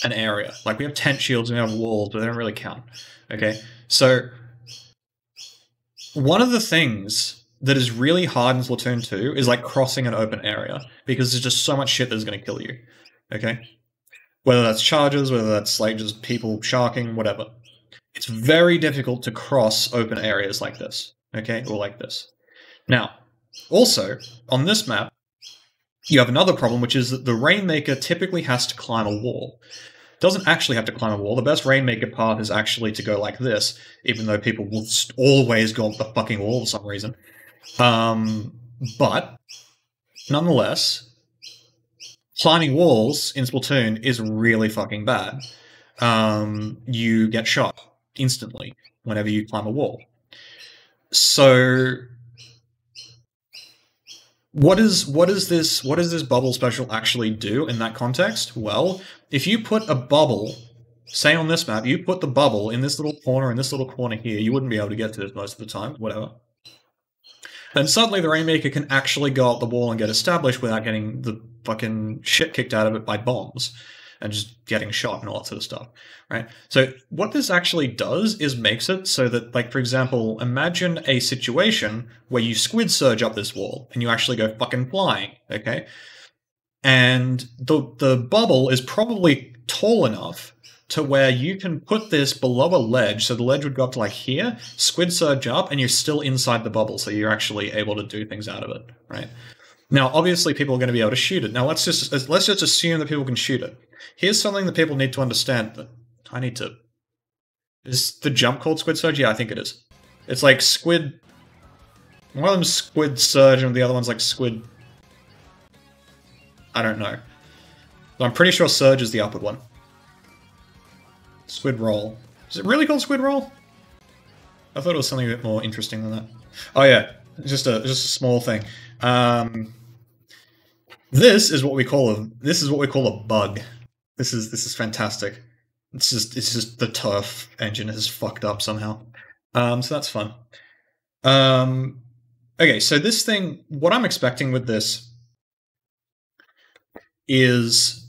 S1: an area. Like, we have tent shields and we have walls, but they don't really count. Okay? So, one of the things that is really hard in Splatoon 2 is like crossing an open area, because there's just so much shit that's going to kill you. Okay? Whether that's charges, whether that's like just people sharking, whatever. It's very difficult to cross open areas like this. Okay? Or like this. Now, also, on this map, you have another problem, which is that the Rainmaker typically has to climb a wall. Doesn't actually have to climb a wall. The best Rainmaker path is actually to go like this, even though people will always go up the fucking wall for some reason. But, nonetheless, climbing walls in Splatoon is really fucking bad. You get shot instantly whenever you climb a wall. So, what does this bubble special actually do in that context? Well, if you put a bubble, say on this map, you put the bubble in this little corner here, you wouldn't be able to get to this most of the time, whatever. Then suddenly the Rainmaker can actually go up the wall and get established without getting the fucking shit kicked out of it by bombs and just getting shot and all that sort of stuff, right? So what this actually does is makes it so that, like, for example, imagine a situation where you squid surge up this wall and you actually go fucking flying, okay? And the bubble is probably tall enough to where you can put this below a ledge, so the ledge would go up to like here, squid surge up, and you're still inside the bubble, so you're actually able to do things out of it, right? Now, obviously, people are going to be able to shoot it. Now, let's just assume that people can shoot it. Here's something that people need to understand. That I need to... Is the jump called Squid Surge? Yeah, I think it is. It's like Squid... One of them's Squid Surge, and the other one's like Squid... I don't know. But I'm pretty sure Surge is the upward one. Squid Roll. Is it really called Squid Roll? I thought it was something a bit more interesting than that. Oh yeah, just a small thing. This is what we call a bug. This is fantastic. It's just the turf engine is fucked up somehow. So that's fun. Okay, so this thing, what I'm expecting with this is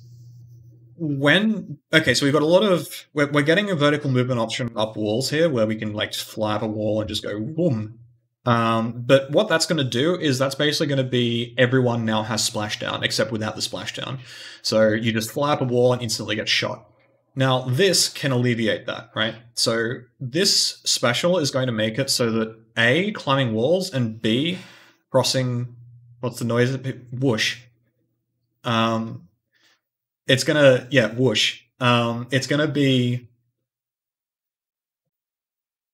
S1: okay, so we've got a lot of, we're getting a vertical movement option up walls here where we can like just fly up a wall and just go boom. But what that's going to do is that's basically going to be everyone now has splashdown, except without the splashdown. So you just fly up a wall and instantly get shot. Now this can alleviate that, right? So this special is going to make it so that A, climbing walls, and B, crossing, what's the noise? Whoosh. It's gonna, yeah, whoosh. It's gonna be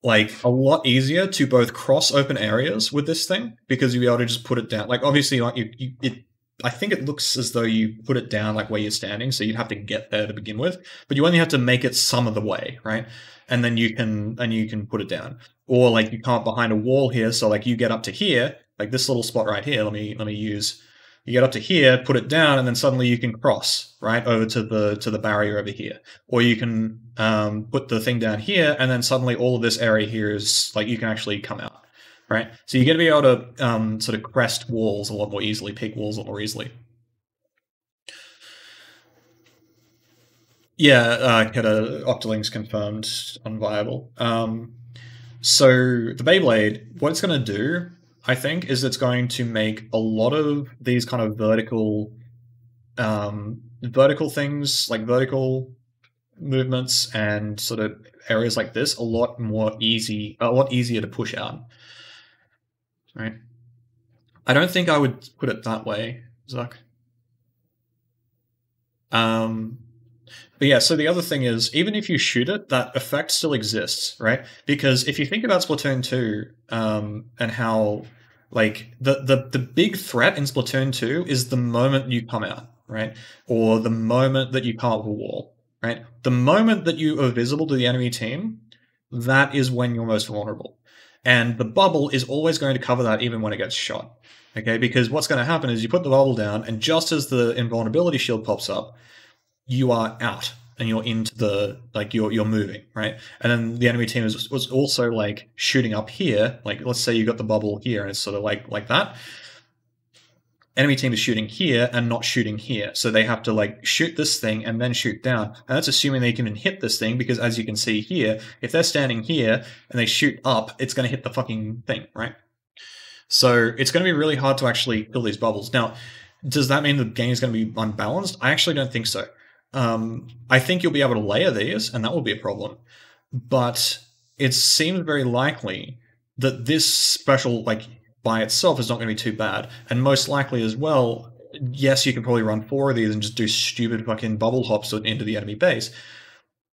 S1: like a lot easier to both cross open areas with this thing, because you'll be able to just put it down. Like obviously, like I think it looks as though you put it down like where you're standing, so you'd have to get there to begin with. But you only have to make it some of the way, right? And then you can put it down. Or like you can't behind a wall here, so like you get up to here, like this little spot right here. Let me use. You get up to here, put it down, and then suddenly you can cross, right, over to the barrier over here. Or you can put the thing down here, and then suddenly all of this area here is, like, you can actually come out, right? So you're going to be able to sort of crest walls a lot more easily, peak walls a lot more easily. Yeah, Keta Octolings confirmed unviable. So the Beyblade, what it's going to do, I think, is it's going to make a lot of these kind of vertical things, like vertical movements and sort of areas like this, a lot easier to push out. Right? I don't think I would put it that way, Zuck. But yeah, so the other thing is, even if you shoot it, that effect still exists, right? Because if you think about Splatoon 2, and how, like, the big threat in Splatoon 2 is the moment you come out, right? Or the moment that you come up a wall, right? The moment that you are visible to the enemy team, that is when you're most vulnerable. And the bubble is always going to cover that even when it gets shot, okay? Because what's going to happen is you put the bubble down, and just as the invulnerability shield pops up, you are out and you're into the, like, you're moving, right? And then the enemy team was also like shooting up here. Like, let's say you got the bubble here and it's sort of like that. Enemy team is shooting here and not shooting here. So they have to like shoot this thing and then shoot down. And that's assuming they can hit this thing, because as you can see here, if they're standing here and they shoot up, it's going to hit the fucking thing, right? So it's going to be really hard to actually kill these bubbles. Now, does that mean the game is going to be unbalanced? I actually don't think so. I think you'll be able to layer these, and that will be a problem. But it seems very likely that this special, like, by itself is not going to be too bad. And most likely as well, yes, you can probably run 4 of these and just do stupid fucking bubble hops into the enemy base.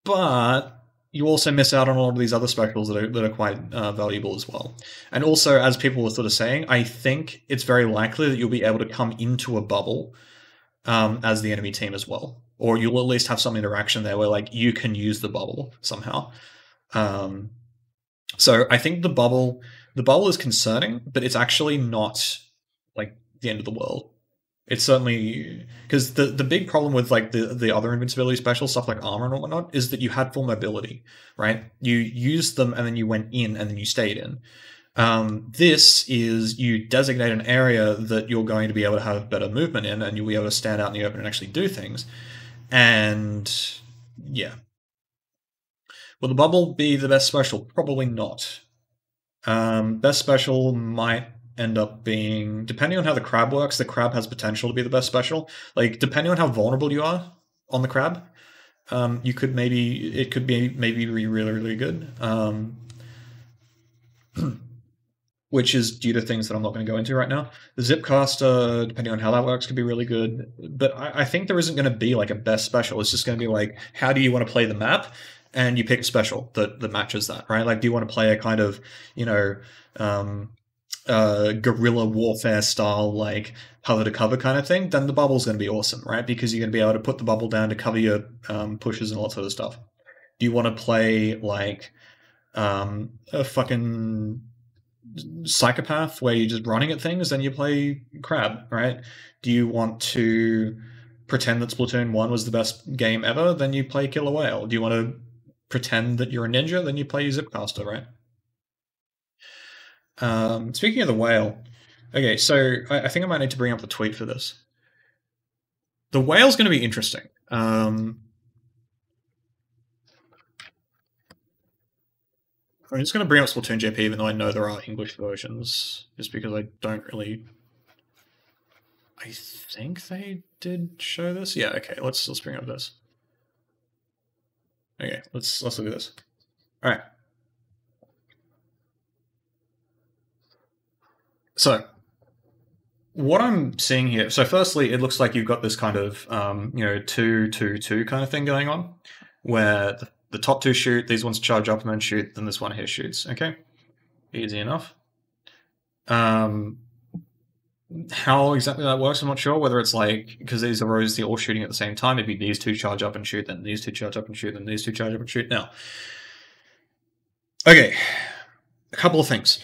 S1: But you also miss out on a lot of these other specials that are quite valuable as well. And also, as people were sort of saying, I think it's very likely that you'll be able to come into a bubble as the enemy team as well. Or you'll at least have some interaction there where, like, you can use the bubble somehow. So I think the bubble is concerning, but it's actually not, like, the end of the world. It's certainly, because the big problem with, like, the other invincibility specials, stuff like armor and whatnot, is that you had full mobility, right? You used them and then you went in and then you stayed in. This is, you designate an area that you're going to be able to have better movement in, and you'll be able to stand out in the open and actually do things. And yeah. Will the bubble be the best special? Probably not. Best special might end up being, depending on how the crab works, the crab has potential to be the best special. Like, depending on how vulnerable you are on the crab, you could maybe, it could be maybe really, really good. Which is due to things that I'm not going to go into right now. The Zipcaster, depending on how that works, could be really good. But I think there isn't going to be, like, a best special. It's just going to be like, how do you want to play the map? And you pick a special that matches that, right? Like, do you want to play a kind of, you know, guerrilla warfare style, like cover to cover kind of thing? Then the bubble's going to be awesome, right? Because you're going to be able to put the bubble down to cover your pushes and all that sort of stuff. Do you want to play, like, a fucking psychopath where you're just running at things? Then you play crab, right? Do you want to pretend that Splatoon 1 was the best game ever? Then you play Killer Whale. Do you want to pretend that you're a ninja? Then you play Zipcaster, right? Speaking of the whale, okay, so I think I might need to bring up the tweet for this. The whale's going to be interesting. I'm just going to bring up Splatoon JP, even though I know there are English versions, just because I don't really... I think they did show this. Yeah, okay, let's bring up this. Okay, let's look at this. All right. So, what I'm seeing here, so firstly, it looks like you've got this kind of, 2-2-2 kind of thing going on, where the top 2 shoot, these ones charge up and then shoot, then this one here shoots, okay? Easy enough. How exactly that works, I'm not sure, whether it's like, because these are always all shooting at the same time, maybe these 2 charge up and shoot, then these 2 charge up and shoot, then these 2 charge up and shoot. Now, okay, a couple of things.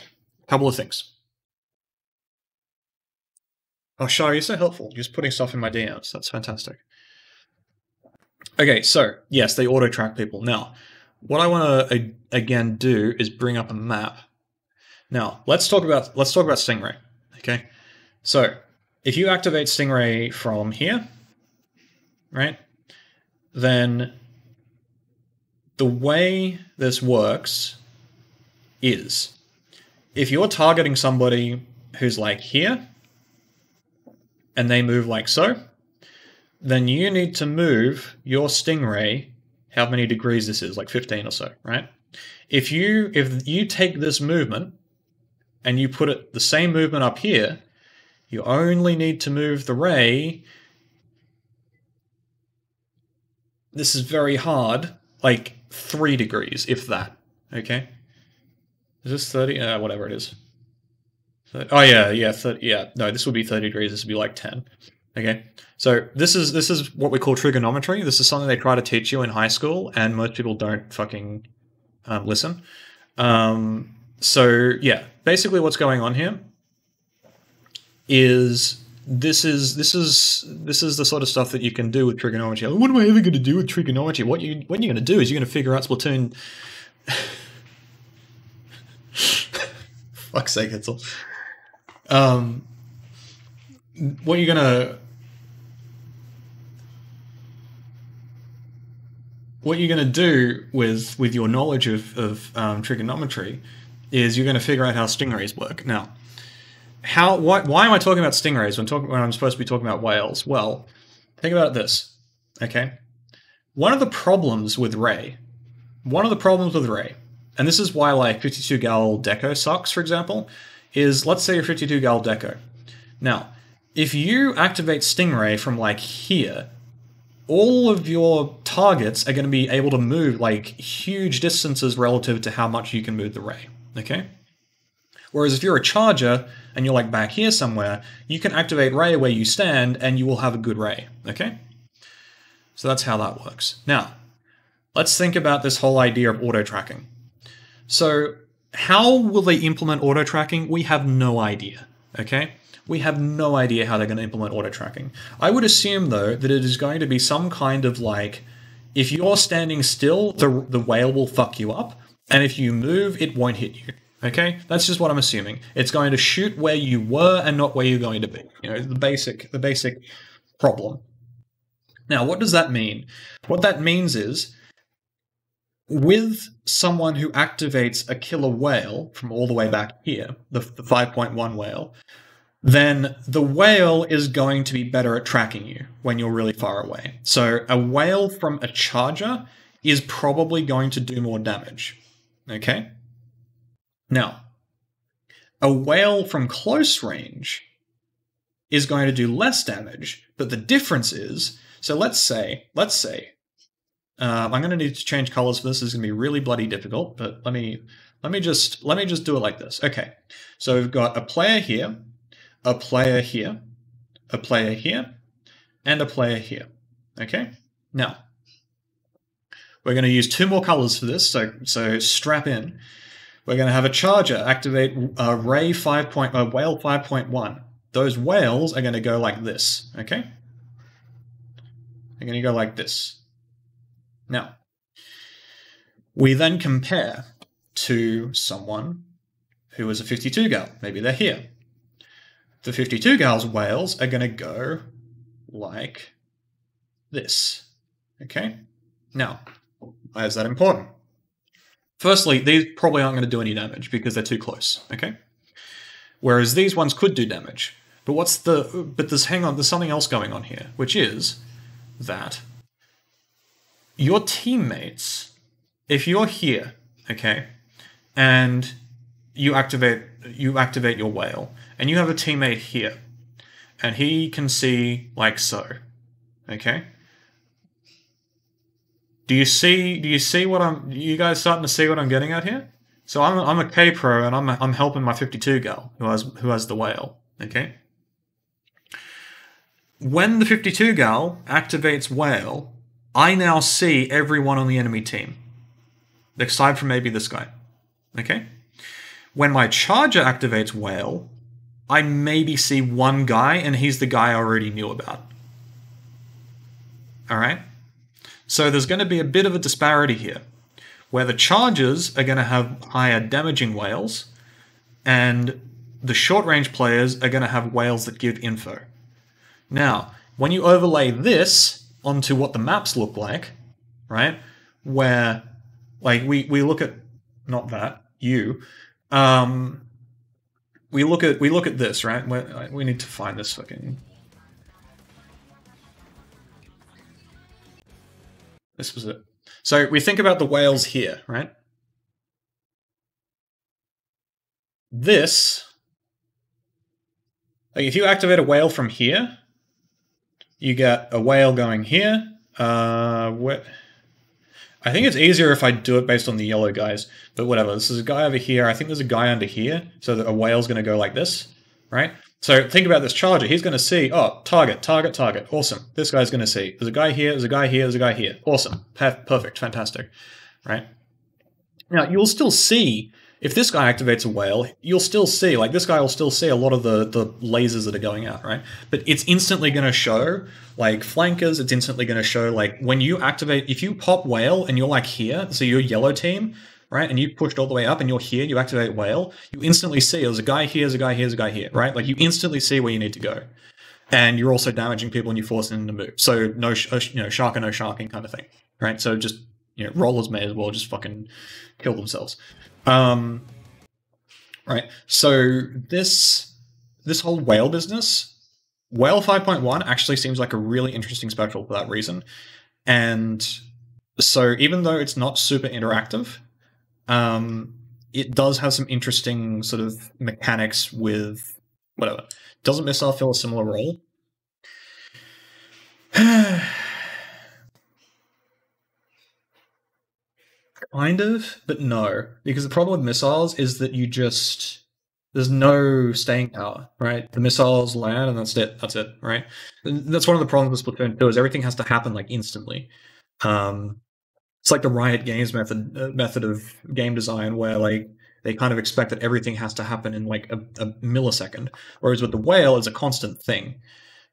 S1: Oh, Shah, you're so helpful. You're just putting stuff in my DMs. That's fantastic. Okay, so, yes, they auto-track people. Now, what I want to, again, do is bring up a map. Now, let's talk about Stingray, okay? So, if you activate Stingray from here, right, then the way this works is, if you're targeting somebody who's like here, and they move like so, then you need to move your Stingray, how many degrees this is, like 15 or so, right? If you take this movement and you put it the same movement up here, you only need to move the ray, this is very hard, like 3 degrees, if that, okay? Is this 30? Whatever it is. Oh yeah, 30, yeah. No, this would be 30 degrees. This would be like 10. Okay, so this is what we call trigonometry. This is something they try to teach you in high school, and most people don't fucking listen. So yeah, basically what's going on here is this is the sort of stuff that you can do with trigonometry. Like, what am I ever going to do with trigonometry? What you're going to do is you're going to figure out Splatoon. Fuck's sake, Hetzel. What you're gonna do with your knowledge of trigonometry is you're going to figure out how stingrays work. Now, why am I talking about stingrays when I'm supposed to be talking about whales? Well, think about this, okay? One of the problems with Ray, and this is why like 52 gal deco sucks, for example, is let's say you're 52 gal deco. Now, if you activate Stingray from like here, all of your targets are going to be able to move like huge distances relative to how much you can move the Ray, okay? Whereas if you're a charger and you're like back here somewhere, you can activate Ray where you stand and you will have a good Ray, okay? So that's how that works. Now, let's think about this whole idea of auto-tracking. So how will they implement auto-tracking? We have no idea, okay? We have no idea how they're going to implement auto-tracking. I would assume, though, that it is going to be some kind of like, if you're standing still, the whale will fuck you up, and if you move, it won't hit you. Okay, that's just what I'm assuming. It's going to shoot where you were and not where you're going to be. You know, the basic problem. Now, what does that mean? What that means is, with someone who activates a killer whale from all the way back here, the 5.1 whale, then the whale is going to be better at tracking you when you're really far away. So a whale from a charger is probably going to do more damage. Okay? Now, a whale from close range is going to do less damage, but the difference is, so let's say, I'm going to need to change colors for this. This is going to be really bloody difficult, but let me just do it like this. Okay, so we've got a player here, a player here, a player here, and a player here. Okay, now we're going to use 2 more colors for this, so strap in. We're going to have a charger activate Ray 5. Whale 5.1. Those whales are going to go like this, okay? They're going to go like this. Now, we then compare to someone who is a 52 gal. Maybe they're here. The 52 gal's whales are going to go like this, okay? Now, why is that important? Firstly, these probably aren't going to do any damage because they're too close, okay? Whereas these ones could do damage. But there's something else going on here, which is that your teammates, if you're here, okay, and you activate your whale, and you have a teammate here, and he can see like so, okay? Do you see what you guys starting to see what I'm getting at here? So I'm a K-Pro and I'm helping my 52 gal who has the whale, okay? When the 52 gal activates whale, I now see everyone on the enemy team. Aside from maybe this guy. Okay? When my charger activates whale, I maybe see one guy and he's the guy I already knew about. Alright? So there's going to be a bit of a disparity here, where the chargers are going to have higher damaging whales, and the short-range players are going to have whales that give info. Now, when you overlay this onto what the maps look like, right, where, like, we look at, not that, you, we look at this, right, we need to find this fucking... This was it. So we think about the whales here, right? This, like if you activate a whale from here, you get a whale going here. I think it's easier if I do it based on the yellow guys, but whatever. This is a guy over here. I think there's a guy under here, so that a whale's going to go like this, right? So think about this charger. He's going to see, oh, target, target, target. Awesome. This guy's going to see, there's a guy here, there's a guy here, there's a guy here. Awesome. Perfect. Fantastic. Right? Now, you'll still see, if this guy activates a whale, you'll still see, like this guy will still see a lot of the lasers that are going out, right? But it's instantly going to show, like, flankers. It's instantly going to show, like, when you activate, if you pop whale and you're, like, here, so you're yellow team, right, and you pushed all the way up and you're here, you activate whale, you instantly see there's a guy here, there's a guy here, there's a guy here, right? Like, you instantly see where you need to go. And you're also damaging people and you're forcing them to move. So, no, shark or no sharking kind of thing, right? So, just, rollers may as well just fucking kill themselves. Right, so this this whole whale business, Whale 5.1 actually seems like a really interesting special for that reason. And so even though it's not super interactive, it does have some interesting sort of mechanics with whatever. Doesn't Missile fill a similar role? Kind of, but no. Because the problem with missiles is that there's no staying power, right? The missiles land and that's it. That's it, right? And that's one of the problems with Splatoon 2 is everything has to happen like instantly. It's like the Riot Games method of game design where like they kind of expect that everything has to happen in like a millisecond, whereas with the whale, it's a constant thing,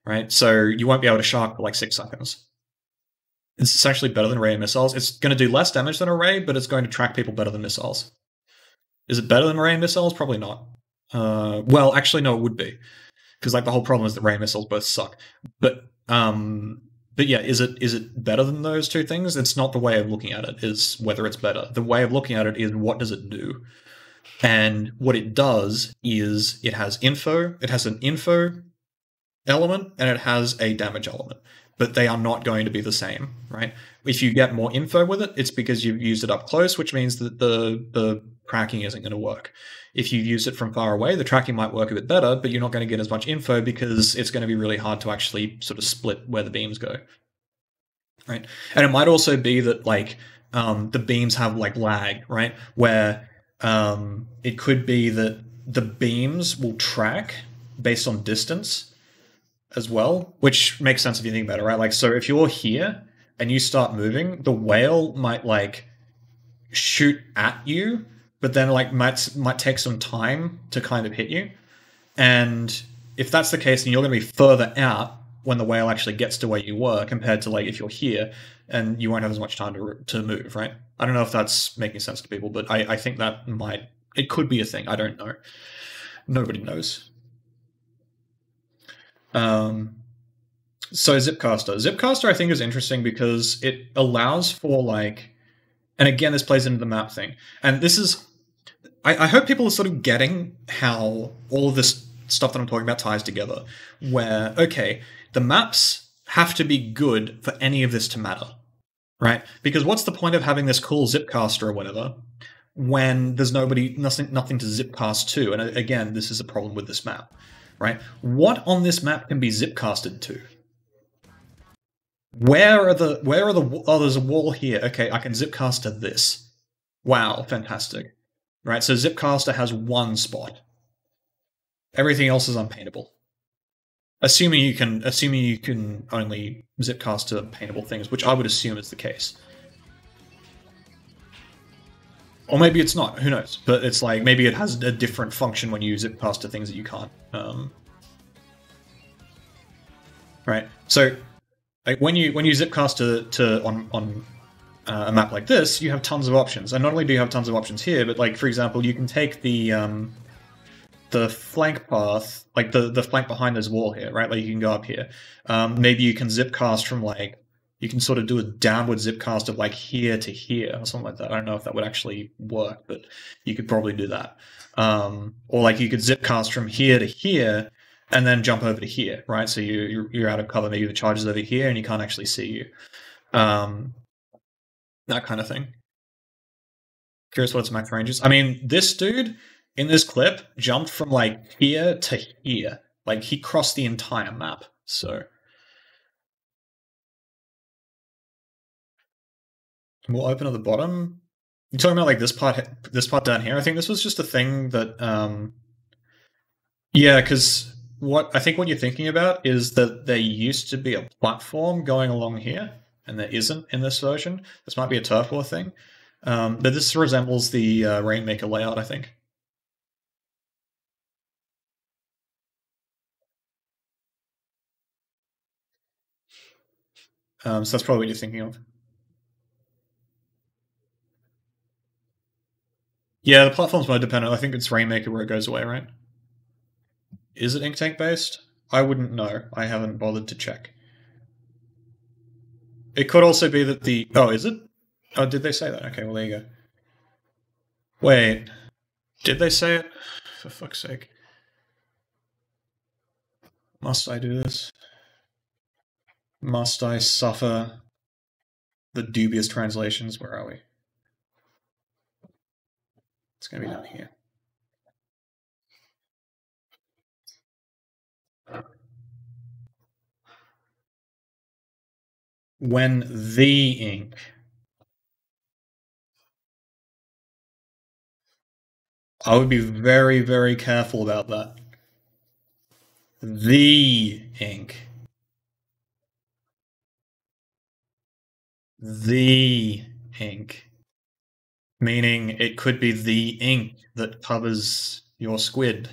S1: right? So you won't be able to shark for like 6 seconds. It's essentially better than ray missiles. It's going to do less damage than a ray, but it's going to track people better than missiles. Is it better than ray missiles? Probably not. Well, actually, no, it would be, because like the whole problem is that ray missiles both suck. But yeah, is it better than those two things? It's not the way of looking at it. Is whether it's better. The way of looking at it is what does it do, and what it does is it has info. It has an info element and it has a damage element. But they are not going to be the same, right? If you get more info with it, it's because you've used it up close, which means that the tracking isn't going to work. If you use it from far away, the tracking might work a bit better, but you're not going to get as much info because it's going to be really hard to actually sort of split where the beams go, right? And it might also be that like the beams have like lag, right? Where it could be that the beams will track based on distance as well, which makes sense if you think about it, right? Like, so if you're here and you start moving, the whale might like shoot at you, but then like might take some time to kind of hit you. And if that's the case, then you're going to be further out when the whale actually gets to where you were compared to like if you're here and you won't have as much time to move, right? I don't know if that's making sense to people, but I think that it could be a thing. I don't know. Nobody knows. So Zipcaster I think is interesting because it allows for like, and again this plays into the map thing, and this is I hope people are sort of getting how all of this stuff that I'm talking about ties together, where okay, the maps have to be good for any of this to matter, right? Because what's the point of having this cool Zipcaster or whatever when there's nothing to zipcast to? And again, this is a problem with this map. Right? What on this map can be zipcasted to? Where are the oh, there's a wall here. Okay, I can zipcast to this. Wow, fantastic. Right, so Zipcaster has one spot. Everything else is unpaintable. Assuming you can only zipcast to paintable things, which I would assume is the case. Or maybe it's not, who knows? But it's like, maybe it has a different function when you zipcast to things that you can't. Right? So, like, when you zipcast to on a map like this, you have tons of options. And not only do you have tons of options here, but like, for example, you can take the flank path, like the flank behind this wall here, right? Like, you can go up here. Maybe you can zipcast from like, you can sort of do a downward zipcast of like here to here or something like that. I don't know if that would actually work, but you could probably do that. Or like you could zipcast from here to here and then jump over to here, right? So you're out of cover. Maybe the charge is over here and you can't actually see you. That kind of thing. Curious what its max range is. I mean, this dude in this clip jumped from like here to here. Like he crossed the entire map. So we'll open at the bottom. You're talking about like this part down here. I think this was just a thing that, yeah, because what you're thinking about is that there used to be a platform going along here, and there isn't in this version. This might be a turf war thing, but this resembles the Rainmaker layout, I think. So that's probably what you're thinking of. Yeah, the platform's mode dependent. I think it's Rainmaker where it goes away, right? Is it Inktank based? I wouldn't know. I haven't bothered to check. It could also be that the... Oh, is it? Oh, did they say that? Okay, well, there you go. Wait. Did they say it? For fuck's sake. Must I do this? Must I suffer the dubious translations? Where are we? It's going to be down here. When the ink. I would be very, very careful about that. The ink. The ink. Meaning it could be the ink that covers your squid.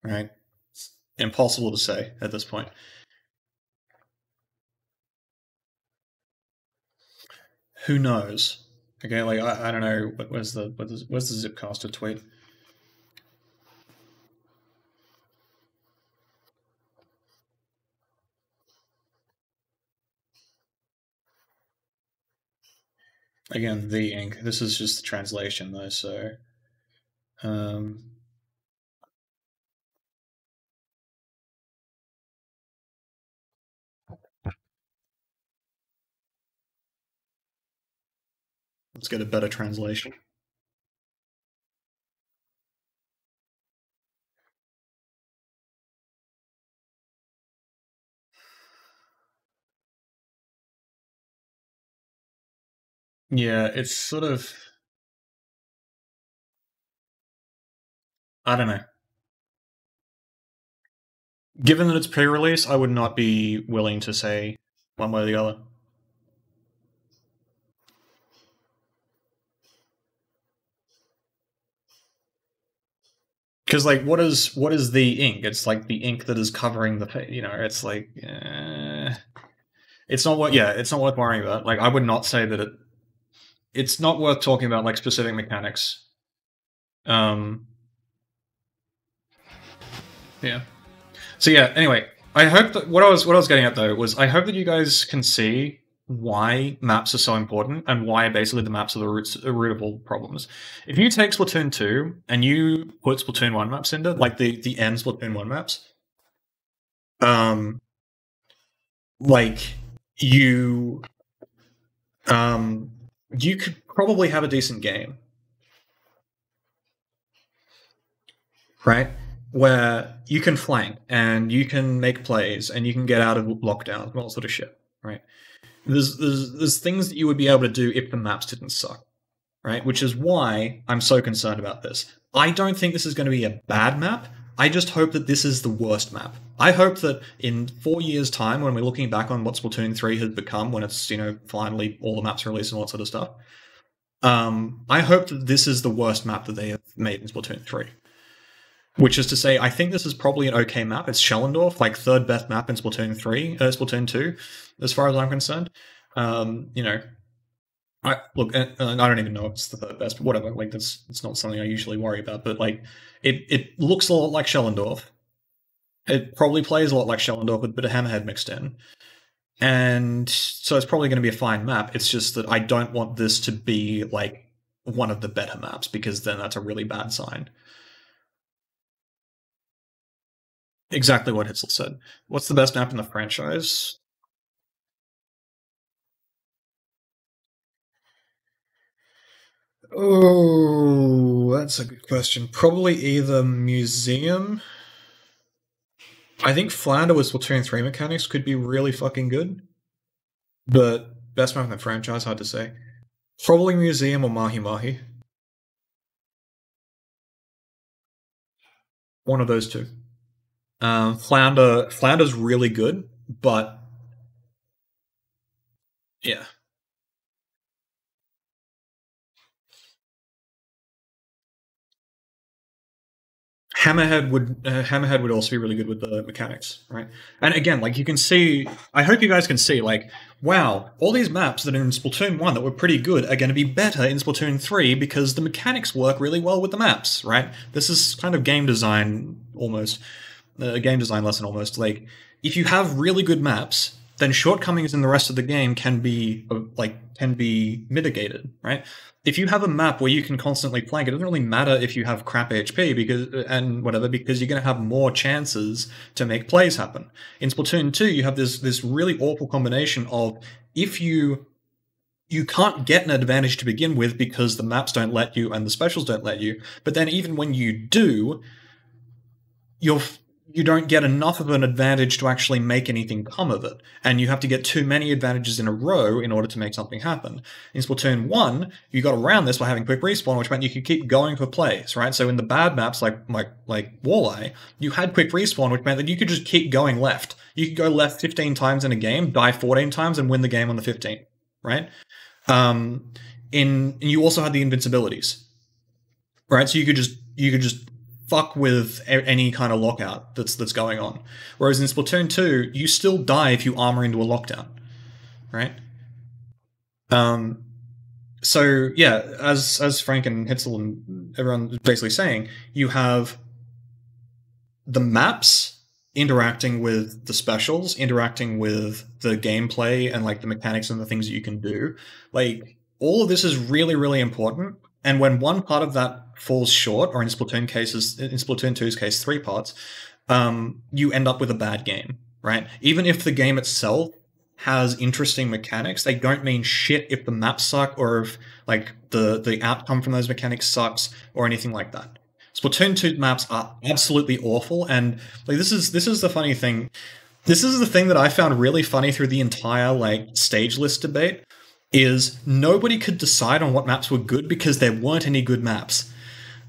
S1: Right? It's impossible to say at this point. Who knows? Okay, like I don't know. Where's the Zipcaster tweet? Again, the ink. This is just the translation though, so let's get a better translation. Yeah, it's sort of, I don't know. Given that it's pre-release, I would not be willing to say one way or the other. Because like, what is the ink? It's like the ink that is covering the, you know, it's like, it's not what, yeah, it's not worth worrying about. Like, I would not say that it's not worth talking about like specific mechanics. Yeah. So yeah. Anyway, I hope that what I was getting at though was I hope that you guys can see why maps are so important and why basically the maps are the root of all problems. If you take Splatoon 2 and you put Splatoon 1 maps into like the end Splatoon 1 maps, like you could probably have a decent game, right? Where you can flank and you can make plays and you can get out of lockdowns and all that sort of shit, right? There's things that you would be able to do if the maps didn't suck, right? Which is why I'm so concerned about this. I don't think this is going to be a bad map. I just hope that this is the worst map. I hope that in 4 years' time, when we're looking back on what Splatoon 3 has become, when it's, you know, finally all the maps are released and all that sort of stuff, I hope that this is the worst map that they have made in Splatoon 3. Which is to say, I think this is probably an okay map. It's Schellendorf, like third best map in Splatoon 2, as far as I'm concerned. You know, I don't even know if it's the third best, but whatever. Like it's not something I usually worry about. But like, it looks a lot like Schellendorf. It probably plays a lot like Schellendorf with a bit of Hammerhead mixed in. And so it's probably going to be a fine map. It's just that I don't want this to be like one of the better maps, because then that's a really bad sign. Exactly what Hitzel said. What's the best map in the franchise? Oh, that's a good question. Probably either Museum. I think Flounder with Splatoon 3 mechanics could be really fucking good. But best map in the franchise, hard to say. Probably Museum or Mahi Mahi. One of those two. Flounder's really good, but yeah. Hammerhead would also be really good with the mechanics, right? And again, like you can see, I hope you guys can see, like, wow, all these maps that are in Splatoon 1 that were pretty good are going to be better in Splatoon 3 because the mechanics work really well with the maps, right? This is kind of game design almost, a game design lesson almost. Like, if you have really good maps, then shortcomings in the rest of the game can be mitigated, right? If you have a map where you can constantly flank, it doesn't really matter if you have crap HP because you're going to have more chances to make plays happen. In Splatoon 2, you have this really awful combination of if you can't get an advantage to begin with because the maps don't let you and the specials don't let you, but then even when you do, you don't get enough of an advantage to actually make anything come of it. And you have to get too many advantages in a row in order to make something happen. In Splatoon 1, you got around this by having quick respawn, which meant you could keep going for plays, right? So in the bad maps like Walleye, you had quick respawn, which meant that you could just keep going left. You could go left 15 times in a game, die 14 times, and win the game on the 15th, right? You also had the invincibilities, right? So you could just fuck with any kind of lockout that's going on. Whereas in Splatoon 2, you still die if you armor into a lockdown, right? So yeah, as Frank and Hitzel and everyone is basically saying, you have the maps interacting with the specials, interacting with the gameplay and like the mechanics and the things that you can do. Like all of this is really, really important. And when one part of that falls short, or in Splatoon 2's case, 3 parts, you end up with a bad game, right? Even if the game itself has interesting mechanics, they don't mean shit if the maps suck or if like the outcome from those mechanics sucks or anything like that. Splatoon 2 maps are absolutely awful, and like this is the funny thing. This is the thing that I found really funny through the entire like stage list debate. Is nobody could decide on what maps were good because there weren't any good maps,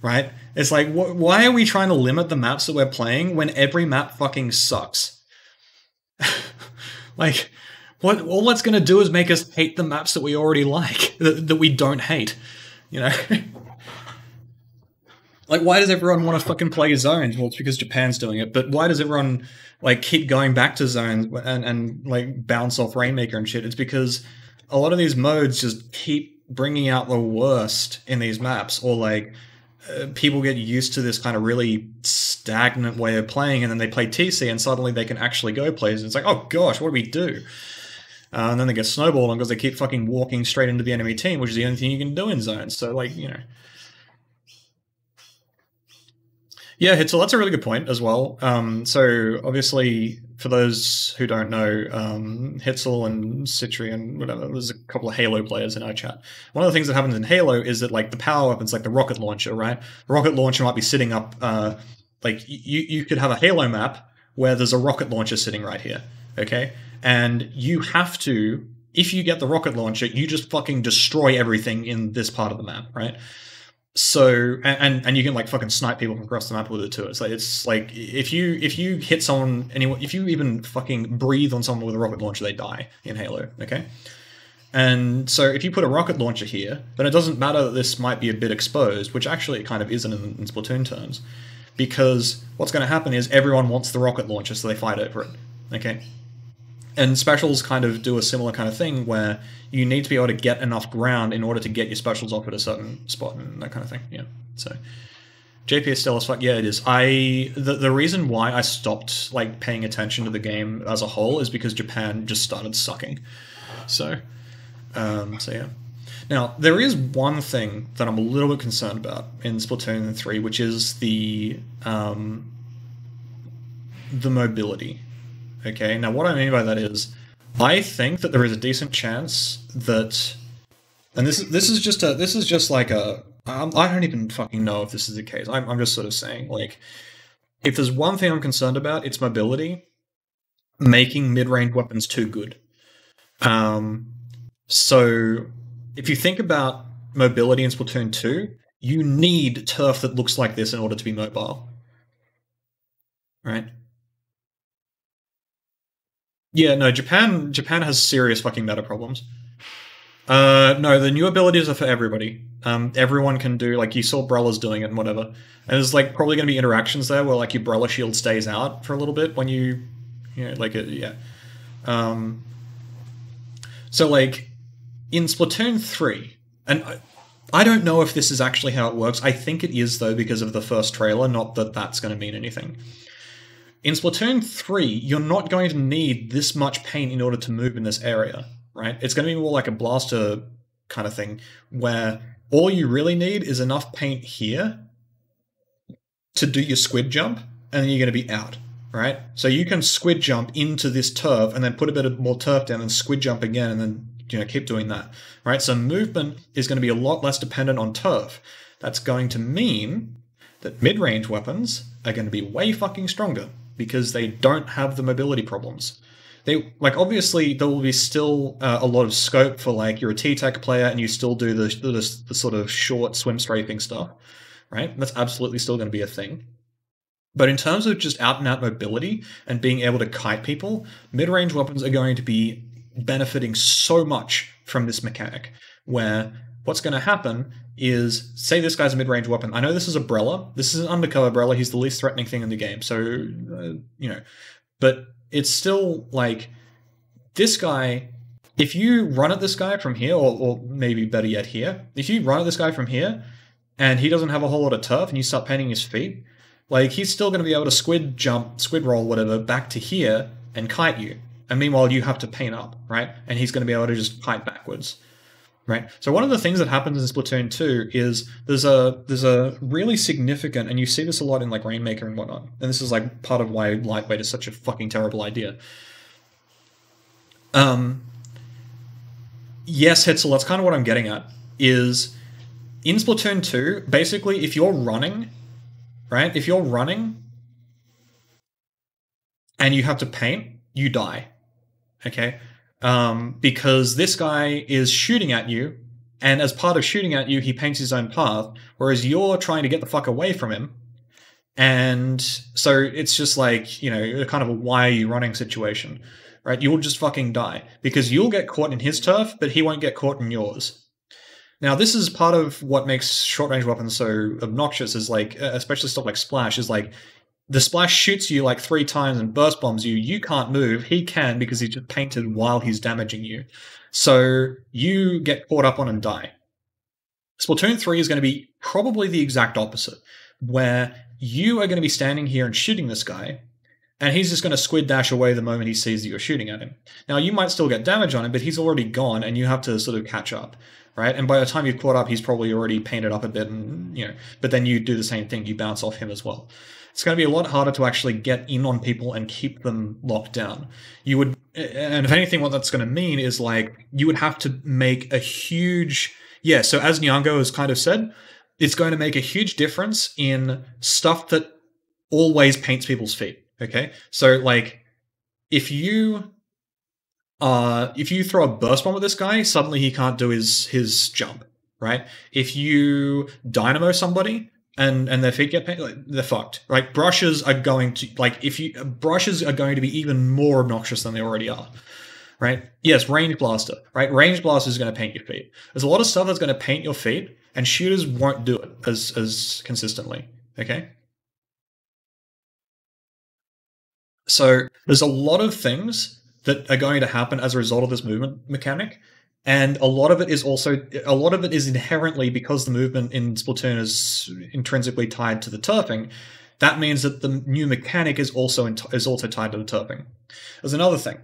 S1: right? It's like, why are we trying to limit the maps that we're playing when every map fucking sucks? Like, all that's going to do is make us hate the maps that we already like, that we don't hate, you know? Like, why does everyone want to fucking play zones? Well, it's because Japan's doing it, but why does everyone, like, keep going back to zones and like, bounce off Rainmaker and shit? It's because a lot of these modes just keep bringing out the worst in these maps, or like people get used to this kind of really stagnant way of playing, and then they play TC and suddenly they can actually go places. It's like, oh gosh, what do we do? And then they get snowballed on because they keep fucking walking straight into the enemy team, which is the only thing you can do in zones. So like, you know. Yeah, Hitzel, that's a really good point as well. So obviously, for those who don't know, Hitzel and Citri and whatever, there's a couple of Halo players in our chat. One of the things that happens in Halo is that like the power weapons, like the rocket launcher, right? The rocket launcher might be sitting up, like you could have a Halo map where there's a rocket launcher sitting right here, okay? And you have to, if you get the rocket launcher, you just fucking destroy everything in this part of the map, right? So and you can like fucking snipe people from across the map with it too. It's like if you hit someone, if you even fucking breathe on someone with a rocket launcher, they die in Halo. Okay, and so if you put a rocket launcher here, then it doesn't matter that this might be a bit exposed, which actually it kind of isn't in Splatoon terms, because what's going to happen is everyone wants the rocket launcher, so they fight over it. Okay. And specials kind of do a similar kind of thing where you need to be able to get enough ground in order to get your specials off at a certain spot and that kind of thing. Yeah. So JP is still as fuck. Yeah, it is. The reason why I stopped like paying attention to the game as a whole is because Japan just started sucking. So yeah. Now, there is one thing that I'm a little bit concerned about in Splatoon 3, which is the mobility. Okay, now what I mean by that is, I think that there is a decent chance that, and this is just like I don't even fucking know if this is the case. I'm just sort of saying, like, if there's one thing I'm concerned about, it's mobility, making mid-range weapons too good. So if you think about mobility in Splatoon 2, you need turf that looks like this in order to be mobile, right? Yeah, no, Japan has serious fucking meta problems. No, the new abilities are for everybody. Everyone can do, like, you saw Brawlers doing it and whatever. And there's, like, probably going to be interactions there where, like, your Brawler shield stays out for a little bit when you know, like, yeah. So, like, in Splatoon 3, and I don't know if this is actually how it works. I think it is, though, because of the first trailer, not that that's going to mean anything. In Splatoon 3, you're not going to need this much paint in order to move in this area, right? It's going to be more like a blaster kind of thing, where all you really need is enough paint here to do your squid jump, and then you're going to be out, right? So you can squid jump into this turf and then put a bit of more turf down and squid jump again and then keep doing that, right? So movement is going to be a lot less dependent on turf. That's going to mean that mid-range weapons are going to be way fucking stronger because they don't have the mobility problems. They, like, obviously there will be still a lot of scope for, like, you're a T-Tech player and you still do the sort of short swim strafing stuff, right? That's absolutely still going to be a thing. But in terms of just out-and-out mobility and being able to kite people, mid-range weapons are going to be benefiting so much from this mechanic, where what's going to happen is, say this guy's a mid-range weapon. I know this is a Brella. This is an undercover Brella. He's the least threatening thing in the game. So, but it's still like this guy, if you run at this guy from here, or maybe better yet here, if you run at this guy from here and he doesn't have a whole lot of turf and you start painting his feet, like, he's still going to be able to squid jump, squid roll, whatever, back to here and kite you. And meanwhile, you have to paint up, right? And he's going to be able to just kite backwards, right? So one of the things that happens in Splatoon 2 is there's a really significant, and you see this a lot in, like, Rainmaker and whatnot, and this is, like, part of why Lightweight is such a fucking terrible idea. Yes, Hetzel, that's kind of what I'm getting at, is in Splatoon 2, basically, if you're running, right? If you're running and you have to paint, you die, okay? Because this guy is shooting at you, and as part of shooting at you, he paints his own path, whereas you're trying to get the fuck away from him. And so it's just like, kind of a why are you running situation, right? You'll just fucking die, because you'll get caught in his turf, but he won't get caught in yours. Now, this is part of what makes short-range weapons so obnoxious, is like, especially stuff like Splash, is like, the Splash shoots you like 3 times and burst bombs you. You can't move. He can, because he's just painted while he's damaging you. So you get caught up on and die. Splatoon 3 is going to be probably the exact opposite, where you are going to be standing here and shooting this guy, and he's just going to squid dash away the moment he sees that you're shooting at him. Now, you might still get damage on him, but he's already gone, and you have to sort of catch up, right? And by the time you've caught up, he's probably already painted up a bit, and but then you do the same thing. You bounce off him as well. It's going to be a lot harder to actually get in on people and keep them locked down. You would, and if anything, what that's going to mean is, like, you would have to make a huge, so as Nyango has kind of said, it's going to make a huge difference in stuff that always paints people's feet, okay? So, like, if you throw a burst bomb at this guy, suddenly he can't do his jump, right? If you dynamo somebody, and their feet get painted, like, they're fucked. Like, brushes are going to, like, brushes are going to be even more obnoxious than they already are, right? Yes, range blaster, right? Range blaster is going to paint your feet. There's a lot of stuff that's going to paint your feet, and shooters won't do it as consistently, okay? So there's a lot of things that are going to happen as a result of this movement mechanic. And a lot of it is inherently, because the movement in Splatoon is intrinsically tied to the turfing. That means that the new mechanic is also tied to the turfing. There's another thing.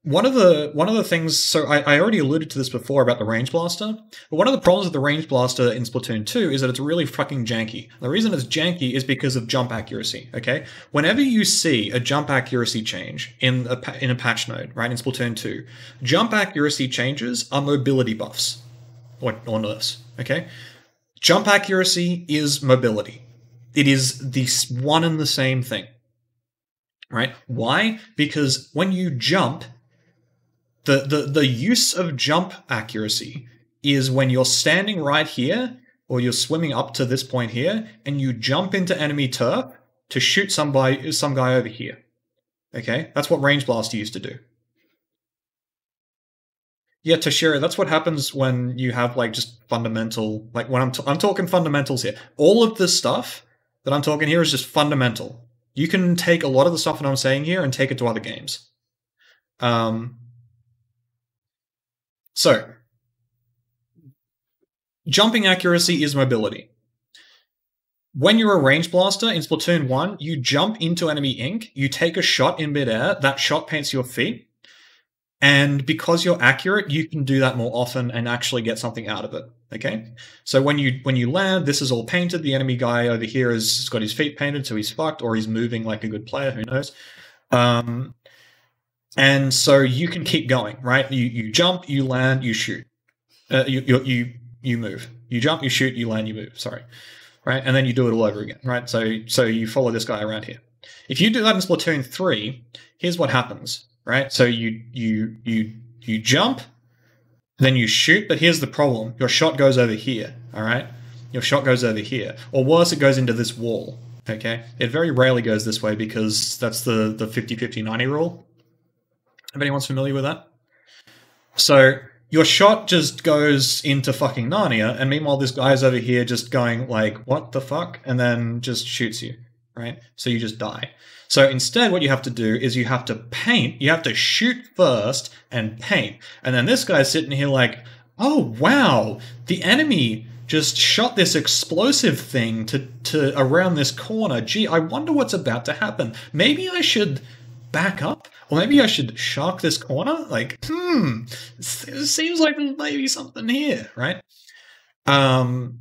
S1: One of the things, so I already alluded to this before about the range blaster, but one of the problems with the range blaster in Splatoon 2 is that it's really fucking janky. The reason it's janky is because of jump accuracy, okay? Whenever you see a jump accuracy change in a patch node, right, in Splatoon 2, jump accuracy changes are mobility buffs, or nerfs, okay? Jump accuracy is mobility. It is the one and the same thing, right? Why? Because when you jump, the use of jump accuracy is when you're standing right here, or you're swimming up to this point here, and you jump into enemy turf to shoot some guy over here. Okay? That's what Range Blaster used to do. Yeah, Toshiro, that's what happens when you have, like, just fundamental, like, when I'm talking fundamentals here. All of this stuff that I'm talking here is just fundamental. You can take a lot of the stuff that I'm saying here and take it to other games. So, jumping accuracy is mobility. When you're a range blaster in Splatoon 1, you jump into enemy ink, you take a shot in midair, that shot paints your feet, and because you're accurate, you can do that more often and actually get something out of it. Okay? So when you land, this is all painted. The enemy guy over here has got his feet painted, so he's fucked, or he's moving like a good player, who knows. And so you can keep going, right? You jump, you land, you shoot. You move. You jump, you shoot, you land, you move. Sorry. Right? And then you do it all over again, right? So you follow this guy around here. If you do that in Splatoon 3, here's what happens, right? So you jump, then you shoot, but here's the problem. Your shot goes over here, all right? Your shot goes over here. Or worse, it goes into this wall, okay? It very rarely goes this way because that's the 50-50-90 rule. If anyone's familiar with that. So your shot just goes into fucking Narnia, and meanwhile this guy's over here just going like, what the fuck? And then just shoots you, right? So you just die. So instead what you have to do is you have to paint, you have to shoot first and paint. And then this guy's sitting here like, oh wow, the enemy just shot this explosive thing to around this corner. Gee, I wonder what's about to happen. Maybe I should back up? Or maybe I should shark this corner? Like, it seems like there's maybe something here, right? Oh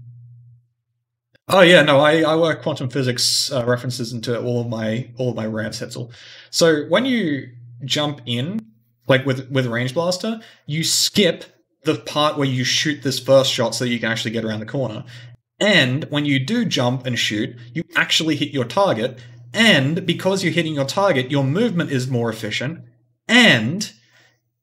S1: yeah, no, I work quantum physics references into all of my rants, Hetzel. So when you jump in, like with Range Blaster, you skip the part where you shoot this first shot so you can actually get around the corner. And when you do jump and shoot, you actually hit your target. And because you're hitting your target, your movement is more efficient. And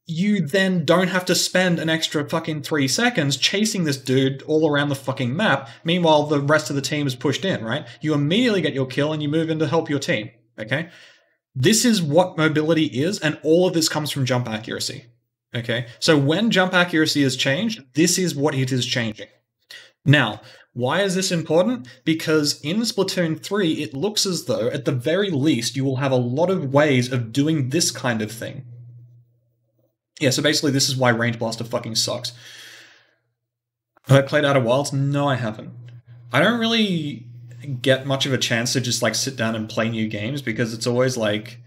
S1: you then don't have to spend an extra fucking 3 seconds chasing this dude all around the fucking map. Meanwhile, the rest of the team is pushed in, right? You immediately get your kill and you move in to help your team, okay? This is what mobility is, and all of this comes from jump accuracy, okay? So when jump accuracy is changed, this is what it is changing. Now, why is this important? Because in Splatoon 3, it looks as though, at the very least, you will have a lot of ways of doing this kind of thing. Yeah, so basically this is why Range Blaster fucking sucks. Have I played Outer Wilds? No, I haven't. I don't really get much of a chance to just like sit down and play new games because it's always like...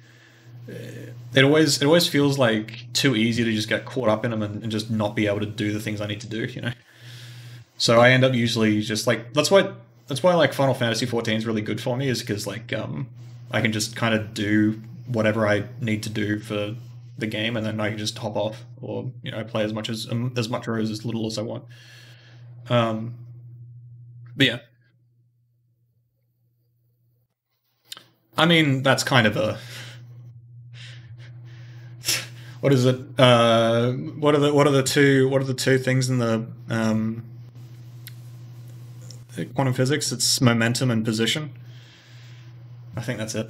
S1: It always feels like too easy to just get caught up in them and just not be able to do the things I need to do, you know? So I end up usually just like that's why like Final Fantasy 14 is really good for me, is because like I can just kind of do whatever I need to do for the game, and then I can just hop off, or you know, play as much or as little as I want. But yeah, I mean that's kind of a what is it? What are the two things in the quantum physics? It's momentum and position. I think that's it.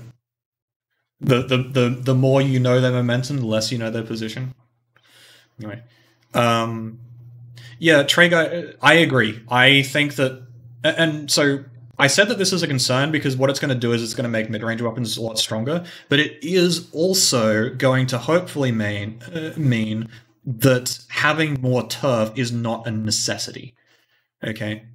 S1: The more you know their momentum, the less you know their position. Anyway, yeah, Traeger, I agree. I think that, and so I said that this is a concern because what it's going to do is it's going to make mid-range weapons a lot stronger, but it is also going to hopefully mean that having more turf is not a necessity. Okay.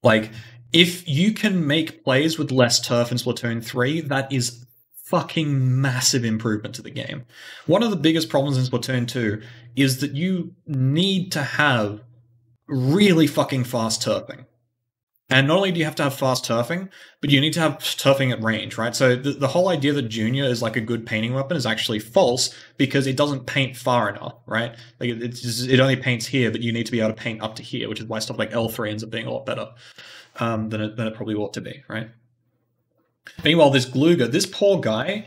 S1: Like, if you can make plays with less turf in Splatoon 3, that is fucking massive improvement to the game. One of the biggest problems in Splatoon 2 is that you need to have really fucking fast turfing. And not only do you have to have fast turfing, but you need to have turfing at range, right? So the whole idea that Junior is like a good painting weapon is actually false, because it doesn't paint far enough, right? Like it only paints here, but you need to be able to paint up to here, which is why stuff like L3 ends up being a lot better than it probably ought to be, right? Meanwhile, this Glooga, this poor guy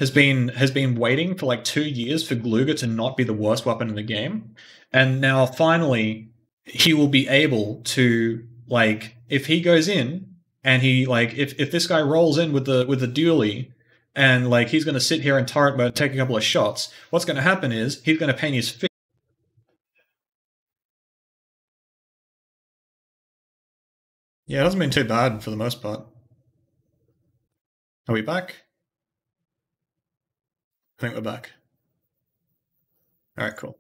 S1: has been waiting for like 2 years for Glooga to not be the worst weapon in the game, and now finally he will be able to, like, if he goes in and he, like, if this guy rolls in with the dually, and like he's going to sit here in turret mode, take a couple of shots, what's going to happen is he's going to paint his feet. Yeah, it hasn't been too bad for the most part. Are we back? I think we're back. Alright, cool.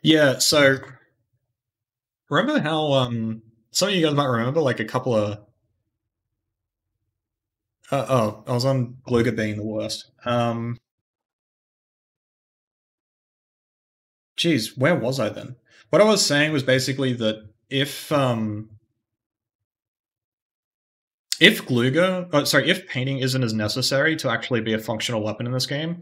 S1: Yeah, so remember how some of you guys might remember, like a couple of. I was on Glooga being the worst. Geez, where was I then? What I was saying was basically that if if painting isn't as necessary to actually be a functional weapon in this game,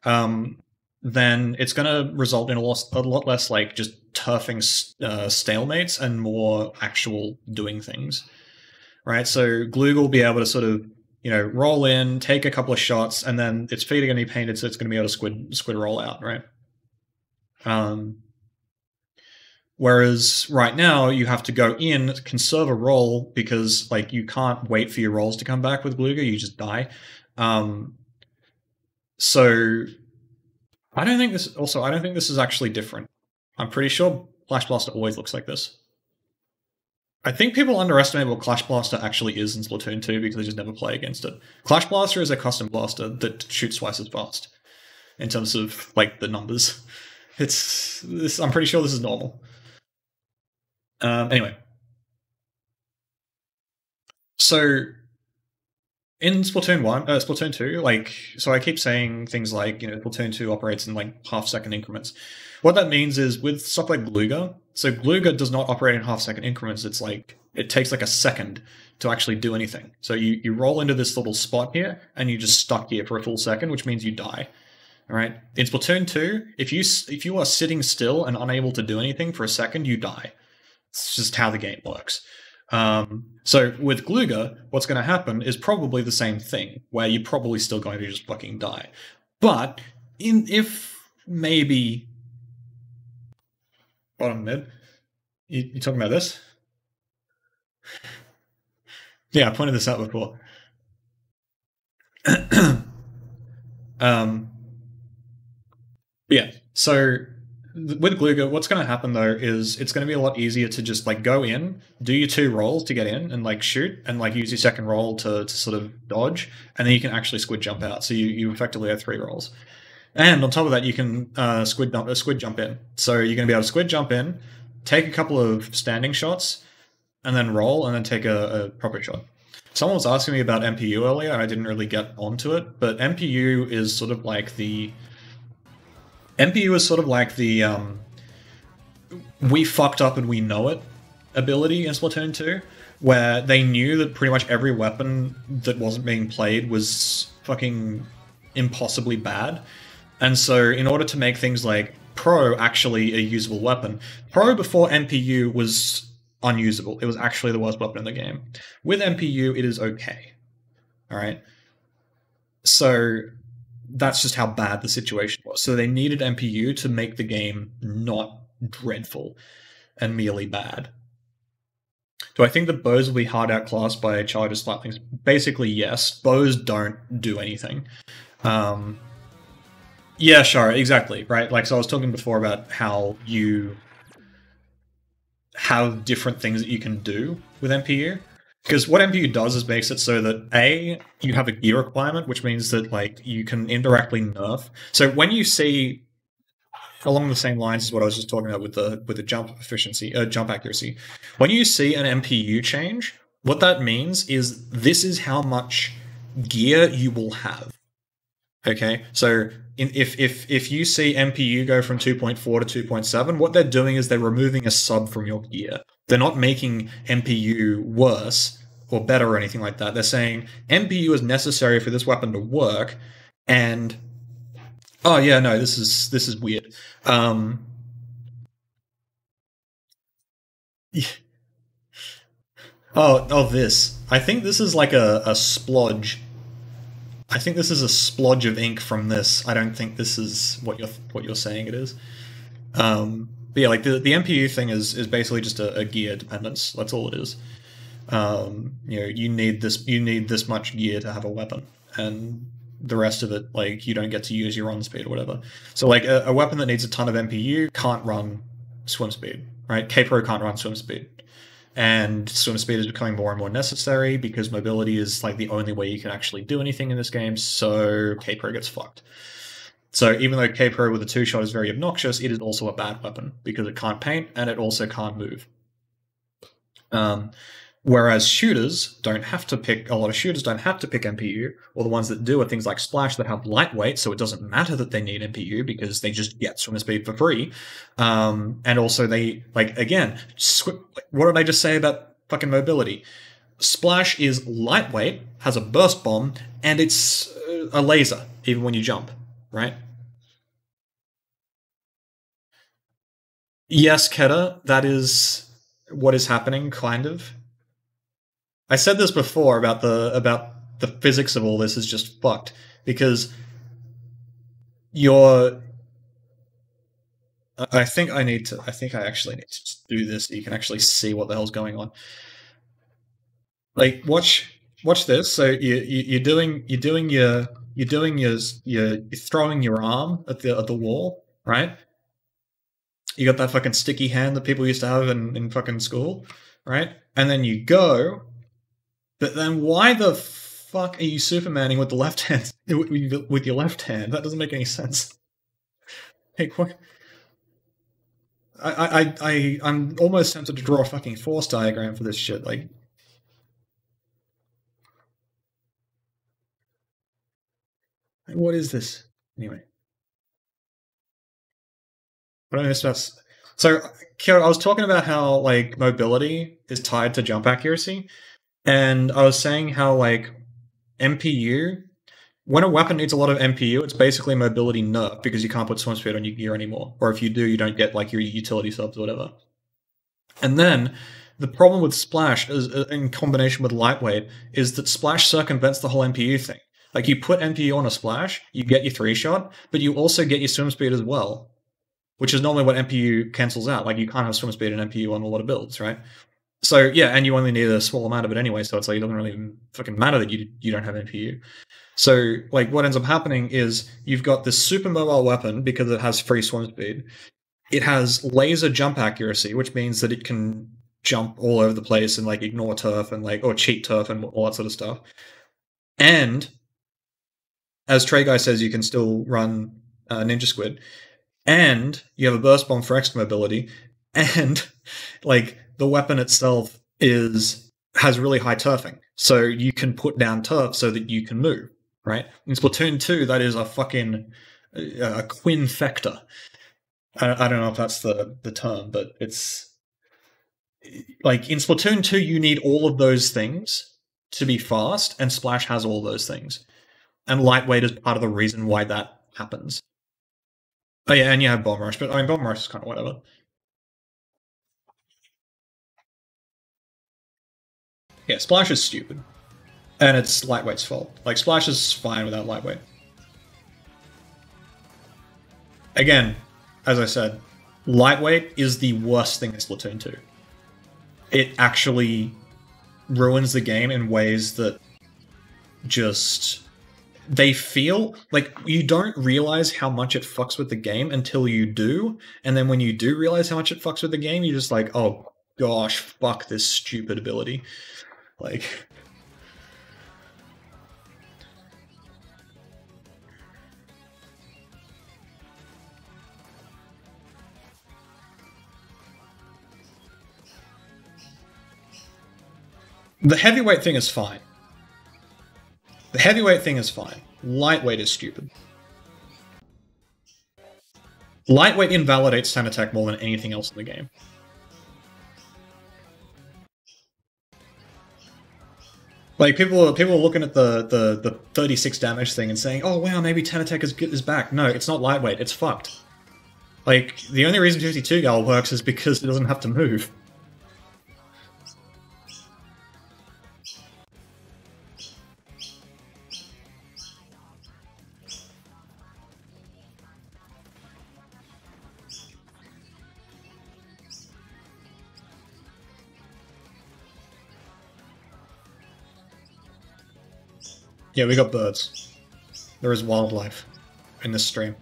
S1: then it's going to result in a lot less like just turfing stalemates and more actual doing things, right? So Glooga will be able to sort of roll in, take a couple of shots, and then its feet are going to be painted, so it's going to be able to squid roll out, right? Whereas right now you have to go in, conserve a roll because like you can't wait for your rolls to come back with Glooga, you just die. So I don't think this is actually different. I'm pretty sure Clash Blaster always looks like this. I think people underestimate what Clash Blaster actually is in Splatoon 2 because they just never play against it. Clash Blaster is a custom blaster that shoots twice as fast in terms of like the numbers. I'm pretty sure this is normal. Anyway. So in Splatoon 2, like, so I keep saying things like, Splatoon 2 operates in like half-second increments. What that means is with stuff like Glooga, so Glooga does not operate in half-second increments. It's like, it takes like a second to actually do anything. So you roll into this little spot here, and you're just stuck here for a full second, which means you die. All right. In Splatoon 2, if you are sitting still and unable to do anything for a second, you die. It's just how the game works. So with Glooga, what's going to happen is probably the same thing, where you're probably still going to just fucking die. But if maybe bottom mid, you talking about this? Yeah, I pointed this out before. Yeah, so with Glooga, what's going to happen though is it's going to be a lot easier to just like go in, do your 2 rolls to get in and like shoot, and like use your second roll to sort of dodge, and then you can actually squid jump out. So you effectively have 3 rolls. And on top of that, you can squid jump in. So you're going to be able to squid jump in, take a couple of standing shots, and then roll, and then take a proper shot. Someone was asking me about MPU earlier, and I didn't really get onto it, but MPU is sort of like the we fucked up and we know it ability in Splatoon 2, where they knew that pretty much every weapon that wasn't being played was fucking impossibly bad. And so in order to make things like Pro actually a usable weapon, Pro before MPU was unusable. It was actually the worst weapon in the game. With MPU, it is okay. All right. So that's just how bad the situation was. So they needed MPU to make the game not dreadful and merely bad. Do I think that bows will be hard outclassed by charges, flatlings? Basically, yes. Bows don't do anything. Yeah, sure, exactly, right? Like, so I was talking before about how you have different things that you can do with MPU. Because what MPU does is makes it so that A, you have a gear requirement, which means that like you can indirectly nerf. So when you see, along the same lines as what I was just talking about with the jump efficiency, jump accuracy, when you see an MPU change, what that means is this is how much gear you will have. Okay, so if you see MPU go from 2.4 to 2.7, what they're doing is they're removing a sub from your gear. They're not making MPU worse or better or anything like that. They're saying MPU is necessary for this weapon to work, and oh yeah, no, this is weird. This. I think this is like a splodge. I think this is a splodge of ink from this. I don't think this is what you're saying it is. But yeah, like the MPU thing is basically just a gear dependence. That's all it is. You need this much gear to have a weapon, and the rest of it, like, you don't get to use your run speed or whatever. So like a weapon that needs a ton of MPU can't run swim speed, right? K-Pro can't run swim speed. And swim speed is becoming more and more necessary because mobility is like the only way you can actually do anything in this game, so K-Pro gets fucked. So even though K-Pro with a 2-shot is very obnoxious, it is also a bad weapon because it can't paint and it also can't move. Whereas shooters don't have to pick, a lot of shooters don't have to pick NPU, or the ones that do are things like Splash that have lightweight, so it doesn't matter that they need NPU because they just get swimmer speed for free. And also they, like, again, what did I just say about fucking mobility? Splash is lightweight, has a burst bomb, and it's a laser, even when you jump, right? Yes, Keta, that is what is happening, kind of. I said this before about the physics of all this is just fucked because you're. I think I need to. I think I actually need to do this so you can actually see what the hell's going on. Like, watch this. So you're throwing your arm at the wall, right? You got that fucking sticky hand that people used to have in fucking school, right? And then you go. But then why the fuck are you Supermaning with the left hand? With your left hand? That doesn't make any sense. Hey, what? I'm almost tempted to draw a fucking force diagram for this shit. Like, what is this? Anyway. What I missed about... So, Kira, I was talking about how, like, mobility is tied to jump accuracy. And I was saying how, like, MPU, when a weapon needs a lot of MPU, it's basically mobility nerf because you can't put swim speed on your gear anymore. Or if you do, you don't get, like, your utility subs or whatever. And then the problem with Splash, is, in combination with lightweight, is that Splash circumvents the whole MPU thing. Like, you put MPU on a Splash, you get your 3-shot, but you also get your swim speed as well. Which is normally what MPU cancels out. Like, you can't have swim speed and MPU on a lot of builds, right? So, yeah, and you only need a small amount of it anyway, so it's like it doesn't really fucking matter that you don't have NPU. So, like, what ends up happening is you've got this super mobile weapon because it has free swim speed. It has laser jump accuracy, which means that it can jump all over the place and, like, ignore turf and, like, or cheat turf and all that sort of stuff. And, as Trey Guy says, you can still run Ninja Squid. And you have a burst bomb for extra mobility. And, like, the weapon itself has really high turfing. So you can put down turf so that you can move, right? In Splatoon 2, that is a fucking a quinfecta. I don't know if that's the term, but it's... Like, in Splatoon 2, you need all of those things to be fast, and Splash has all those things. And lightweight is part of the reason why that happens. Oh yeah, and you have Bomb Rush, but I mean, Bomb Rush is kind of whatever. Yeah, Splash is stupid. And it's lightweight's fault. Like, Splash is fine without lightweight. Again, as I said, lightweight is the worst thing in Splatoon 2. It actually ruins the game in ways that just... They feel like you don't realize how much it fucks with the game until you do, and then when you do realize how much it fucks with the game, you're just like, oh gosh, fuck this stupid ability. Like... The heavyweight thing is fine. The heavyweight thing is fine. Lightweight is stupid. Lightweight invalidates Ten Attack more than anything else in the game. Like, people are looking at the 36 damage thing and saying, oh wow, maybe Ten Attack is back. No, it's not lightweight, it's fucked. Like, the only reason 52 Gal works is because it doesn't have to move. Yeah, we got birds. There is wildlife in this stream.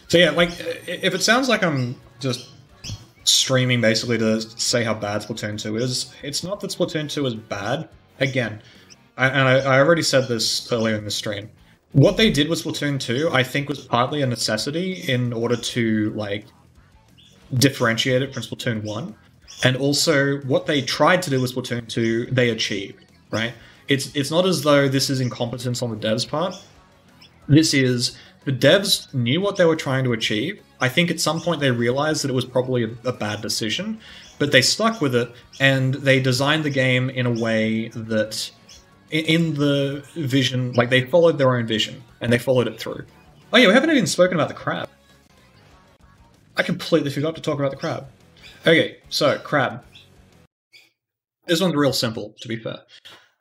S1: So yeah, like, if it sounds like I'm just streaming basically to say how bad Splatoon 2 is, it's not that Splatoon 2 is bad. Again, I already said this earlier in the stream. What they did with Splatoon 2, I think, was partly a necessity in order to, like, differentiate it from Splatoon 1. And also, what they tried to do with Splatoon 2, they achieved, right? It's not as though this is incompetence on the devs' part. This is, the devs knew what they were trying to achieve. I think at some point they realized that it was probably a bad decision, but they stuck with it, and they designed the game in a way that, in the vision, like they followed their own vision, and they followed it through. Oh yeah, we haven't even spoken about the crab. I completely forgot to talk about the crab. Okay, so, crab. This one's real simple, to be fair.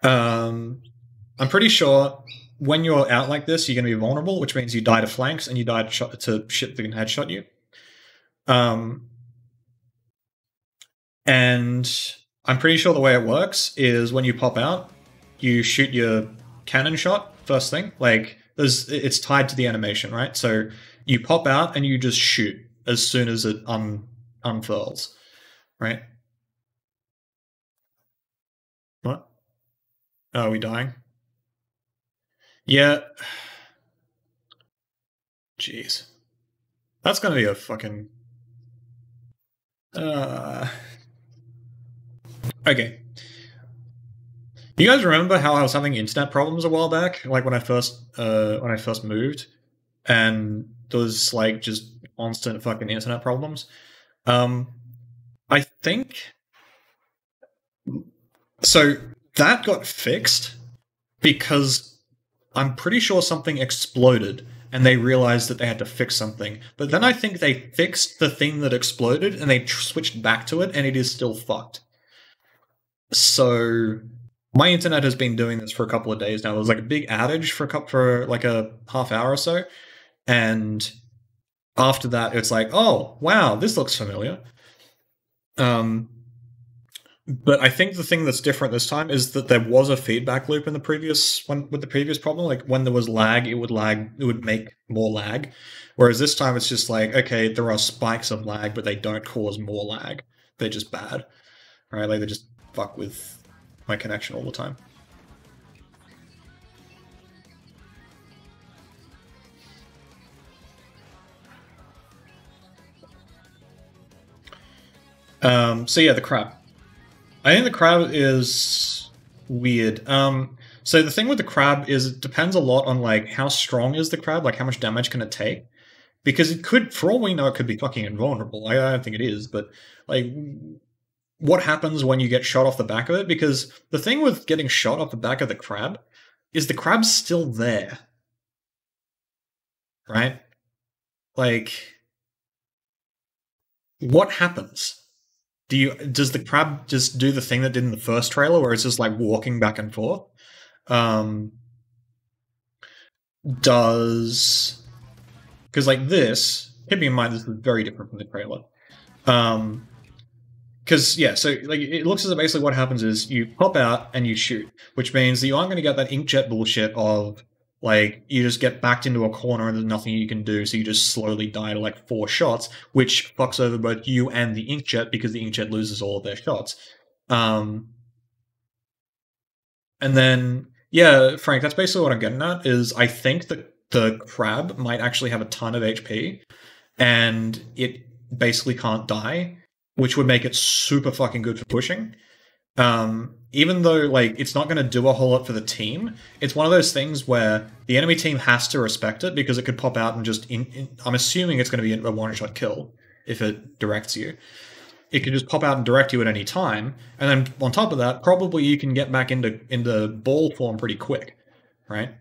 S1: I'm pretty sure when you're out like this, you're going to be vulnerable, which means you die to flanks and you die to shit that can headshot you. And I'm pretty sure the way it works is when you pop out, you shoot your cannon shot first thing. Like, it's tied to the animation, right? So you pop out and you just shoot as soon as it unfurls, right? What? Oh, are we dying? Yeah. Jeez. That's gonna be a fucking... Okay. You guys remember how I was having internet problems a while back? Like when I first moved? And there was like just constant fucking internet problems. I think... So that got fixed because I'm pretty sure something exploded and they realized that they had to fix something. But then I think they fixed the thing that exploded and they switched back to it and it is still fucked. So my internet has been doing this for a couple of days now. There was like a big outage for like a half hour or so. And after that, it's like, oh, wow, this looks familiar. But I think the thing that's different this time is that there was a feedback loop in the previous one with the previous problem. Like when there was lag, it would make more lag. Whereas this time it's just like, okay, there are spikes of lag, but they don't cause more lag. They're just bad, right? Like they just fuck with my connection all the time. So yeah, the crab. I think the crab is weird. So the thing with the crab is it depends a lot on like how strong is the crab, like how much damage can it take? Because it could, for all we know, it could be fucking invulnerable. I don't think it is, but like what happens when you get shot off the back of it? Because the thing with getting shot off the back of the crab is the crab's still there. Right? Like, what happens? Does the crab just do the thing that did in the first trailer where it's just like walking back and forth? Because like this, keeping in mind this is very different from the trailer. Because yeah, so like it looks as though basically what happens is you pop out and you shoot, which means that you aren't going to get that inkjet bullshit of like you just get backed into a corner and there's nothing you can do, so you just slowly die to like 4 shots, which fucks over both you and the inkjet because the inkjet loses all of their shots. And then yeah, Frank, that's basically what I'm getting at. Is I think that the crab might actually have a ton of HP, and it basically can't die, which would make it super fucking good for pushing. Even though like it's not going to do a whole lot for the team, it's one of those things where the enemy team has to respect it because it could pop out and just I'm assuming it's going to be a one-shot kill if it directs you. It could just pop out and direct you at any time, and then on top of that, probably you can get back into ball form pretty quick, right?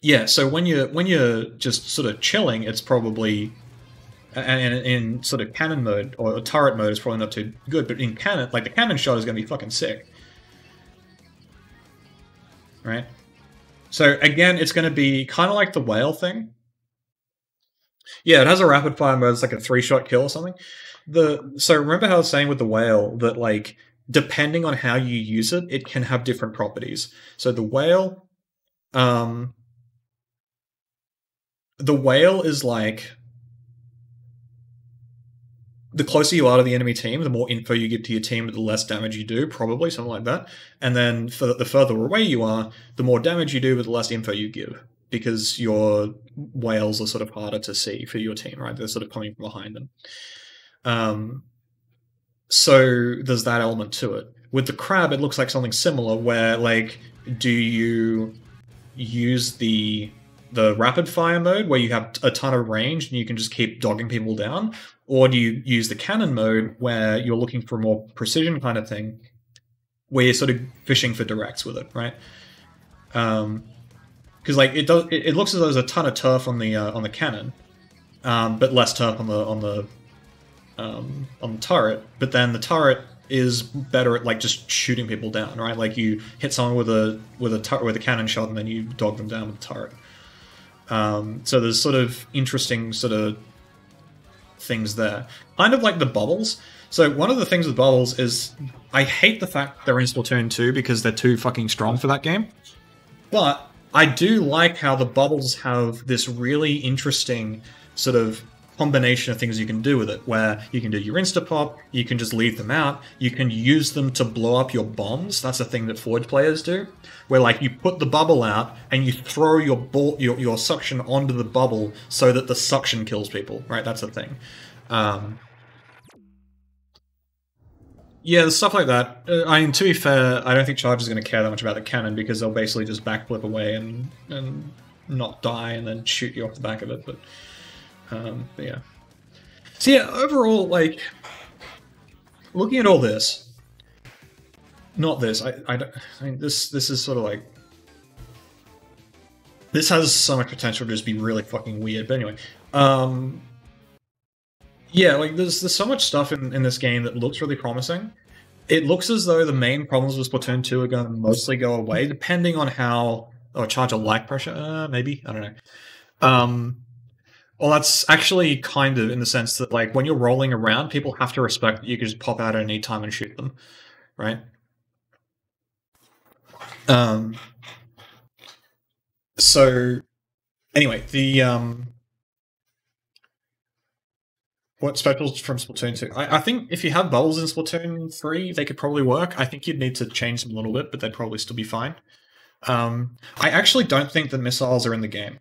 S1: Yeah, so when you're just sort of chilling, it's probably and in sort of cannon mode or turret mode is probably not too good, but in cannon, like the cannon shot is going to be fucking sick, right? So again, it's going to be kind of like the whale thing. Yeah, it has a rapid fire mode. It's like a 3-shot kill or something. So remember how I was saying with the whale that like depending on how you use it, it can have different properties. So the whale is like, the closer you are to the enemy team, the more info you give to your team, the less damage you do, probably, something like that. And then for the further away you are, the more damage you do, but the less info you give. because your whales are sort of harder to see for your team, right? They're sort of coming from behind them. So there's that element to it. With the crab, it looks like something similar, where like, do you use the rapid fire mode where you have a ton of range and you can just keep dogging people down, or do you use the cannon mode where you're looking for a more precision kind of thing, where you're sort of fishing for directs with it, right? Because like it looks as though there's a ton of turf on the cannon, but less turf on the turret. But then the turret is better at like just shooting people down, right? Like you hit someone with a cannon shot and then you dog them down with the turret. So there's sort of interesting sort of things there. Kind of like the bubbles. So one of the things with bubbles is I hate the fact they're in Splatoon 2 because they're too fucking strong for that game. But I do like how the bubbles have this really interesting sort of combination of things you can do with it, where you can do your insta-pop, you can just leave them out, you can use them to blow up your bombs. That's a thing that Forge players do, where like you put the bubble out and you throw your suction onto the bubble so that the suction kills people, right? That's a thing. Yeah, stuff like that. I mean, to be fair, I don't think Charge is going to care that much about the cannon because they'll basically just backflip away and not die and then shoot you off the back of it. But yeah. So yeah, overall, like, looking at all this, not this. I mean, this is sort of like, this has so much potential to just be really fucking weird. But anyway, yeah, like there's so much stuff in this game that looks really promising. It looks as though the main problems with Splatoon 2 are going to mostly go away, depending on how... Oh, charge a like pressure? Maybe? I don't know. Well, that's actually kind of in the sense that, like, when you're rolling around, people have to respect that you can just pop out at any time and shoot them, right? So, anyway, the... What specials from Splatoon 2? I think if you have bubbles in Splatoon 3, they could probably work. I think you'd need to change them a little bit, but they'd probably still be fine. I actually don't think the missiles are in the game.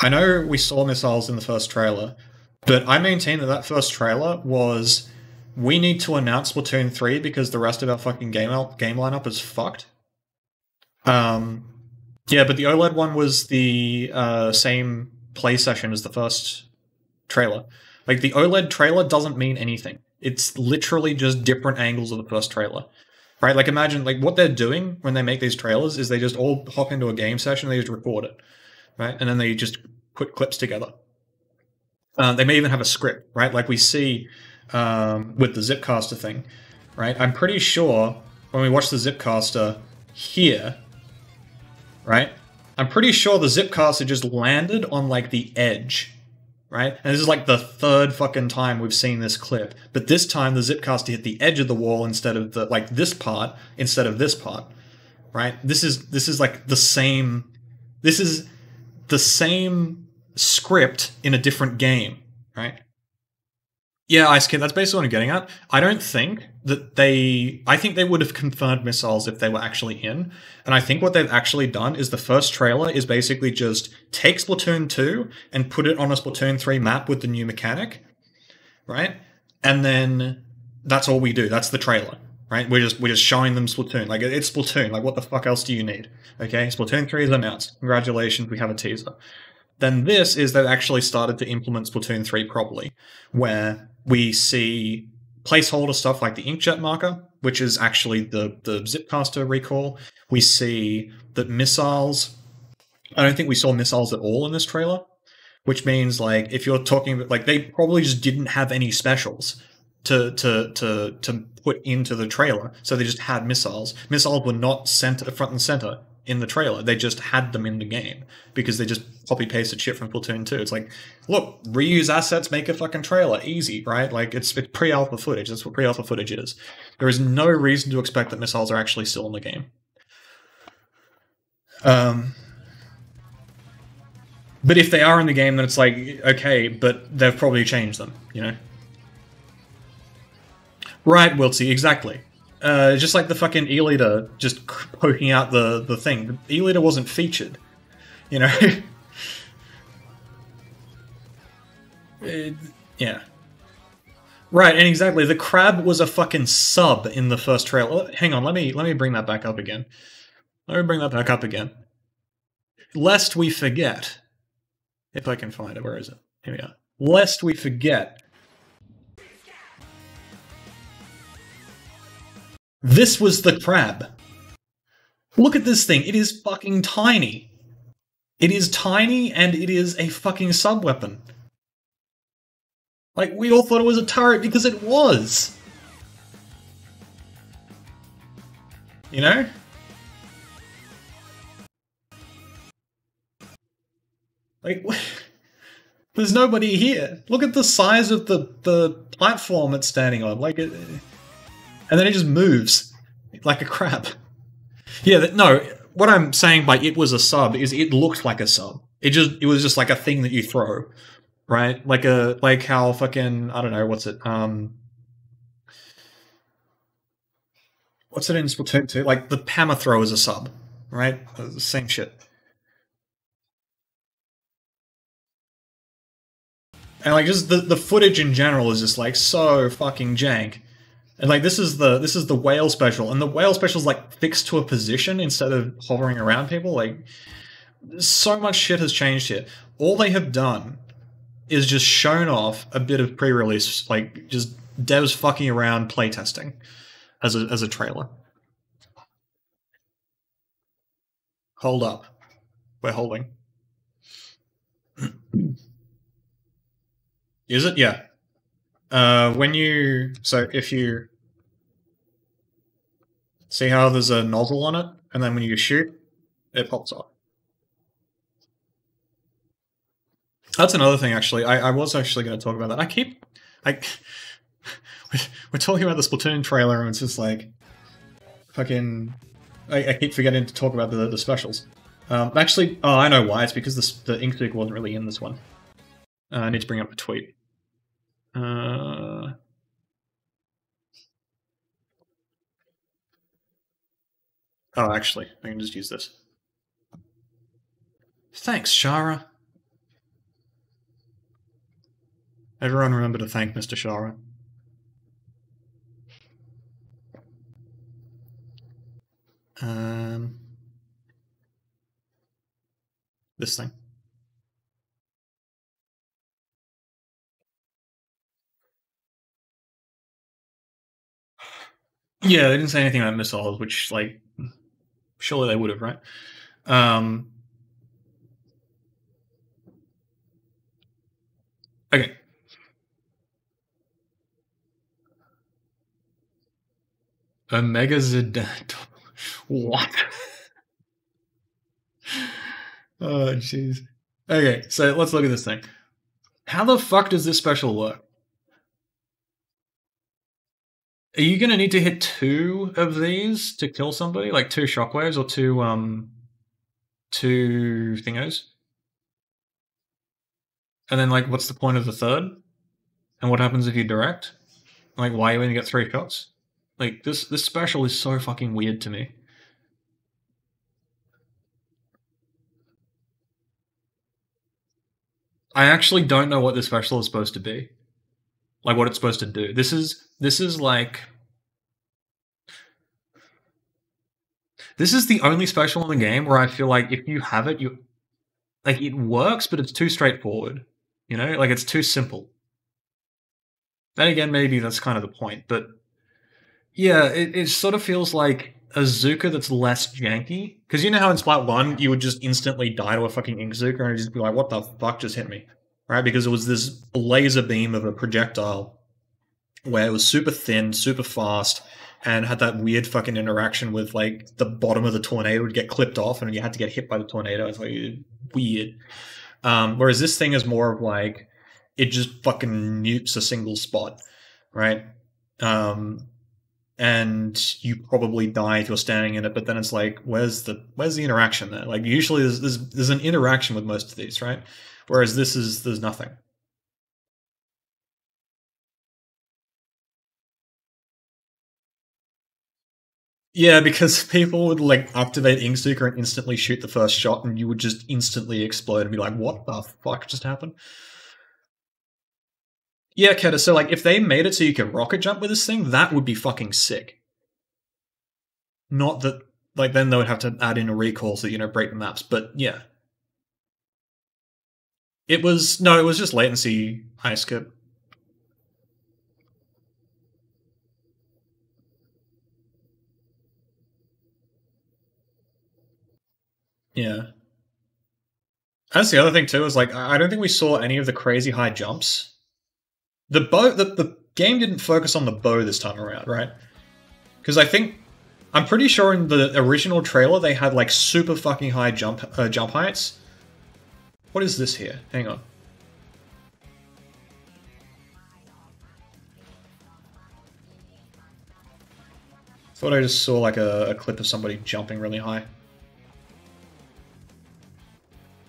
S1: I know we saw missiles in the first trailer, but I maintain that that first trailer was, we need to announce Splatoon 3 because the rest of our fucking game lineup is fucked. Yeah, but the OLED one was the same play session as the first trailer. Like, the OLED trailer doesn't mean anything. It's literally just different angles of the first trailer. Right? Like, imagine, like, what they're doing when they make these trailers is they just all hop into a game session and they just record it. Right? And then they just put clips together. They may even have a script, right? Like we see with the Zipcaster thing, right? I'm pretty sure when we watch the Zipcaster here, right? I'm pretty sure the Zipcaster just landed on, like, the edge, right? And this is, like, the third fucking time we've seen this clip. But this time, the Zipcaster hit the edge of the wall instead of the, like, this part, instead of this part, right? This is, like, the same... This is the same script in a different game, right? Yeah, Ice Kid, that's basically what I'm getting at. I don't think that I think they would have confirmed missiles if they were actually in. And I think what they've actually done is the first trailer is basically just take Splatoon 2 and put it on a Splatoon 3 map with the new mechanic, right? And then that's all we do. That's the trailer, right? We're just showing them Splatoon. Like, it's Splatoon. Like, what the fuck else do you need? Okay, Splatoon 3 is announced. Congratulations, we have a teaser. Then this is they've actually started to implement Splatoon 3 properly, where we see placeholder stuff like the inkjet marker, which is actually the Zipcaster recall. We see that missiles... I don't think we saw missiles at all in this trailer, which means, like, if you're talking... Like, they probably just didn't have any specials to put into the trailer, so they just had missiles. Missiles were not front and center in the trailer. They just had them in the game because they just copy-pasted shit from Splatoon 2. It's like, look, reuse assets, make a fucking trailer. Easy, right? Like, it's pre-alpha footage. That's what pre-alpha footage is. There is no reason to expect that missiles are actually still in the game. But if they are in the game, then it's like, okay, but they've probably changed them, you know? Right, Wiltsy, exactly. Just like the fucking E-liter just poking out the thing. The E-liter wasn't featured, you know? Yeah. Right, and exactly. The crab was a fucking sub in the first trailer. Hang on, let me bring that back up again. Let me bring that back up again. Lest we forget. If I can find it, where is it? Here we are. Lest we forget. This was the crab. Look at this thing. It is fucking tiny. It is tiny and it is a fucking sub-weapon. Like, we all thought it was a turret because it was. You know? Like, there's nobody here. Look at the size of the platform it's standing on. Like, and then it just moves like a crab. Yeah, no, what I'm saying by it was a sub is it looked like a sub. It was just like a thing that you throw. Right? Like how fucking, I don't know, what's it in Splatoon 2? Like the hammer throw is a sub, right? Same shit. And like just the footage in general is just like so fucking jank. And like this is the whale special, and the whale special is like fixed to a position instead of hovering around people. Like so much shit has changed here. All they have done is just shown off a bit of pre-release, like just devs fucking around playtesting as a trailer. Hold up. We're holding. Is it? Yeah. If you see how there's a nozzle on it, and then when you shoot, it pops off. That's another thing, actually. I was actually going to talk about that. We're talking about the Splatoon trailer, and it's just like, fucking, I keep forgetting to talk about the specials. Actually, oh, I know why. It's because the Inkzooka wasn't really in this one. I need to bring up a tweet. Oh, actually, I can just use this. Thanks, Shara. Everyone remember to thank Mr. Shara. This thing. Yeah, they didn't say anything about missiles, which, like, surely they would have, right? Okay. Omega Zidane. What? Oh, jeez. Okay, so let's look at this thing. How the fuck does this special work? Are you gonna need to hit 2 of these to kill somebody? Like 2 shockwaves or 2 thingos? And then, like, what's the point of the third? And what happens if you direct? Like, why you only get 3 shots? Like, this special is so fucking weird to me. I actually don't know what this special is supposed to be. Like, what it's supposed to do. This is like... This is the only special in the game where I feel like if you have it, like, it works, but it's too straightforward. You know? Like, it's too simple. Then again, maybe that's kind of the point, but... Yeah, it sort of feels like a Zooka that's less janky. Because you know how in Splat 1, you would just instantly die to a fucking Inkzooka and it'd just be like, what the fuck just hit me? Right? Because it was this laser beam of a projectile where it was super thin, super fast, and had that weird fucking interaction with, like, the bottom of the tornado would get clipped off and you had to get hit by the tornado. It's like weird. Whereas this thing is more of like, it just fucking nukes a single spot, right? And you probably die if you're standing in it, but then it's like, where's the interaction there? Like, usually there's an interaction with most of these, right? Whereas there's nothing. Yeah, because people would like activate Inkseeker and instantly shoot the first shot, and you would just instantly explode and be like, "What the fuck just happened?" Yeah, Keta. So like, if they made it so you could rocket jump with this thing, that would be fucking sick. Not that like then they would have to add in a recall so break the maps. But yeah, it was no, it was just latency high skip. Yeah. That's the other thing too. Is like I don't think we saw any of the crazy high jumps. The bow, the game didn't focus on the bow this time around, right? Because I'm pretty sure in the original trailer they had like super fucking high jump heights. What is this here? Hang on. Thought I just saw like a clip of somebody jumping really high.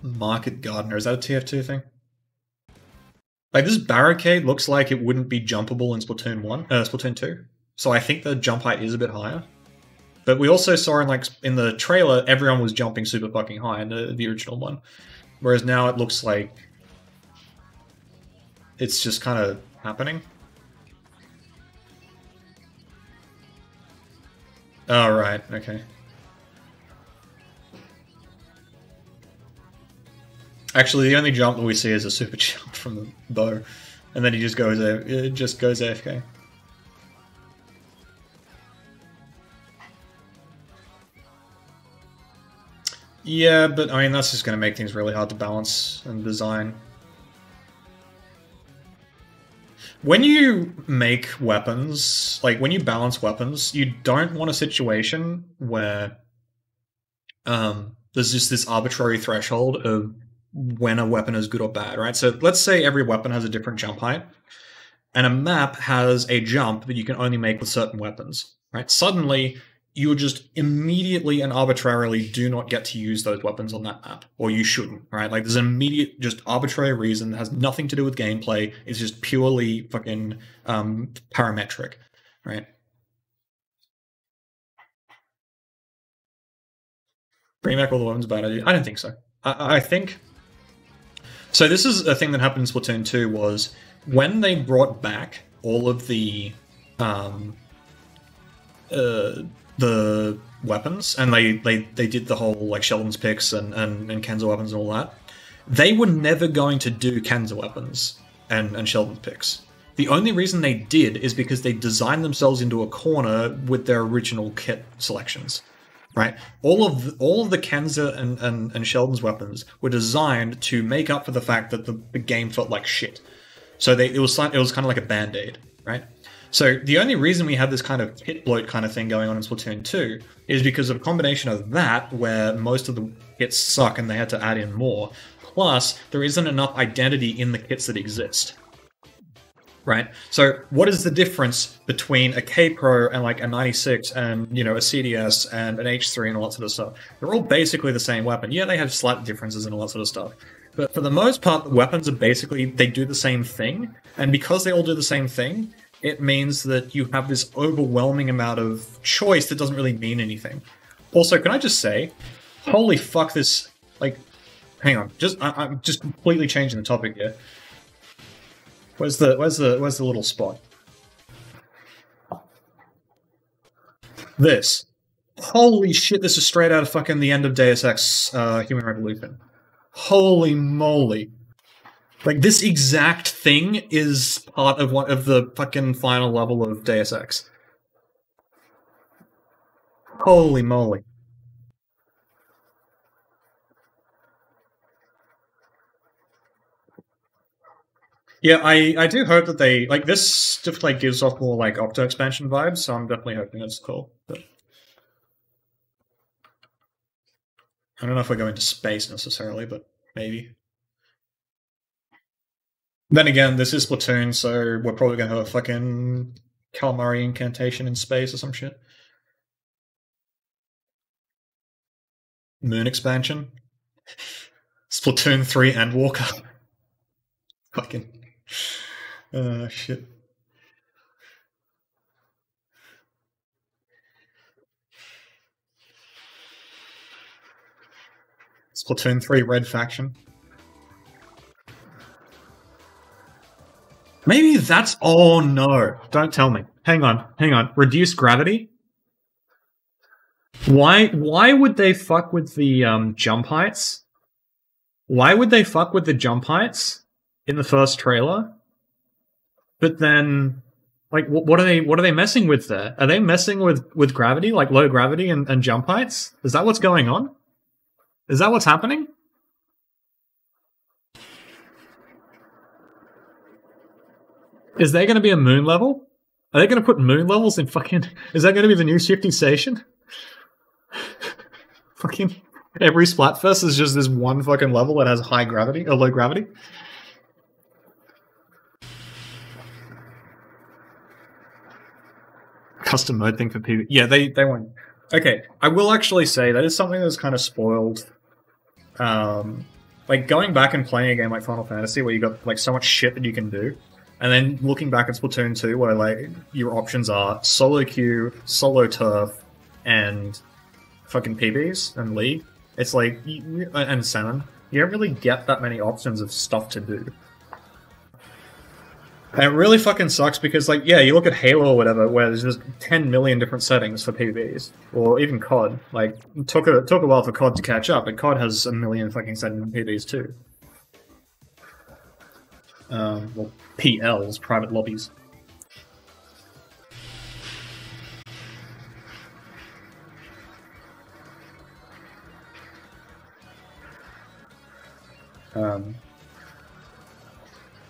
S1: Market Gardener, is that a TF2 thing? Like this barricade looks like it wouldn't be jumpable in Splatoon 2. So I think the jump height is a bit higher. But we also saw in the trailer everyone was jumping super fucking high in the original one. Whereas now it looks like it's just kind of happening. Oh, right, okay. Actually, the only jump that we see is a super jump from the bow, and then he just goes AFK. Yeah, but I mean that's just going to make things really hard to balance and design. When you make weapons, like when you balance weapons, you don't want a situation where there's just this arbitrary threshold of when a weapon is good or bad, right? So let's say every weapon has a different jump height, and a map has a jump that you can only make with certain weapons, right? Suddenly, you just immediately and arbitrarily do not get to use those weapons on that map, or you shouldn't, right? Like there's an immediate, just arbitrary reason that has nothing to do with gameplay. It's just purely fucking parametric, right? Bring back all the weapons bad idea. I don't think so. I think so. This is a thing that happened in Splatoon 2 was when they brought back all of the weapons, and they did the whole like Sheldon's picks and Kenza weapons and all that. They were never going to do Kenza weapons and Sheldon's picks. The only reason they did is because they designed themselves into a corner with their original kit selections. Right, all of the Kenza and Sheldon's weapons were designed to make up for the fact that the game felt like shit. So it was kind of like a band-aid, right? So the only reason we had this kind of kit bloat kind of thing going on in Splatoon 2 is because of a combination of that, where most of the kits suck and they had to add in more, plus there isn't enough identity in the kits that exist. Right? So what is the difference between a K-Pro and like a 96 and, a CDS and an H3 and all that sort of stuff? They're all basically the same weapon. Yeah, they have slight differences and all that sort of stuff. But for the most part, the weapons are basically, they do the same thing. And because they all do the same thing, it means that you have this overwhelming amount of choice that doesn't really mean anything. Also, can I just say, holy fuck this, like, hang on, I'm just completely changing the topic here. Where's the little spot? This. Holy shit, this is straight out of fucking the end of Deus Ex Human Revolution. Holy moly. Like, this exact thing is part of one of the fucking final level of Deus Ex. Holy moly. Yeah, I do hope that they like this just like gives off more like Octo expansion vibes, so I'm definitely hoping it's cool. But I don't know if we're going to space necessarily, but maybe. Then again, this is Splatoon, so we're probably gonna have a fucking calamari incantation in space or some shit. Moon expansion. Splatoon 3 and Walker. Fucking shit. Splatoon 3 red faction. Maybe that's... Oh no, don't tell me. Hang on. Reduce gravity? Why would they fuck with the jump heights? Why would they fuck with the jump heights in the first trailer? But then, like, what are they messing with there? Are they messing with gravity, like low gravity and jump heights? Is that what's going on? Is that what's happening? Is there going to be a moon level? Are they going to put moon levels in fucking... Is that going to be the new Shifty Station? Fucking... Every Splatfest is just this one fucking level that has high gravity, or low gravity? Custom mode thing for PvP. Yeah, they won't. Okay, I will actually say that is something that's kind of spoiled. Like, going back and playing a game like Final Fantasy where you got, like, so much shit that you can do, and then looking back at Splatoon 2 where, like, your options are solo queue, solo turf, and fucking PBs and League. It's like, and Salmon. You don't really get that many options of stuff to do. And it really fucking sucks because, like, yeah, you look at Halo or whatever, where there's just 10 million different settings for PvPs. Or even COD. Like, it took a while for COD to catch up, but COD has a million fucking settings in PvPs too. Well, PLs, private lobbies.